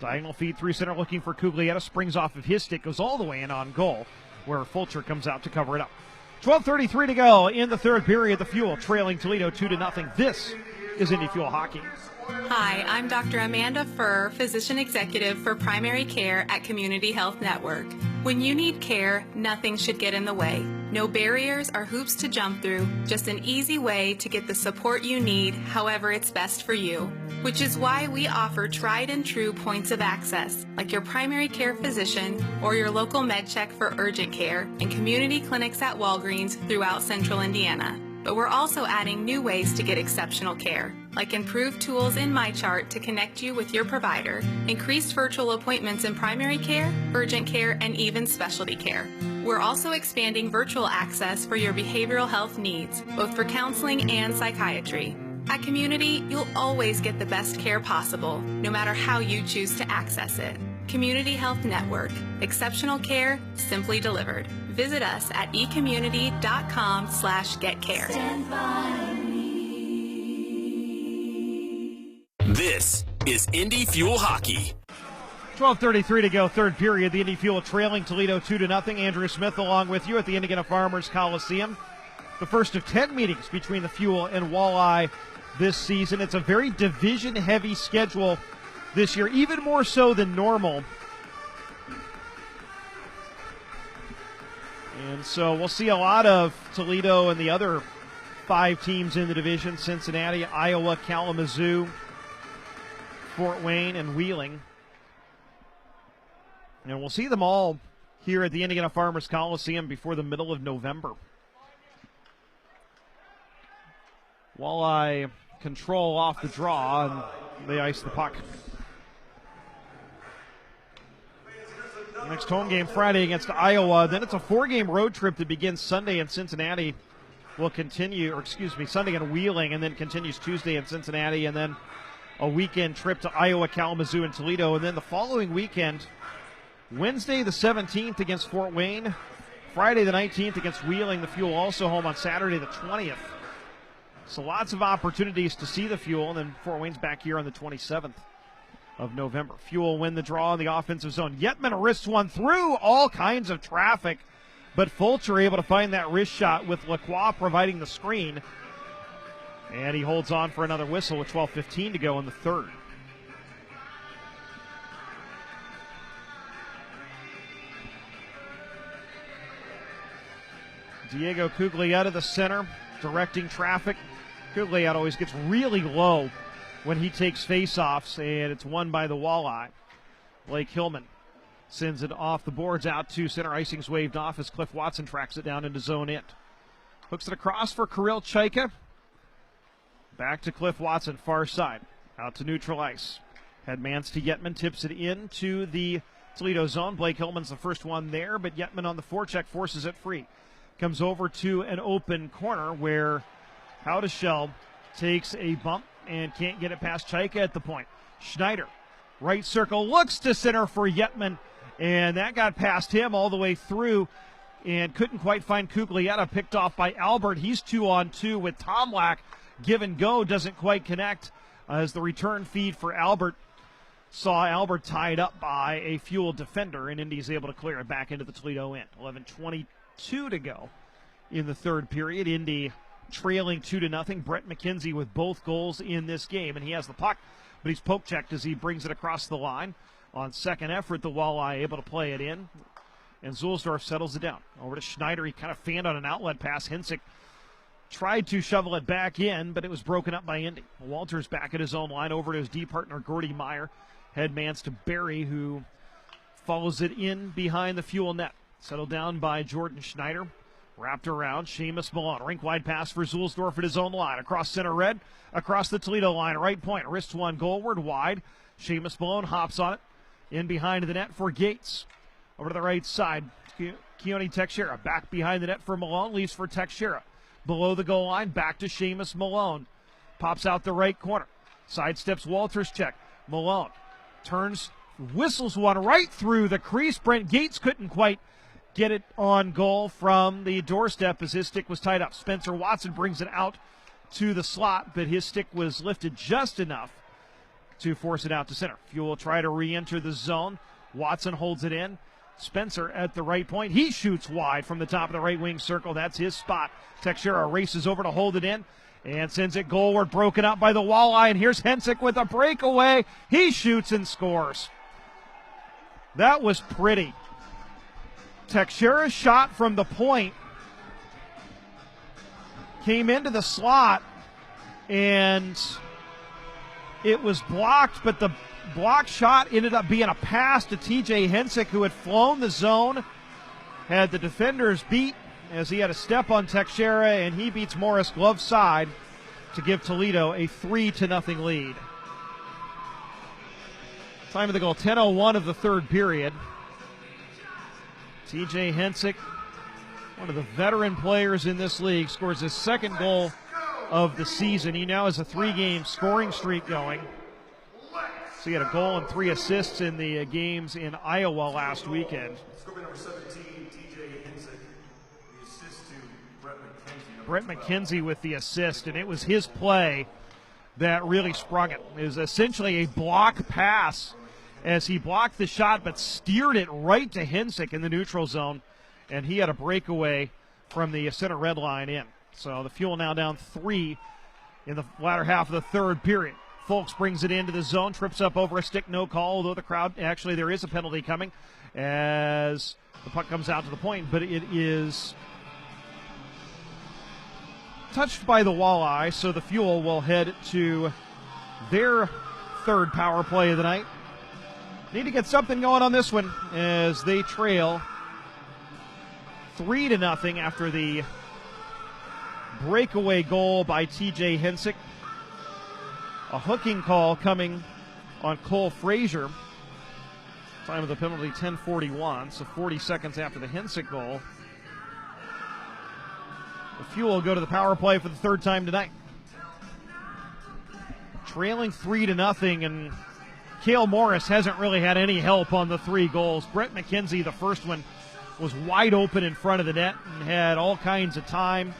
Diagonal feed through center looking for Cuglietta. Springs off of his stick, goes all the way in on goal, where Fulcher comes out to cover it up. 12:33 to go in the third period. The Fuel trailing Toledo 2-0. This is Indy Fuel Hockey. Hi, I'm Dr. Amanda Furr, Physician Executive for Primary Care at Community Health Network. When you need care, nothing should get in the way. No barriers or hoops to jump through, just an easy way to get the support you need however it's best for you. Which is why we offer tried and true points of access, like your primary care physician or your local med check for urgent care and community clinics at Walgreens throughout Central Indiana. But we're also adding new ways to get exceptional care, like improved tools in MyChart to connect you with your provider, increased virtual appointments in primary care, urgent care, and even specialty care. We're also expanding virtual access for your behavioral health needs, both for counseling and psychiatry. At Community, you'll always get the best care possible, no matter how you choose to access it. Community Health Network. Exceptional care, simply delivered. Visit us at ecommunity.com/getcare. Stand by me. This is Indy Fuel Hockey. 12:33 to go, third period. The Indy Fuel trailing Toledo 2-0. Andrew Smith along with you at the Indiana Farmers Coliseum. The first of 10 meetings between the Fuel and Walleye this season. It's a very division-heavy schedule this year, even more so than normal. And so we'll see a lot of Toledo and the other 5 teams in the division: Cincinnati, Iowa, Kalamazoo, Fort Wayne, and Wheeling. And we'll see them all here at the Indiana Farmers Coliseum before the middle of November. Walleye control off the draw, and they ice the puck. Next home game Friday against Iowa. Then it's a 4-game road trip that begins Sunday in Cincinnati. Will continue, Sunday in Wheeling, and then continues Tuesday in Cincinnati, and then a weekend trip to Iowa, Kalamazoo, and Toledo. And then the following weekend, Wednesday the 17th against Fort Wayne, Friday the 19th against Wheeling. The Fuel also home on Saturday the 20th. So lots of opportunities to see the Fuel, and then Fort Wayne's back here on the 27th of November. Fuel win the draw in the offensive zone. Yetman wrists one through all kinds of traffic, but Fulcher able to find that wrist shot with Lacroix providing the screen. And he holds on for another whistle with 12:15 to go in the third. Diego Cuglietta, the center, directing traffic. Cuglietta always gets really low when he takes faceoffs, and it's won by the Walleye. Blake Hillman sends it off the boards out to center. Icing's waved off as Cliff Watson tracks it down into zone end. Hooks it across for Kirill Chaika. Back to Cliff Watson, far side. Out to neutral ice. Headmans to Yetman, tips it into the Toledo zone. Blake Hillman's the first one there, but Yetman on the forecheck forces it free. Comes over to an open corner where Howdeshell takes a bump and can't get it past Chaika at the point. Schneider, right circle, looks to center for Yetman, and that got past him all the way through and couldn't quite find Cuglietta. Picked off by Albert. He's 2-on-2 with Tomlak. Give and go doesn't quite connect as the return feed for Albert saw Albert tied up by a Fuel defender, and Indy's able to clear it back into the Toledo end. 11:22 to go in the third period. Indy trailing 2-0. Brett McKenzie with both goals in this game, and he has the puck, but he's poke checked as he brings it across the line. On second effort, the Walleye able to play it in, and Zulsdorf settles it down. Over to Schneider. He kind of fanned on an outlet pass. Hensick tried to shovel it back in, but it was broken up by Indy. Walters back at his own line, over to his D partner, Gordy Meyer. Headmans to Barry, who follows it in behind the Fuel net. Settled down by Jordan Schneider. Wrapped around, Seamus Malone. Rink-wide pass for Zulsdorf at his own line. Across center red, across the Toledo line. Right point, wrist one goalward, wide. Seamus Malone hops on it. In behind the net for Gates. Over to the right side, Keone Teixeira. Back behind the net for Malone, leaves for Teixeira. Below the goal line, back to Seamus Malone. Pops out the right corner. Sidesteps Walters check. Malone turns, whistles one right through the crease. Brent Gates couldn't quite get it on goal from the doorstep as his stick was tied up. Spencer Watson brings it out to the slot, but his stick was lifted just enough to force it out to center. Fuel try to re-enter the zone. Watson holds it in. Spencer at the right point. He shoots wide from the top of the right wing circle. That's his spot. Teixeira races over to hold it in and sends it goalward, broken up by the Walleye. And here's Hensick with a breakaway. He shoots and scores. That was pretty. Teixeira's shot from the point came into the slot, and it was blocked, but the block shot ended up being a pass to TJ Hensick, who had flown the zone, had the defenders beat as he had a step on Teixeira, and he beats Morris glove side to give Toledo a 3-0 lead. Time of the goal, 10:01 of the third period. TJ Hensick, one of the veteran players in this league, scores his second goal of the season. He now has a 3-game scoring streak going. So he had a goal and 3 assists in the games in Iowa last weekend. Scoreboard number 17, TJ Hensick. The assist to Brett McKenzie. Brett McKenzie with the assist, and it was his play that really sprung it. It was essentially a block pass as he blocked the shot but steered it right to Hensick in the neutral zone, and he had a breakaway from the center red line in. So the Fuel now down 3 in the latter half of the third period. Folks brings it into the zone, trips up over a stick, no call, although the crowd, actually there is a penalty coming as the puck comes out to the point, but it is touched by the walleye, so the Fuel will head to their third power play of the night. Need to get something going on this one as they trail 3-0 after the breakaway goal by TJ Hensick. A hooking call coming on Cole Frazier. Time of the penalty, 10:41, so 40 seconds after the Hensick goal. The Fuel will go to the power play for the third time tonight. Trailing 3-0, and Cale Morris hasn't really had any help on the 3 goals. Brett McKenzie, the first one, was wide open in front of the net and had all kinds of time.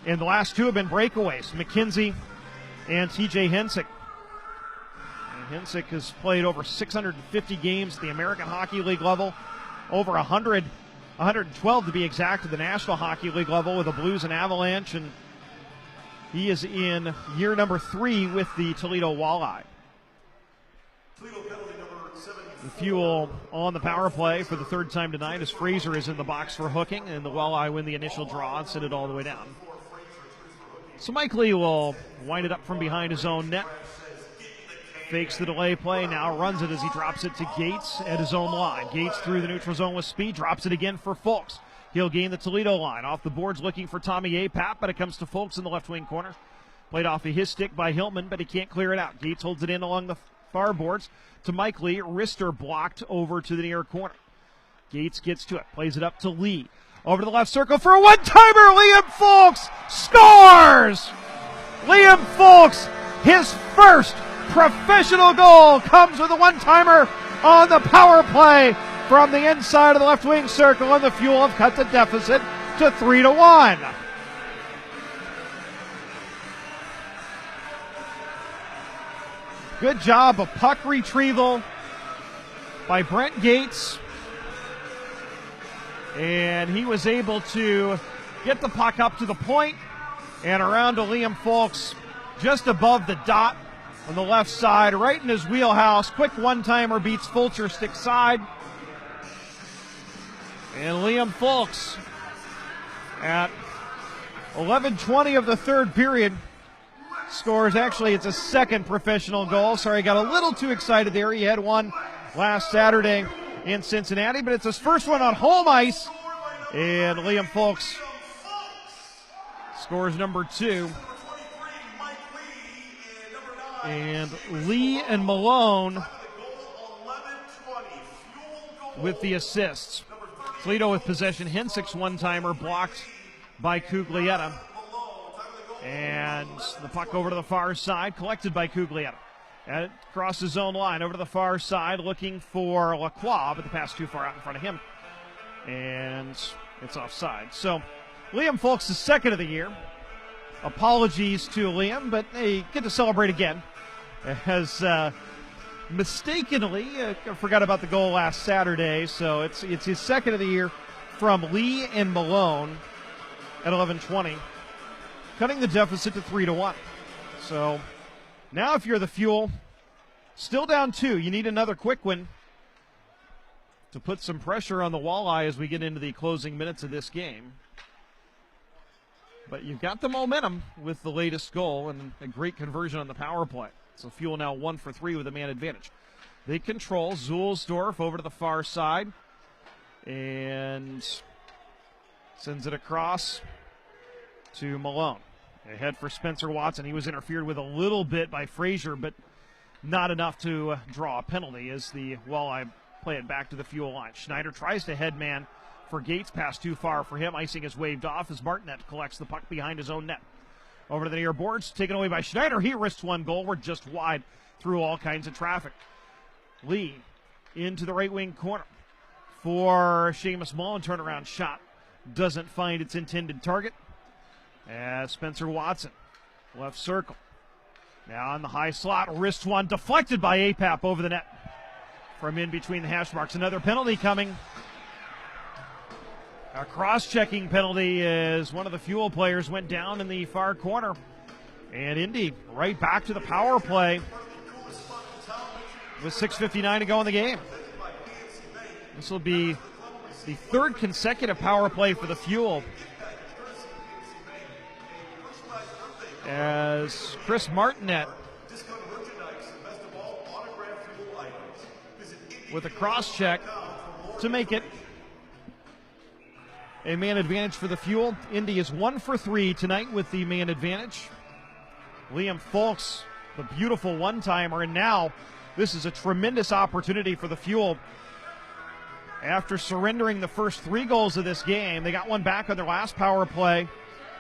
And the last 2 have been breakaways, McKenzie and TJ Hensick. And Hensick has played over 650 games at the American Hockey League level, over 112 to be exact at the National Hockey League level with the Blues and Avalanche, and he is in year number 3 with the Toledo Walleye. The Fuel on the power play for the third time tonight as Fraser is in the box for hooking, and the Walleye win the initial draw and send it all the way down. So Mike Lee will wind it up from behind his own net. Fakes the delay play, now runs it as he drops it to Gates at his own line. Gates through the neutral zone with speed, drops it again for Folks. He'll gain the Toledo line. Off the boards looking for Tommy Apap, but it comes to Folks in the left wing corner. Played off of his stick by Hillman, but he can't clear it out. Gates holds it in along the far boards to Mike Lee. Wrister blocked over to the near corner. Gates gets to it, plays it up to Lee. Over to the left circle for a one-timer. Liam Folks scores! Liam Folks, his first professional goal, comes with a one-timer on the power play from the inside of the left wing circle, and the Fuel have cut the deficit to 3-1. Good job of puck retrieval by Brent Gates. And he was able to get the puck up to the point and around to Liam Folks just above the dot on the left side, right in his wheelhouse. Quick one-timer beats Fulcher stick side. And Liam Folks at 11:20 of the third period scores. Actually, it's a second professional goal. Sorry, I got a little too excited there. He had one last Saturday in Cincinnati, but it's his first one on home ice. And Liam Folks scores number 2. And Lee and Malone with the assists. Toledo with possession. Hensick's one-timer blocked by Cuglietta. And the puck over to the far side, collected by Cuglietta. And it crosses his own line over to the far side, looking for Lacroix, but the pass too far out in front of him. And it's offside. So Liam Folks is second of the year. Apologies to Liam, but they get to celebrate again. Has mistakenly forgot about the goal last Saturday, so it's his second of the year from Lee and Malone at 11:20, cutting the deficit to 3-1. So now if you're the Fuel, still down 2, you need another quick one to put some pressure on the Walleye as we get into the closing minutes of this game. But you've got the momentum with the latest goal and a great conversion on the power play. So Fuel now 1 for 3 with a man advantage. They control. Zulsdorf over to the far side and sends it across to Malone. Ahead for Spencer Watson. He was interfered with a little bit by Frazier, but not enough to draw a penalty as the Walleye play it back to the Fuel line. Schneider tries to head man for Gates. Pass too far for him. Icing is waved off as Martinet collects the puck behind his own net. Over to the near boards, taken away by Schneider. He wrists one goal. We're just wide through all kinds of traffic. Lee into the right wing corner for Seamus Mullen. Turnaround shot doesn't find its intended target. As Spencer Watson, left circle. Now on the high slot, wrist one deflected by Apap over the net. From in between the hash marks, another penalty coming. A cross-checking penalty as one of the Fuel players went down in the far corner. And Indy right back to the power play with 6:59 to go in the game. This will be the third consecutive power play for the Fuel, as Chris Martinet with a cross check to make it a man advantage for the Fuel. Indy is 1 for 3 tonight with the man advantage. Liam Folks, the beautiful one-timer, and now this is a tremendous opportunity for the Fuel. After surrendering the first 3 goals of this game, they got one back on their last power play,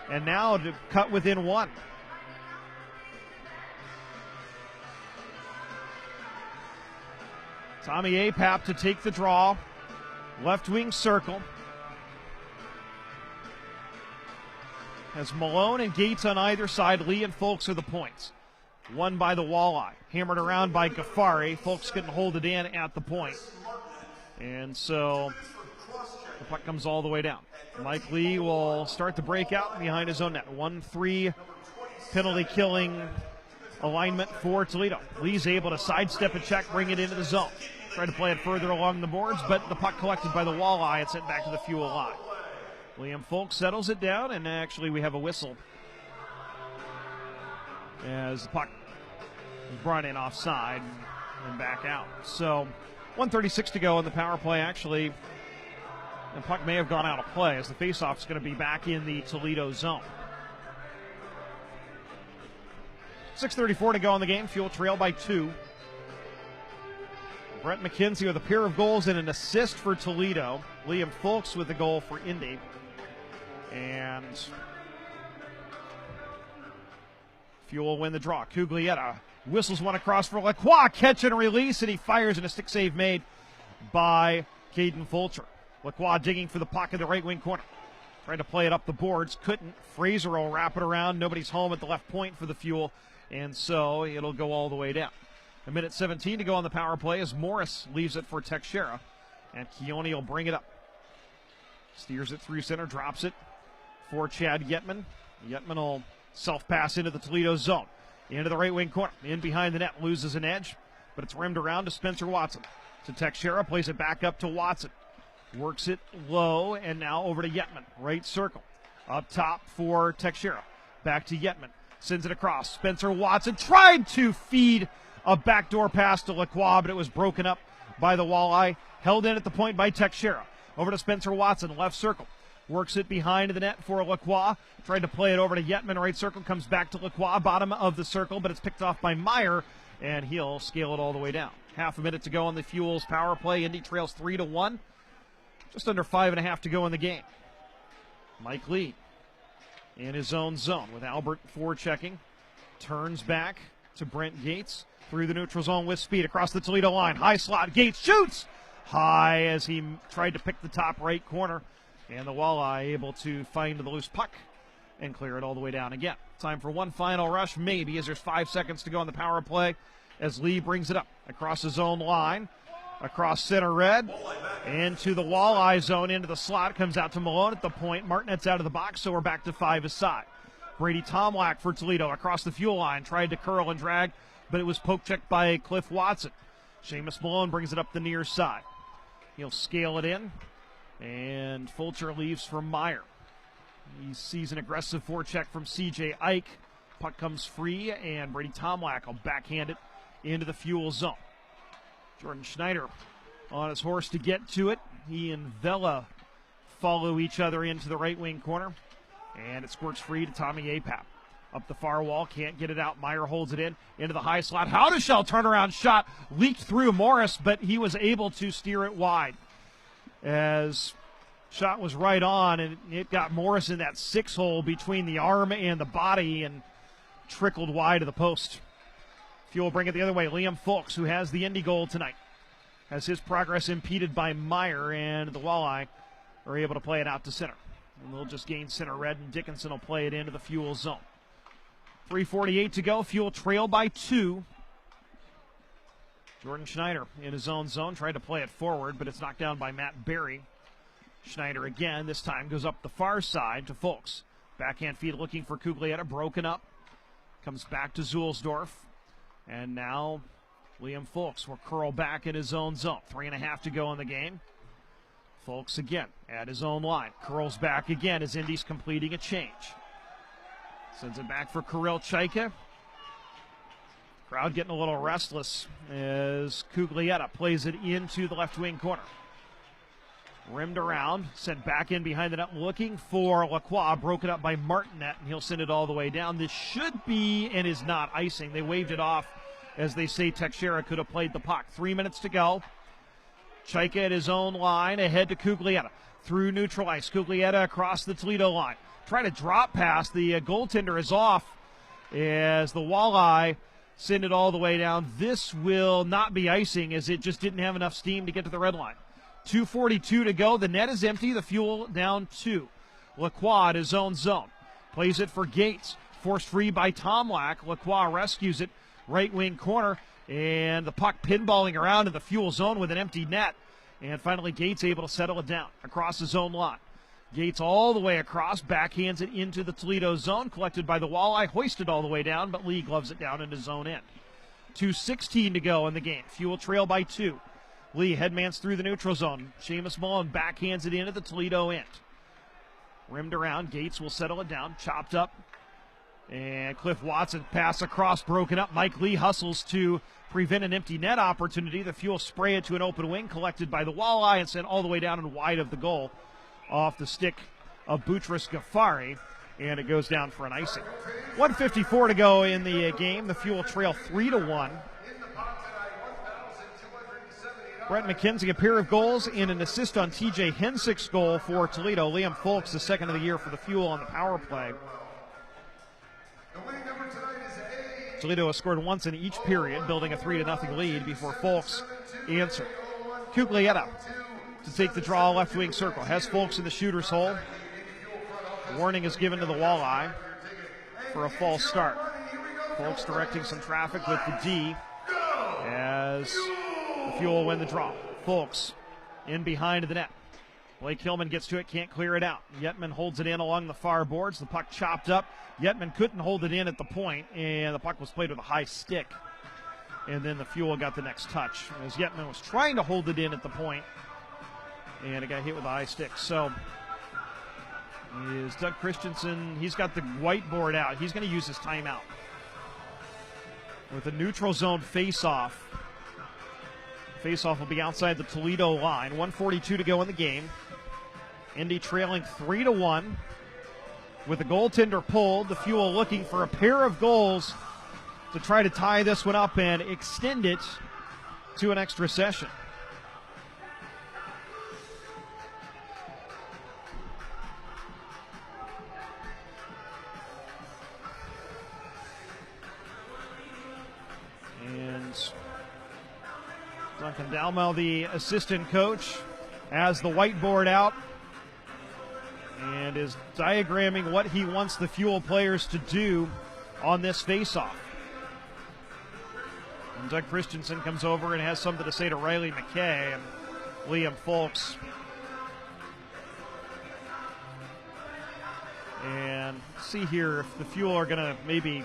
and now to cut within 1. Tommy Apap to take the draw. Left wing circle. As Malone and Gates on either side, Lee and Folks are the points. Won by the Walleye. Hammered around by Ghaffari. Folks couldn't hold it in at the point. And so the puck comes all the way down. Mike Lee will start the breakout behind his own net. 1-3 penalty killing alignment for Toledo. Lee's able to sidestep a check, bring it into the zone. Try to play it further along the boards, but the puck collected by the Walleye and sent back to the Fuel line. Liam Folks settles it down, and actually we have a whistle as the puck is brought in offside and back out. So 1:36 to go in the power play. Actually, the puck may have gone out of play as the faceoff is going to be back in the Toledo zone. 6:34 to go in the game. Fuel trail by 2. Brett McKenzie with a pair of goals and an assist for Toledo. Liam Folks with the goal for Indy. And Fuel win the draw. Cuglietta whistles one across for Lacroix. Catch and release, and he fires, and a stick save made by Caden Fulcher. Lacroix digging for the puck in the right wing corner. Trying to play it up the boards. Couldn't. Fraser will wrap it around. Nobody's home at the left point for the Fuel, and so it'll go all the way down. 1:17 to go on the power play as Morris leaves it for Teixeira, and Keone will bring it up. Steers it through center, drops it for Chad Yetman. Yetman will self-pass into the Toledo zone. Into the right wing corner. In behind the net, loses an edge, but it's rimmed around to Spencer Watson. To Teixeira, plays it back up to Watson. Works it low, and now over to Yetman. Right circle. Up top for Teixeira. Back to Yetman. Sends it across. Spencer Watson tried to feed a backdoor pass to Lacroix, but it was broken up by the Walleye. Held in at the point by Teixeira. Over to Spencer Watson, left circle. Works it behind the net for Lacroix. Tried to play it over to Yetman, right circle. Comes back to Lacroix, bottom of the circle, but it's picked off by Meyer, and he'll scale it all the way down. Half a minute to go on the Fuel's power play. Indy trails 3-1. Just under 5.5 to go in the game. Mike Lee in his own zone with Albert forechecking. Turns back to Brent Gates. Through the neutral zone with speed across the Toledo line. High slot. Gates shoots high as he tried to pick the top right corner. And the Walleye able to find the loose puck and clear it all the way down again. Time for one final rush, maybe, as there's 5 seconds to go on the power play as Lee brings it up across his own line. Across center red. Into the Walleye zone, into the slot. Comes out to Malone at the point. Martinet's out of the box, so we're back to 5 aside. Brady Tomlak for Toledo across the Fuel line. Tried to curl and drag, but it was poke checked by Cliff Watson. Seamus Malone brings it up the near side. He'll scale it in, and Fulcher leaves for Meyer. He sees an aggressive forecheck from C.J. Ike. Puck comes free, and Brady Tomlak will backhand it into the Fuel zone. Jordan Schneider on his horse to get to it. He and Vela follow each other into the right wing corner, and it squirts free to Tommy Apap. Up the far wall, can't get it out. Meyer holds it into the high slot. Howdeshell turnaround shot leaked through Morris, but he was able to steer it wide. As shot was right on, and it got Morris in that 6-hole between the arm and the body and trickled wide of the post. Fuel bring it the other way. Liam Fulks, who has the Indy goal tonight, has his progress impeded by Meyer, and the Walleye are able to play it out to center. And they'll just gain center red, and Dickinson will play it into the Fuel zone. 3:48 to go. Fuel trail by 2. Jordan Schneider in his own zone, tried to play it forward, but it's knocked down by Matt Berry. Schneider again, this time goes up the far side to Fulks. Backhand feed looking for Cuglietta, broken up. Comes back to Zulsdorf. And now Liam Fulks will curl back in his own zone. 3.5 to go in the game. Fulks again at his own line. Curls back again as Indy's completing a change. Sends it back for Kirill Chaika. Crowd getting a little restless as Cuglietta plays it into the left wing corner. Rimmed around, sent back in behind the net, looking for Lacroix, broken up by Martinet, and he'll send it all the way down. This should be, and is not, icing. They waved it off, as they say Teixeira could have played the puck. 3 minutes to go. Chaika at his own line, ahead to Cuglietta. Through neutral ice, Cuglietta across the Toledo line. Try to drop pass, the goaltender is off, as the Walleye send it all the way down. This will not be icing, as it just didn't have enough steam to get to the red line. 2:42 to go. The net is empty. The Fuel down 2. Lacroix at his own zone. Plays it for Gates. Forced free by Tomlak. Lacroix rescues it. Right wing corner. And the puck pinballing around in the Fuel zone with an empty net. And finally Gates able to settle it down across his own line. Gates all the way across. Backhands it into the Toledo zone. Collected by the Walleye. Hoisted all the way down. But Lee gloves it down in his own end. 2:16 to go in the game. Fuel trail by 2. Lee headmans through the neutral zone. Seamus Mullen backhands it into the Toledo end. Rimmed around. Gates will settle it down. Chopped up. And Cliff Watson pass across, broken up. Mike Lee hustles to prevent an empty net opportunity. The Fuel spray it to an open wing, collected by the Walleye and sent all the way down and wide of the goal off the stick of Boutros Ghaffari. And it goes down for an icing. 1:54 to go in the game. The Fuel trail 3-1. Brett McKenzie, a pair of goals and an assist on TJ Hensick's goal for Toledo. Liam Fulks, the second of the year for the Fuel on the power play. Toledo has scored once in each period, building a 3-0 lead before Fulks answered. Cuglietta to take the draw left wing circle. Has Fulks in the shooter's hole. A warning is given to the Walleye for a false start. Fulks directing some traffic with the D as the Fuel win the draw. Fulks in behind the net. Blake Hillman gets to it, can't clear it out. Yetman holds it in along the far boards. The puck chopped up. Yetman couldn't hold it in at the point, and the puck was played with a high stick. And then the Fuel got the next touch, as Yetman was trying to hold it in at the point, and it got hit with a high stick. So is Doug Christensen, he's got the whiteboard out. He's going to use his timeout. With a neutral zone face-off. Face-off will be outside the Toledo line. 1:42 to go in the game. Indy trailing 3-1. With the goaltender pulled, the Fuel looking for a pair of goals to try to tie this one up and extend it to an extra session. And Duncan Dalmau, the assistant coach, has the whiteboard out and is diagramming what he wants the Fuel players to do on this face-off. And Doug Christensen comes over and has something to say to Riley McKay and Liam Fulks. And see here if the Fuel are going to maybe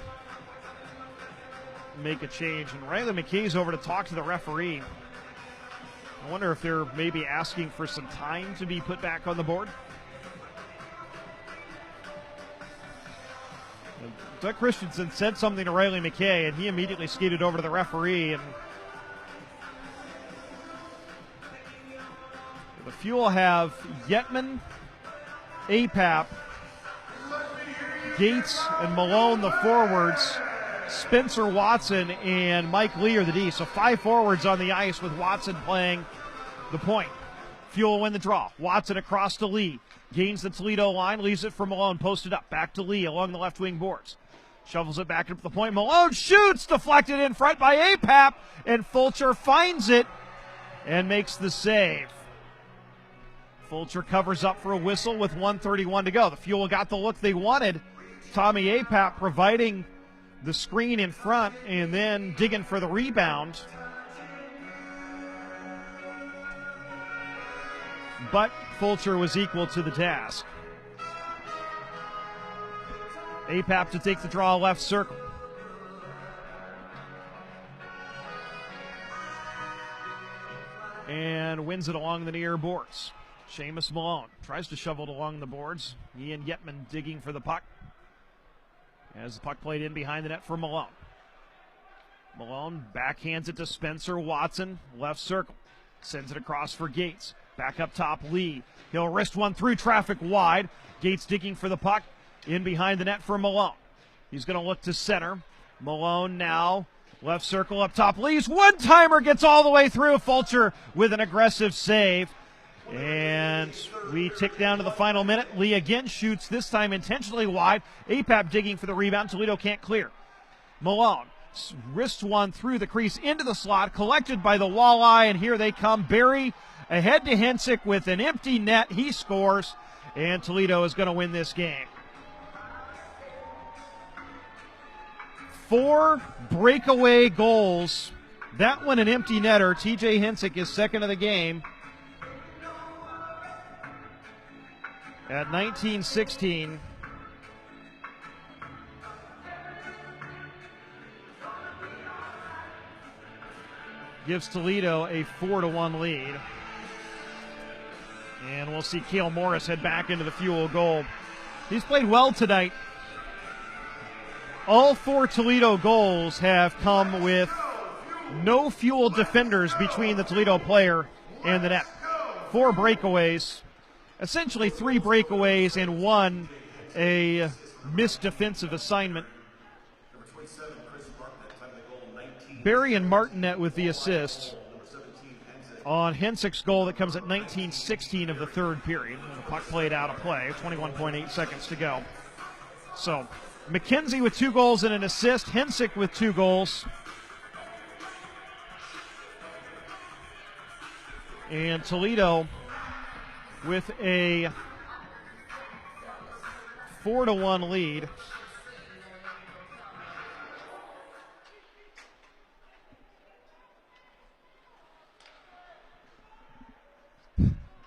make a change. And Riley McKay's over to talk to the referee. I wonder if they're maybe asking for some time to be put back on the board. Doug Christensen said something to Riley McKay, and he immediately skated over to the referee. And the Fuel have Yetman, Apap, Gates, and Malone, the forwards. Spencer Watson and Mike Lee are the D. So 5 forwards on the ice with Watson playing the point. Fuel win the draw. Watson across to Lee. Gains the Toledo line, leaves it for Malone, posted up. Back to Lee along the left wing boards. Shovels it back up to the point. Malone shoots, deflected in front by Apap, and Fulcher finds it and makes the save. Fulcher covers up for a whistle with 1:31 to go. The Fuel got the look they wanted. Tommy Apap providing the screen in front and then digging for the rebound. But Fulcher was equal to the task. Apap to take the draw left circle. And wins it along the near boards. Seamus Malone tries to shovel it along the boards. Ian Yetman digging for the puck. As the puck played in behind the net for Malone. Malone backhands it to Spencer Watson, left circle. Sends it across for Gates. Back up top, Lee. He'll wrist one through traffic wide. Gates digging for the puck. In behind the net for Malone. He's going to look to center. Malone now, left circle up top. Lee's one-timer gets all the way through. Fulcher with an aggressive save. And we tick down to the final minute. Lee again shoots, this time intentionally wide. Apap digging for the rebound. Toledo can't clear. Malone wrists one through the crease into the slot, collected by the walleye, and here they come. Barry ahead to Hensick with an empty net. He scores, and Toledo is going to win this game. 4 breakaway goals. That one an empty netter. TJ Hensick is second of the game. At 19-16. Gives Toledo a 4-1 lead. And we'll see Cale Morris head back into the Fuel goal. He's played well tonight. All 4 Toledo goals have come with no Fuel defenders between the Toledo player and the net. 4 breakaways. Essentially 3 breakaways and 1 a missed defensive assignment. Barry and Martinet with the assist on Hensick's goal that comes at 19-16 of the third period. The puck played out of play, 21.8 seconds to go. So McKenzie with 2 goals and an assist. Hensick with 2 goals. And Toledo with a 4-1 lead.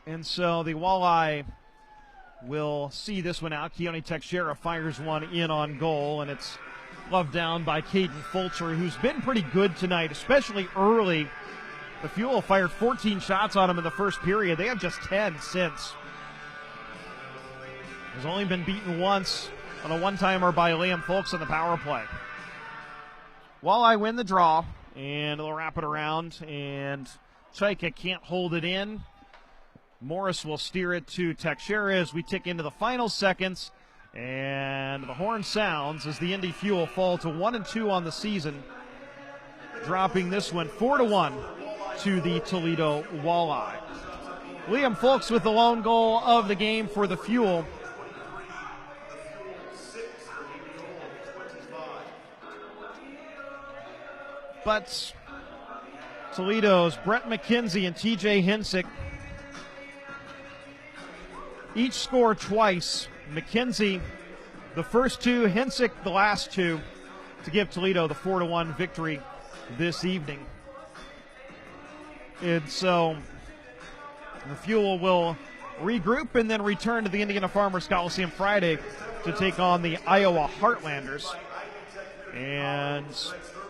And so the Walleye will see this one out. Keone Teixeira fires one in on goal, and it's gloved down by Caden Fulcher, who's been pretty good tonight, especially early. The Fuel fired 14 shots on him in the first period. They have just 10 since. Has only been beaten once on a one-timer by Liam Folks on the power play. Walleye win the draw, and they'll wrap it around, and Chaika can't hold it in. Morris will steer it to Teixeira as we tick into the final seconds, and the horn sounds as the Indy Fuel fall to 1-2 on the season, dropping this one 4-1 to the Toledo Walleye. Liam Folks with the lone goal of the game for the Fuel. But Toledo's Brett McKenzie and TJ Hensick each scored twice. McKenzie the first 2, Hensick the last 2, to give Toledo the 4-1 victory this evening. And so the Fuel will regroup and then return to the Indiana Farmers Coliseum Friday to take on the Iowa Heartlanders. And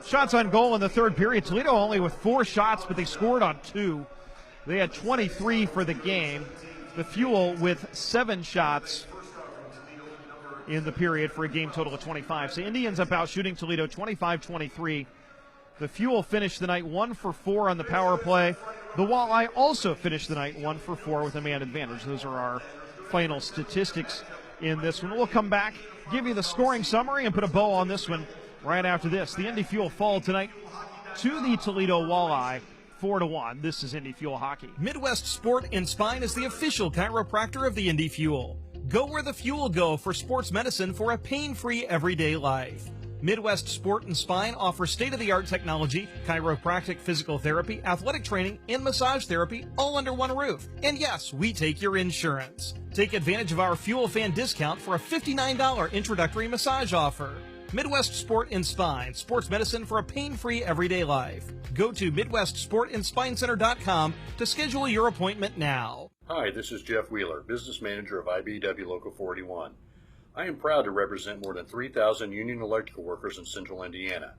shots on goal in the third period. Toledo only with 4 shots, but they scored on 2. They had 23 for the game. The Fuel with 7 shots in the period for a game total of 25. So Indy ends up out shooting Toledo 25-23. The Fuel finished the night 1 for 4 on the power play. The Walleye also finished the night 1 for 4 with a man advantage. Those are our final statistics in this one. We'll come back, give you the scoring summary, and put a bow on this one right after this. The Indy Fuel fall tonight to the Toledo Walleye 4-1. This is Indy Fuel Hockey. Midwest Sport and Spine is the official chiropractor of the Indy Fuel. Go where the fuel go for sports medicine for a pain-free everyday life. Midwest Sport and Spine offers state-of-the-art technology, chiropractic physical therapy, athletic training, and massage therapy all under one roof. And yes, we take your insurance. Take advantage of our Fuel Fan discount for a $59 introductory massage offer. Midwest Sport and Spine, sports medicine for a pain-free everyday life. Go to MidwestSportandSpineCenter.com to schedule your appointment now. Hi, this is Jeff Wheeler, Business Manager of IBEW Local 41. I am proud to represent more than 3,000 union electrical workers in central Indiana.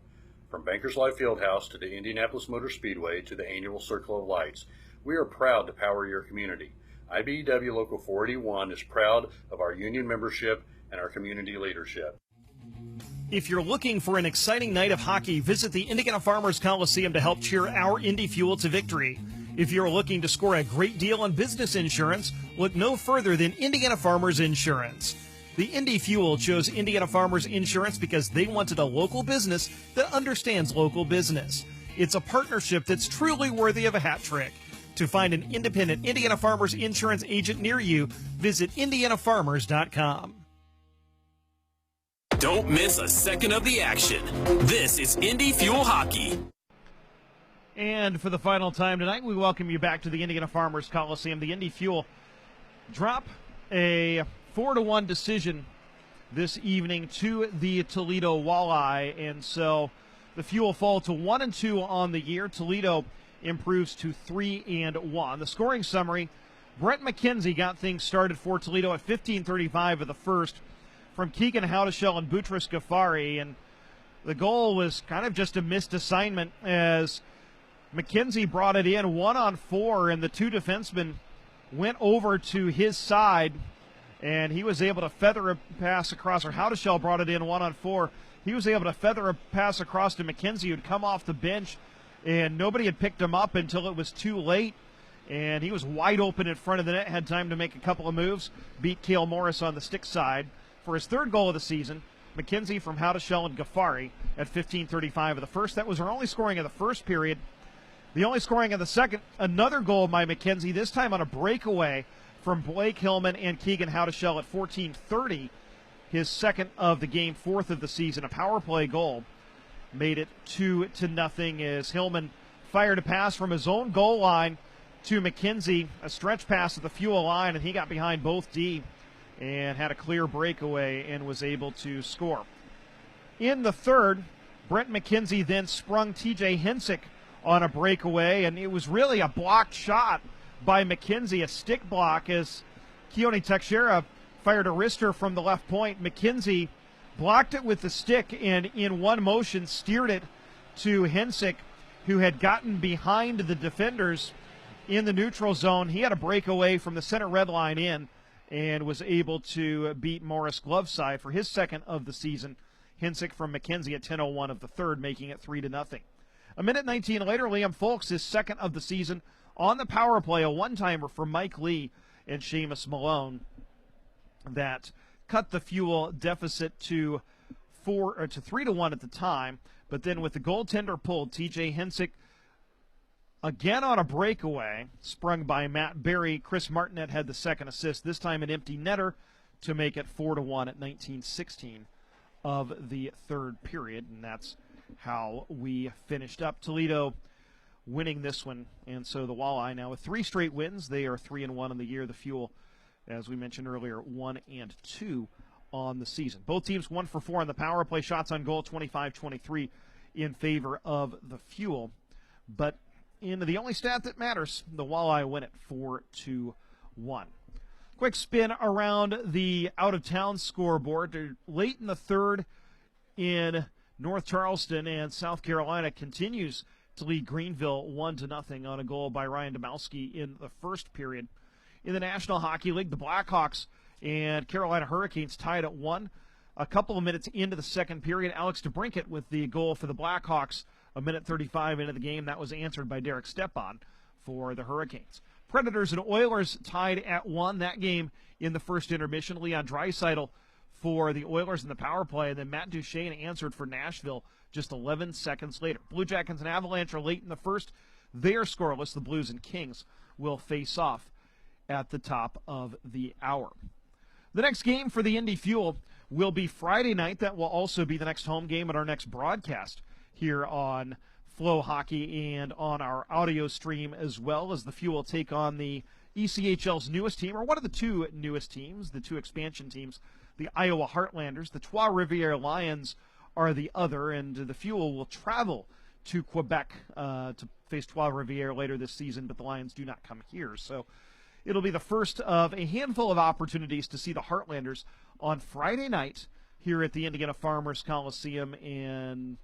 From Bankers Life Fieldhouse to the Indianapolis Motor Speedway to the annual Circle of Lights, we are proud to power your community. IBEW Local 481 is proud of our union membership and our community leadership. If you're looking for an exciting night of hockey, visit the Indiana Farmers Coliseum to help cheer our Indy Fuel to victory. If you're looking to score a great deal on business insurance, look no further than Indiana Farmers Insurance. The Indy Fuel chose Indiana Farmers Insurance because they wanted a local business that understands local business. It's a partnership that's truly worthy of a hat trick. To find an independent Indiana Farmers Insurance agent near you, visit IndianaFarmers.com. Don't miss a second of the action. This is Indy Fuel Hockey. And for the final time tonight, we welcome you back to the Indiana Farmers Coliseum. The Indy Fuel drop a 4-1 decision this evening to the Toledo Walleye, and so the Fuel fall to 1-2 on the year. Toledo improves to 3-1. The scoring summary: Brett McKenzie got things started for Toledo at 15:35 of the first from Keegan Howdeshell and Boutros Ghaffari, and the goal was kind of just a missed assignment as McKenzie brought it in 1-on-4, and the two defensemen went over to his side, and he was able to feather a pass across, or Howdeshell brought it in 1-on-4. He was able to feather a pass across to McKenzie, who'd come off the bench, and nobody had picked him up until it was too late, and he was wide open in front of the net, had time to make a couple of moves, beat Cale Morris on the stick side. For his third goal of the season, McKenzie from Howdeshell and Ghaffari at 15:35 of the first. That was our only scoring of the first period. The only scoring of the second, another goal by McKenzie, this time on a breakaway from Blake Hillman and Keegan Howdeshell at 14:30. His second of the game, fourth of the season, a power play goal. Made it 2-0 as Hillman fired a pass from his own goal line to McKenzie, a stretch pass at the Fuel line, and he got behind both D and had a clear breakaway and was able to score. In the third, Brent McKenzie then sprung TJ Hensick on a breakaway, and it was really a blocked shot by McKenzie, a stick block, as Keone Teixeira fired a wrister from the left point. McKenzie blocked it with the stick and in one motion steered it to Hensick, who had gotten behind the defenders in the neutral zone. He had a breakaway from the center red line in and was able to beat Morris Gloveside for his second of the season. Hensick from McKenzie at 10:01 of the third, making it 3-0. A minute 19 later, Liam Folks, his second of the season, on the power play, a one-timer for Mike Lee and Seamus Malone that cut the Fuel deficit to 3-1 at the time. But then with the goaltender pulled, TJ Hensick again on a breakaway, sprung by Matt Berry. Chris Martinet had the second assist, this time an empty netter, to make it 4-1 at 19:16 of the third period. And that's how we finished up. Toledo winning this one, and so the Walleye now with 3 straight wins. They are 3-1 in the year. The Fuel, as we mentioned earlier, 1-2 on the season. Both teams 1 for 4 on the power play. Shots on goal 25-23 in favor of the Fuel. But in the only stat that matters, the Walleye win it 4-1. Quick spin around the out-of-town scoreboard. They're late in the third in North Charleston, and South Carolina continues to lead Greenville 1-0 on a goal by Ryan Domowski in the first period. In the National Hockey League, the Blackhawks and Carolina Hurricanes tied at 1. A couple of minutes into the second period, Alex DeBrincat with the goal for the Blackhawks. A minute 35 into the game, that was answered by Derek Stepan for the Hurricanes. Predators and Oilers tied at 1. That game in the first intermission. Leon Draisaitl for the Oilers in the power play, and then Matt Duchene answered for Nashville just 11 seconds later. Blue Jackets and Avalanche are late in the first. They are scoreless. The Blues and Kings will face off at the top of the hour. The next game for the Indy Fuel will be Friday night. That will also be the next home game at our next broadcast here on Flow Hockey and on our audio stream, as well as the Fuel take on the ECHL's newest team, or one of the two newest teams, the two expansion teams, the Iowa Heartlanders. The Trois-Rivières Lions are the other, and the Fuel will travel to Quebec to face Trois-Rivières later this season, but the Lions do not come here. So it'll be the first of a handful of opportunities to see the Heartlanders on Friday night here at the Indiana Farmers Coliseum, and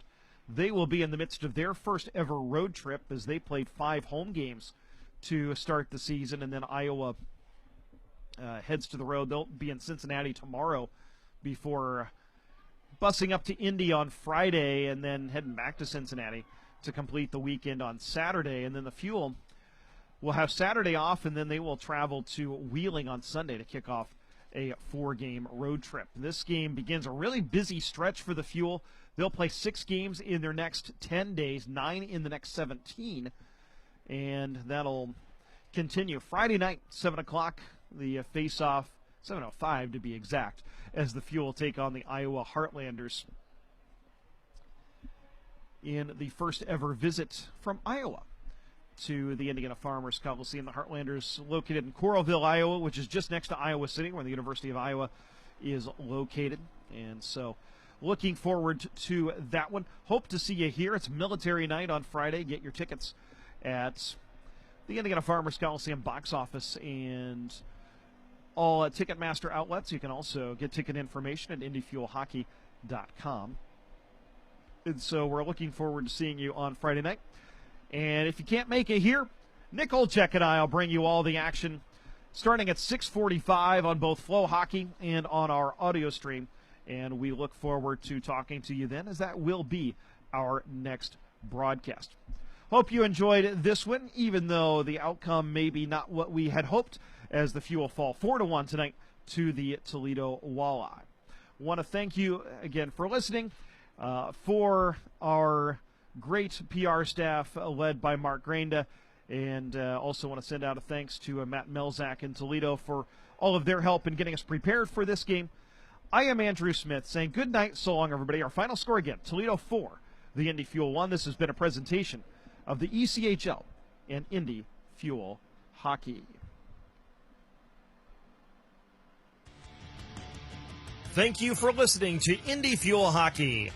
they will be in the midst of their first ever road trip as they played 5 home games to start the season, and then Iowa heads to the road. They'll be in Cincinnati tomorrow before busing up to Indy on Friday and then heading back to Cincinnati to complete the weekend on Saturday. And then the Fuel will have Saturday off, and then they will travel to Wheeling on Sunday to kick off a 4-game road trip. This game begins a really busy stretch for the Fuel. They'll play 6 games in their next 10 days, 9 in the next 17, and that'll continue. Friday night, 7 o'clock, the face-off, 7:05 to be exact, as the Fuel take on the Iowa Heartlanders in the first ever visit from Iowa to the Indiana Farmers Coliseum. The Heartlanders located in Coralville, Iowa, which is just next to Iowa City, where the University of Iowa is located. And so looking forward to that one. Hope to see you here. It's Military Night on Friday. Get your tickets at the Indiana Farmers Coliseum box office and all Ticketmaster outlets. You can also get ticket information at indyfuelhockey.com. And so we're looking forward to seeing you on Friday night. And if you can't make it here, Nick Olchek and I will bring you all the action starting at 6:45 on both Flow Hockey and on our audio stream. And we look forward to talking to you then, as that will be our next broadcast. Hope you enjoyed this one, even though the outcome may be not what we had hoped, as the Fuel fall 4-1 tonight to the Toledo Walleye. Want to thank you again for listening. For our great PR staff led by Mark Granda, and also want to send out a thanks to Matt Melzak in Toledo for all of their help in getting us prepared for this game. I am Andrew Smith saying good night, so long, everybody. Our final score again, Toledo 4, the Indy Fuel 1. This has been a presentation of the ECHL and Indy Fuel Hockey. Thank you for listening to Indy Fuel Hockey.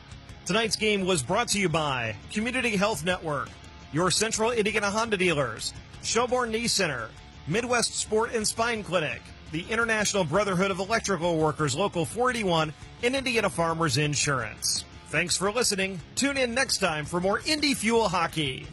Tonight's game was brought to you by Community Health Network, your Central Indiana Honda dealers, Shelbourne Knee Center, Midwest Sport and Spine Clinic, the International Brotherhood of Electrical Workers Local 481, and Indiana Farmers Insurance. Thanks for listening. Tune in next time for more Indy Fuel Hockey.